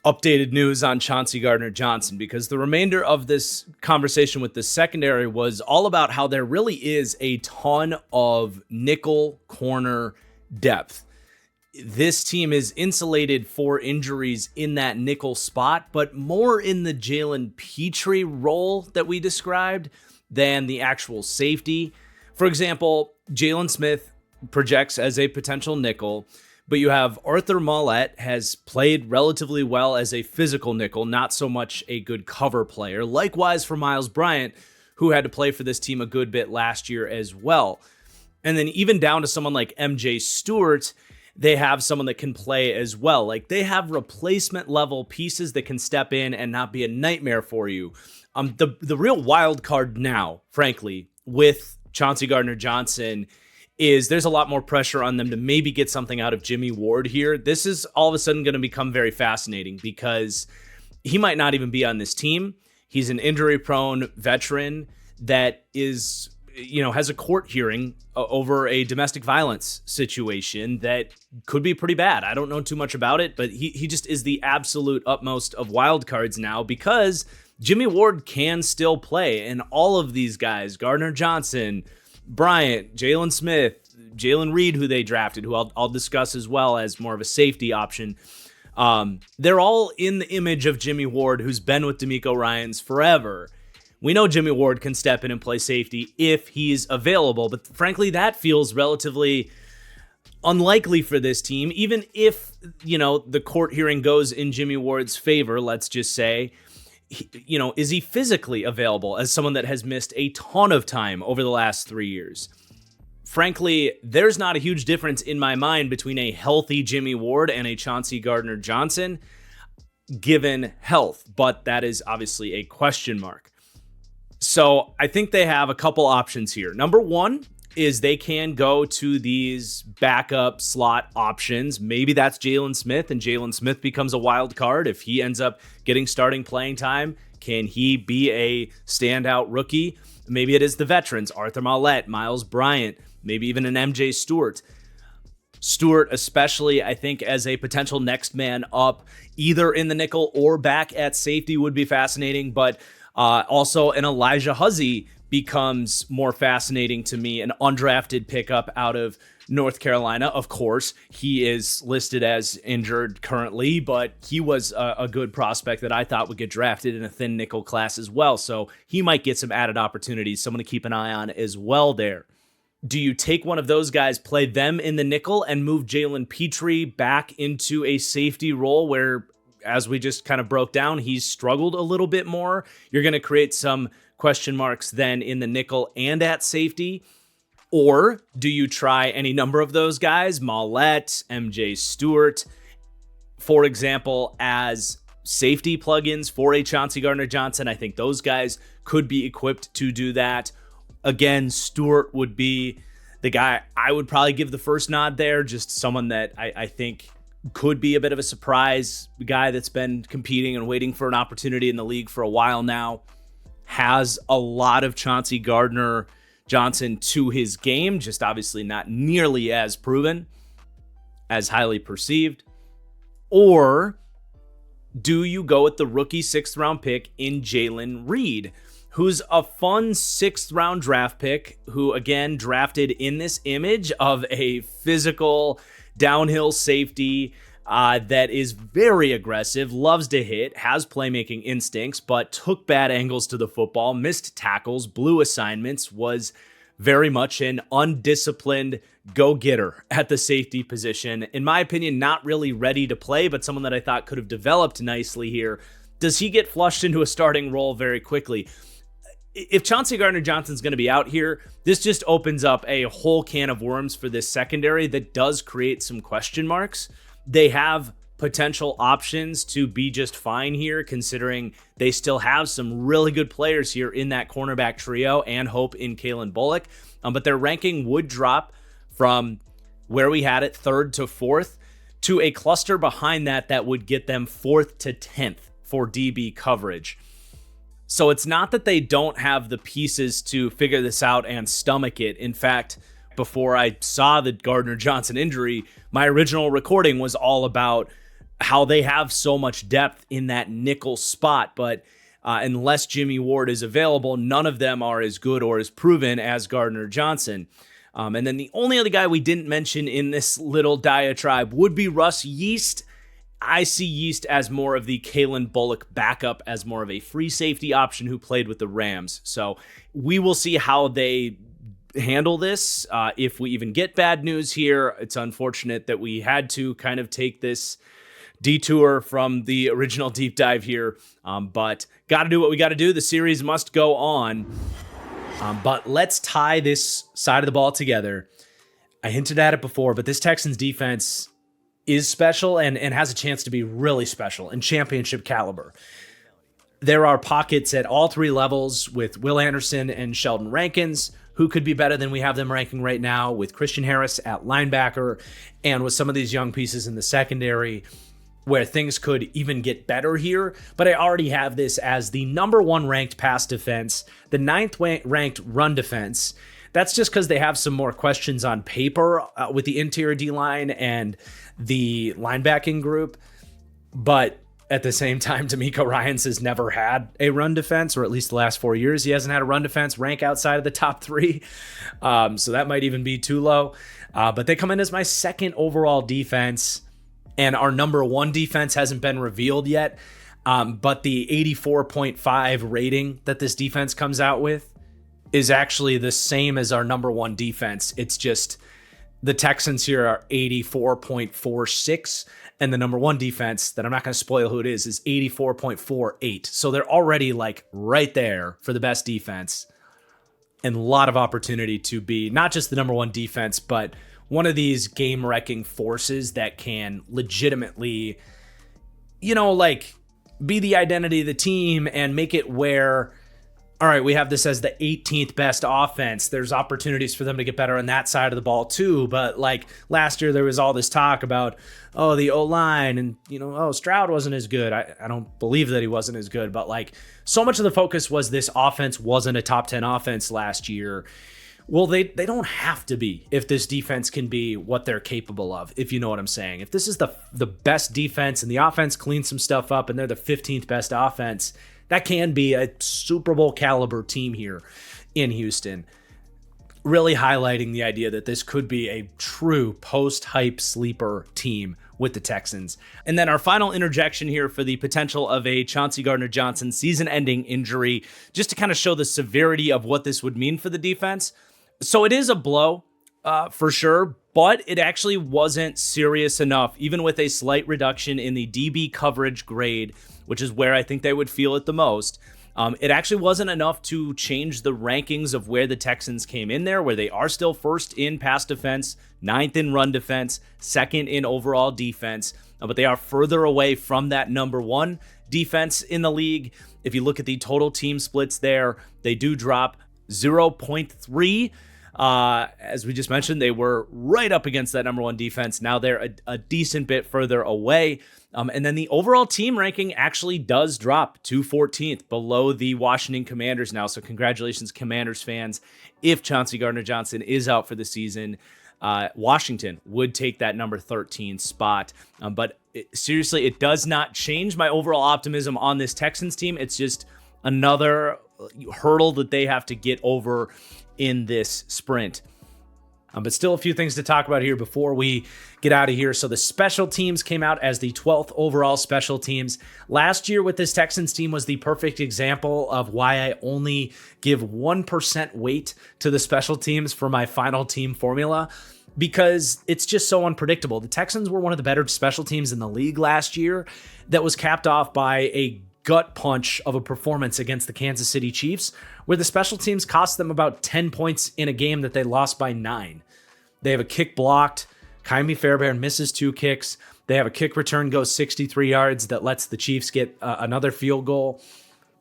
updated news on Chauncey Gardner-Johnson, because the remainder of this conversation with the secondary was all about how there really is a ton of nickel corner depth. This team is insulated for injuries in that nickel spot, but more in the Jalen Petrie role that we described than the actual safety. For example, Jalen Smith projects as a potential nickel, but you have Arthur Maulet has played relatively well as a physical nickel, not so much a good cover player. Likewise for Miles Bryant, who had to play for this team a good bit last year as well. And then even down to someone like MJ Stewart, they have someone that can play as well. Like, they have replacement level pieces that can step in and not be a nightmare for you. The real wild card now, frankly, with Chauncey Gardner-Johnson is there's a lot more pressure on them to maybe get something out of Jimmy Ward here. This is all of a sudden going to become very fascinating because he might not even be on this team. He's an injury-prone veteran that is, has a court hearing over a domestic violence situation that could be pretty bad. I don't know too much about it, but he just is the absolute utmost of wild cards now because Jimmy Ward can still play. And all of these guys, Gardner-Johnson, Bryant, Jalen Smith, Jalen Reed, who they drafted, who I'll discuss as well as more of a safety option. They're all in the image of Jimmy Ward, who's been with DeMeco Ryans forever. We know Jimmy Ward can step in and play safety if he's available, but frankly, that feels relatively unlikely for this team. Even if, the court hearing goes in Jimmy Ward's favor, let's just say, is he physically available as someone that has missed a ton of time over the last 3 years? Frankly, there's not a huge difference in my mind between a healthy Jimmy Ward and a Chauncey Gardner-Johnson, given health, but that is obviously a question mark. So I think they have a couple options here. Number one is they can go to these backup slot options. Maybe that's Jalen Smith, and Jalen Smith becomes a wild card. If he ends up getting starting playing time, can he be a standout rookie? Maybe it is the veterans, Arthur Maulet, Miles Bryant, maybe even an MJ Stewart. Stewart, especially, I think, as a potential next man up, either in the nickel or back at safety would be fascinating, but also an Elijah Huzzie becomes more fascinating to me, an undrafted pickup out of North Carolina. Of course, he is listed as injured currently, but he was a good prospect that I thought would get drafted in a thin nickel class as well. So he might get some added opportunities, someone to keep an eye on as well there. Do you take one of those guys, play them in the nickel, and move Jalen Petrie back into a safety role where, as we just kind of broke down, he's struggled a little bit more? You're going to create some question marks then in the nickel and at safety. Or do you try any number of those guys, Maulet, MJ Stewart, for example, as safety plugins for a Chauncey Gardner-Johnson? I think those guys could be equipped to do that. Again, Stewart would be the guy I would probably give the first nod there, just someone that I think could be a bit of a surprise guy that's been competing and waiting for an opportunity in the league for a while now. Has a lot of Chauncey Gardner-Johnson to his game, just obviously not nearly as proven, as highly perceived. Or do you go with the rookie 6th round pick in Jalen Reed, who's a fun 6th round draft pick, who again drafted in this image of a physical downhill safety that is very aggressive, loves to hit, has playmaking instincts, but took bad angles to the football, missed tackles, blew assignments, was very much an undisciplined go-getter at the safety position. In my opinion, not really ready to play, but someone that I thought could have developed nicely here. Does he get flushed into a starting role very quickly? If Chauncey Gardner-Johnson's going to be out here, this just opens up a whole can of worms for this secondary that does create some question marks. They have potential options to be just fine here, considering they still have some really good players here in that cornerback trio and hope in Kalen Bullock. But their ranking would drop from where we had it, 3rd to 4th, to a cluster behind that would get them 4th to 10th for DB coverage. So it's not that they don't have the pieces to figure this out and stomach it. In fact, before I saw the Gardner-Johnson injury, my original recording was all about how they have so much depth in that nickel spot, but unless Jimmy Ward is available, none of them are as good or as proven as Gardner-Johnson. And then the only other guy we didn't mention in this little diatribe would be Russ Yeast. I see Yeast as more of the Kalen Bullock backup, as more of a free safety option who played with the Rams. So we will see how they handle this. If we even get bad news here, it's unfortunate that we had to kind of take this detour from the original deep dive here. But got to do what we got to do. The series must go on. But let's tie this side of the ball together. I hinted at it before, but this Texans defense is special and has a chance to be really special and championship caliber. There are pockets at all three levels with Will Anderson and Sheldon Rankins, who could be better than we have them ranking right now, with Christian Harris at linebacker, and with some of these young pieces in the secondary, where things could even get better here. But I already have this as the number 1 ranked pass defense, the 9th ranked run defense. That's just because they have some more questions on paper with the interior D-line and the linebacking group. But at the same time, D'Amico Ryans has never had a run defense, or at least the last 4 years, he hasn't had a run defense rank outside of the top 3. So that might even be too low. But they come in as my 2nd overall defense, and our number 1 defense hasn't been revealed yet. But the 84.5 rating that this defense comes out with is actually the same as our number 1 defense. It's just the Texans here are 84.46, and the number 1 defense, that I'm not going to spoil who it is 84.48. So they're already like right there for the best defense, and a lot of opportunity to be not just the number 1 defense, but one of these game-wrecking forces that can legitimately, be the identity of the team and make it where, all right, we have this as the 18th best offense. There's opportunities for them to get better on that side of the ball too. But like last year, there was all this talk about, the O-line and, Stroud wasn't as good. I don't believe that he wasn't as good, but like so much of the focus was this offense wasn't a top 10 offense last year. Well, they don't have to be if this defense can be what they're capable of, if you know what I'm saying. If this is the best defense and the offense cleans some stuff up and they're the 15th best offense, that can be a Super Bowl caliber team here in Houston. Really highlighting the idea that this could be a true post-hype sleeper team with the Texans. And then our final interjection here for the potential of a Chauncey Gardner-Johnson season-ending injury, just to kind of show the severity of what this would mean for the defense. So it is a blow for sure, but it actually wasn't serious enough, even with a slight reduction in the DB coverage grade, which is where I think they would feel it the most. It actually wasn't enough to change the rankings of where the Texans came in there, where they are still 1st in pass defense, 9th in run defense, 2nd in overall defense, but they are further away from that number 1 defense in the league. If you look at the total team splits there, they do drop 0.3. As we just mentioned, they were right up against that number 1 defense. Now they're a decent bit further away. And then the overall team ranking actually does drop to 14th, below the Washington Commanders now. So congratulations, Commanders fans. If Chauncey Gardner-Johnson is out for the season, Washington would take that number 13 spot. But seriously, it does not change my overall optimism on this Texans team. It's just another hurdle that they have to get over in this sprint. But still a few things to talk about here before we get out of here. So the special teams came out as the 12th overall special teams. Last year with this Texans team was the perfect example of why I only give 1% weight to the special teams for my final team formula, because it's just so unpredictable. The Texans were one of the better special teams in the league last year that was capped off by a gut punch of a performance against the Kansas City Chiefs, where the special teams cost them about 10 points in a game that they lost by 9. They have a kick blocked. Kaimi Fairbairn misses 2 kicks. They have a kick return goes 63 yards that lets the Chiefs get another field goal.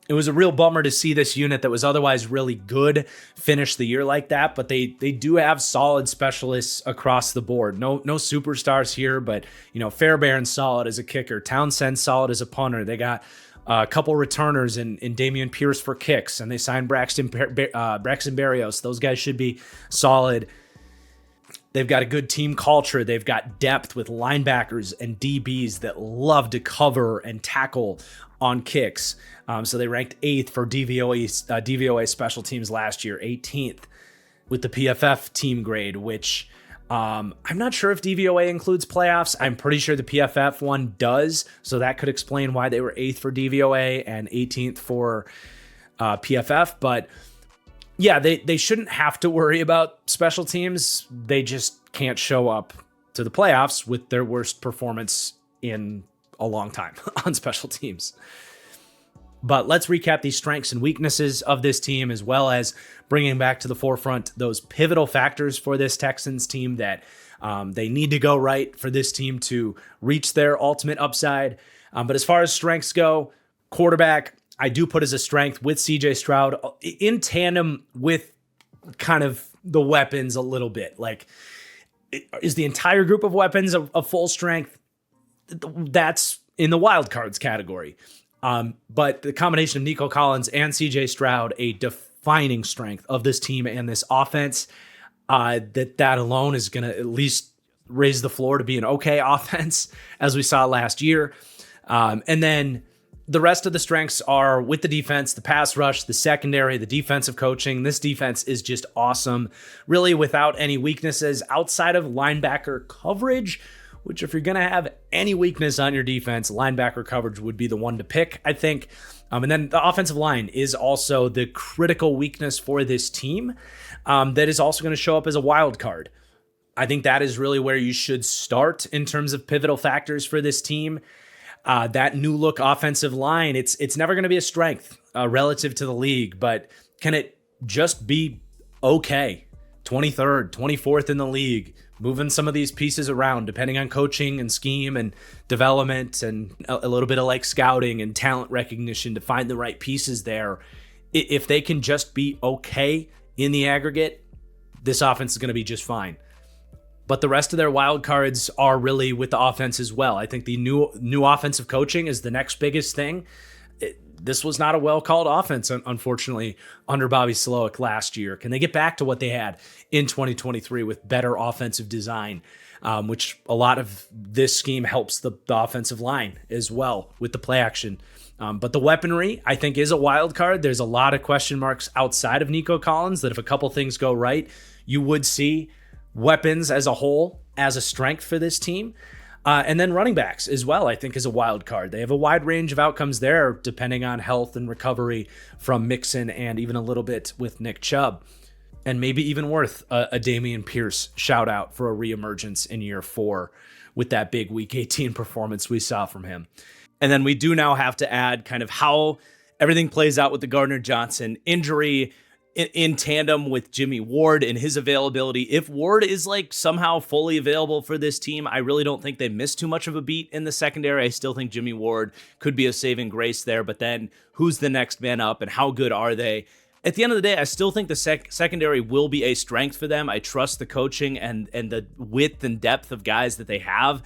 It was a real bummer to see this unit that was otherwise really good finish the year like that, but they do have solid specialists across the board. No superstars here, but Fairbairn solid as a kicker, Townsend solid as a punter. They got a couple returners in Dameon Pierce for kicks, and they signed Braxton Berrios. Those guys should be solid. They've got a good team culture. They've got depth with linebackers and DBs that love to cover and tackle on kicks. So they ranked 8th for DVOA special teams last year, 18th with the PFF team grade, which I'm not sure if DVOA includes playoffs. I'm pretty sure the PFF one does. So that could explain why they were 8th for DVOA and 18th for PFF. But yeah, they shouldn't have to worry about special teams. They just can't show up to the playoffs with their worst performance in a long time on special teams. But let's recap the strengths and weaknesses of this team, as well as bringing back to the forefront those pivotal factors for this Texans team that they need to go right for this team to reach their ultimate upside. But as far as strengths go, quarterback, I do put as a strength with CJ Stroud in tandem with kind of the weapons a little bit. Like, is the entire group of weapons a full strength? That's in the wild cards category. But the combination of Nico Collins and CJ Stroud, a defining strength of this team and this offense, that alone is going to at least raise the floor to be an okay offense, as we saw last year. And then the rest of the strengths are with the defense, the pass rush, the secondary, the defensive coaching. This defense is just awesome, really without any weaknesses outside of linebacker coverage, which if you're going to have any weakness on your defense, linebacker coverage would be the one to pick, I think. And then the offensive line is also the critical weakness for this team that is also going to show up as a wild card. I think that is really where you should start in terms of pivotal factors for this team. That new look offensive line, it's never going to be a strength relative to the league, but can it just be okay? 23rd, 24th in the league, moving some of these pieces around depending on coaching and scheme and development and a little bit of like scouting and talent recognition to find the right pieces there. If they can just be okay in the aggregate, this offense is going to be just fine. But the rest of their wild cards are really with the offense as well. I think the new offensive coaching is the next biggest thing. This was not a well-called offense, unfortunately, under Bobby Slowick last year. Can they get back to what they had in 2023 with better offensive design, which a lot of this scheme helps the offensive line as well with the play action. But the weaponry, I think, is a wild card. There's a lot of question marks outside of Nico Collins that if a couple things go right, you would see weapons as a whole as a strength for this team. And then running backs as well, I think, is a wild card. They have a wide range of outcomes there, depending on health and recovery from Mixon and even a little bit with Nick Chubb. And maybe even worth a Dameon Pierce shout out for a reemergence in year 4 with that big week 18 performance we saw from him. And then we do now have to add kind of how everything plays out with the Gardner Johnson injury in tandem with Jimmy Ward and his availability. If Ward is like somehow fully available for this team, I really don't think they missed too much of a beat in the secondary. I still think Jimmy Ward could be a saving grace there, but then who's the next man up and how good are they? At the end of the day, I still think the secondary will be a strength for them. I trust the coaching and the width and depth of guys that they have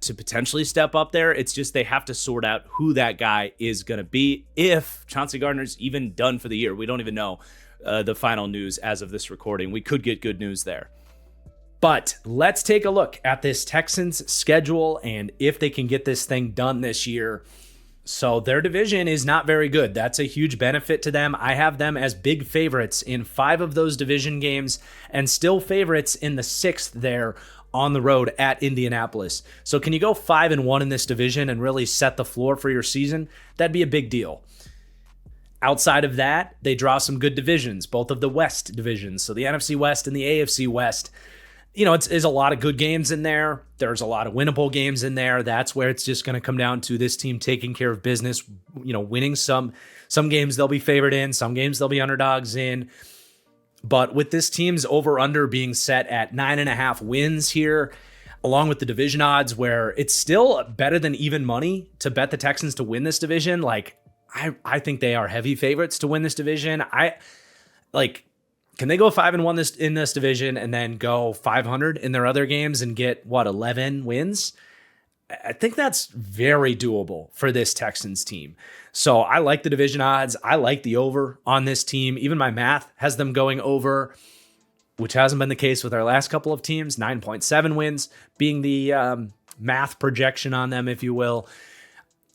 to potentially step up there. It's just they have to sort out who that guy is going to be. If Chauncey Gardner's even done for the year, we don't even know the final news as of this recording. We could get good news there. But let's take a look at this Texans schedule and if they can get this thing done this year. So their division is not very good. That's a huge benefit to them. I have them as big favorites in 5 of those division games and still favorites in the 6th there on the road at Indianapolis. So can you go 5-1 in this division and really set the floor for your season? That'd be a big deal. Outside of that, they draw some good divisions, both of the West divisions. So the NFC West and the AFC West. You know, there's a lot of good games in there. There's a lot of winnable games in there. That's where it's just going to come down to this team taking care of business, you know, winning some games they'll be favored in, some games they'll be underdogs in. But with this team's over-under being set at 9.5 wins here, along with the division odds where it's still better than even money to bet the Texans to win this division, like I think they are heavy favorites to win this division. Can they go 5-1 in this division and then go 500 in their other games and get 11 wins? I think that's very doable for this Texans team. So I like the division odds. I like the over on this team. Even my math has them going over, which hasn't been the case with our last couple of teams. 9.7 wins being the math projection on them, if you will.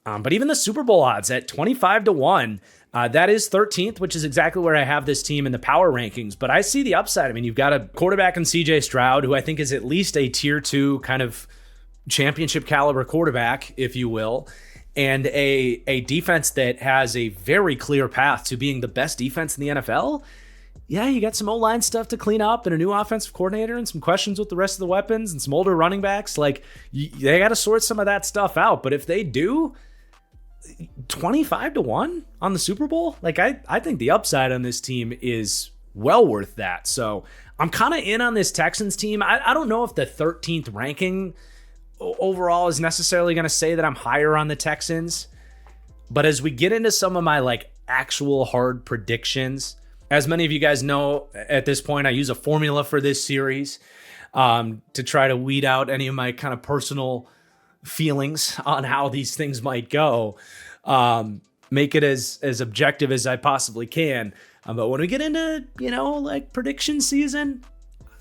But even the Super Bowl odds at 25-1, that is 13th, which is exactly where I have this team in the power rankings. But I see the upside. I mean, you've got a quarterback in CJ Stroud, who I think is at least a tier 2 kind of championship caliber quarterback, if you will, and a defense that has a very clear path to being the best defense in the NFL. Yeah, you got some O-line stuff to clean up and a new offensive coordinator and some questions with the rest of the weapons and some older running backs. Like, they got to sort some of that stuff out. But if they do, 25-1 on the Super Bowl, like I think the upside on this team is well worth that. So I'm kind of in on this Texans team. I don't know if the 13th ranking overall is necessarily going to say that I'm higher on the Texans, but as we get into some of my actual hard predictions, as many of you guys know at this point, I use a formula for this series to try to weed out any of my kind of personal feelings on how these things might go, make it as objective as I possibly can. But when we get into, prediction season,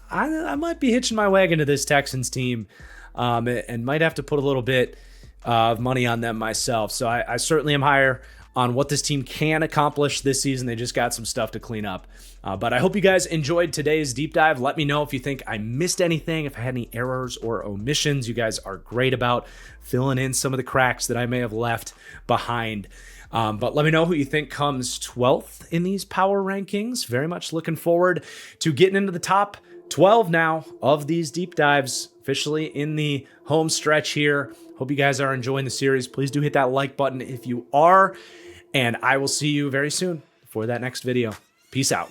I might be hitching my wagon to this Texans team and might have to put a little bit of money on them myself. So I certainly am higher on what this team can accomplish this season. They just got some stuff to clean up. But I hope you guys enjoyed today's deep dive. Let me know if you think I missed anything, if I had any errors or omissions. You guys are great about filling in some of the cracks that I may have left behind. But let me know who you think comes 12th in these power rankings. Very much looking forward to getting into the top 12 now of these deep dives, officially in the home stretch here. Hope you guys are enjoying the series. Please do hit that like button if you are. And I will see you very soon for that next video. Peace out.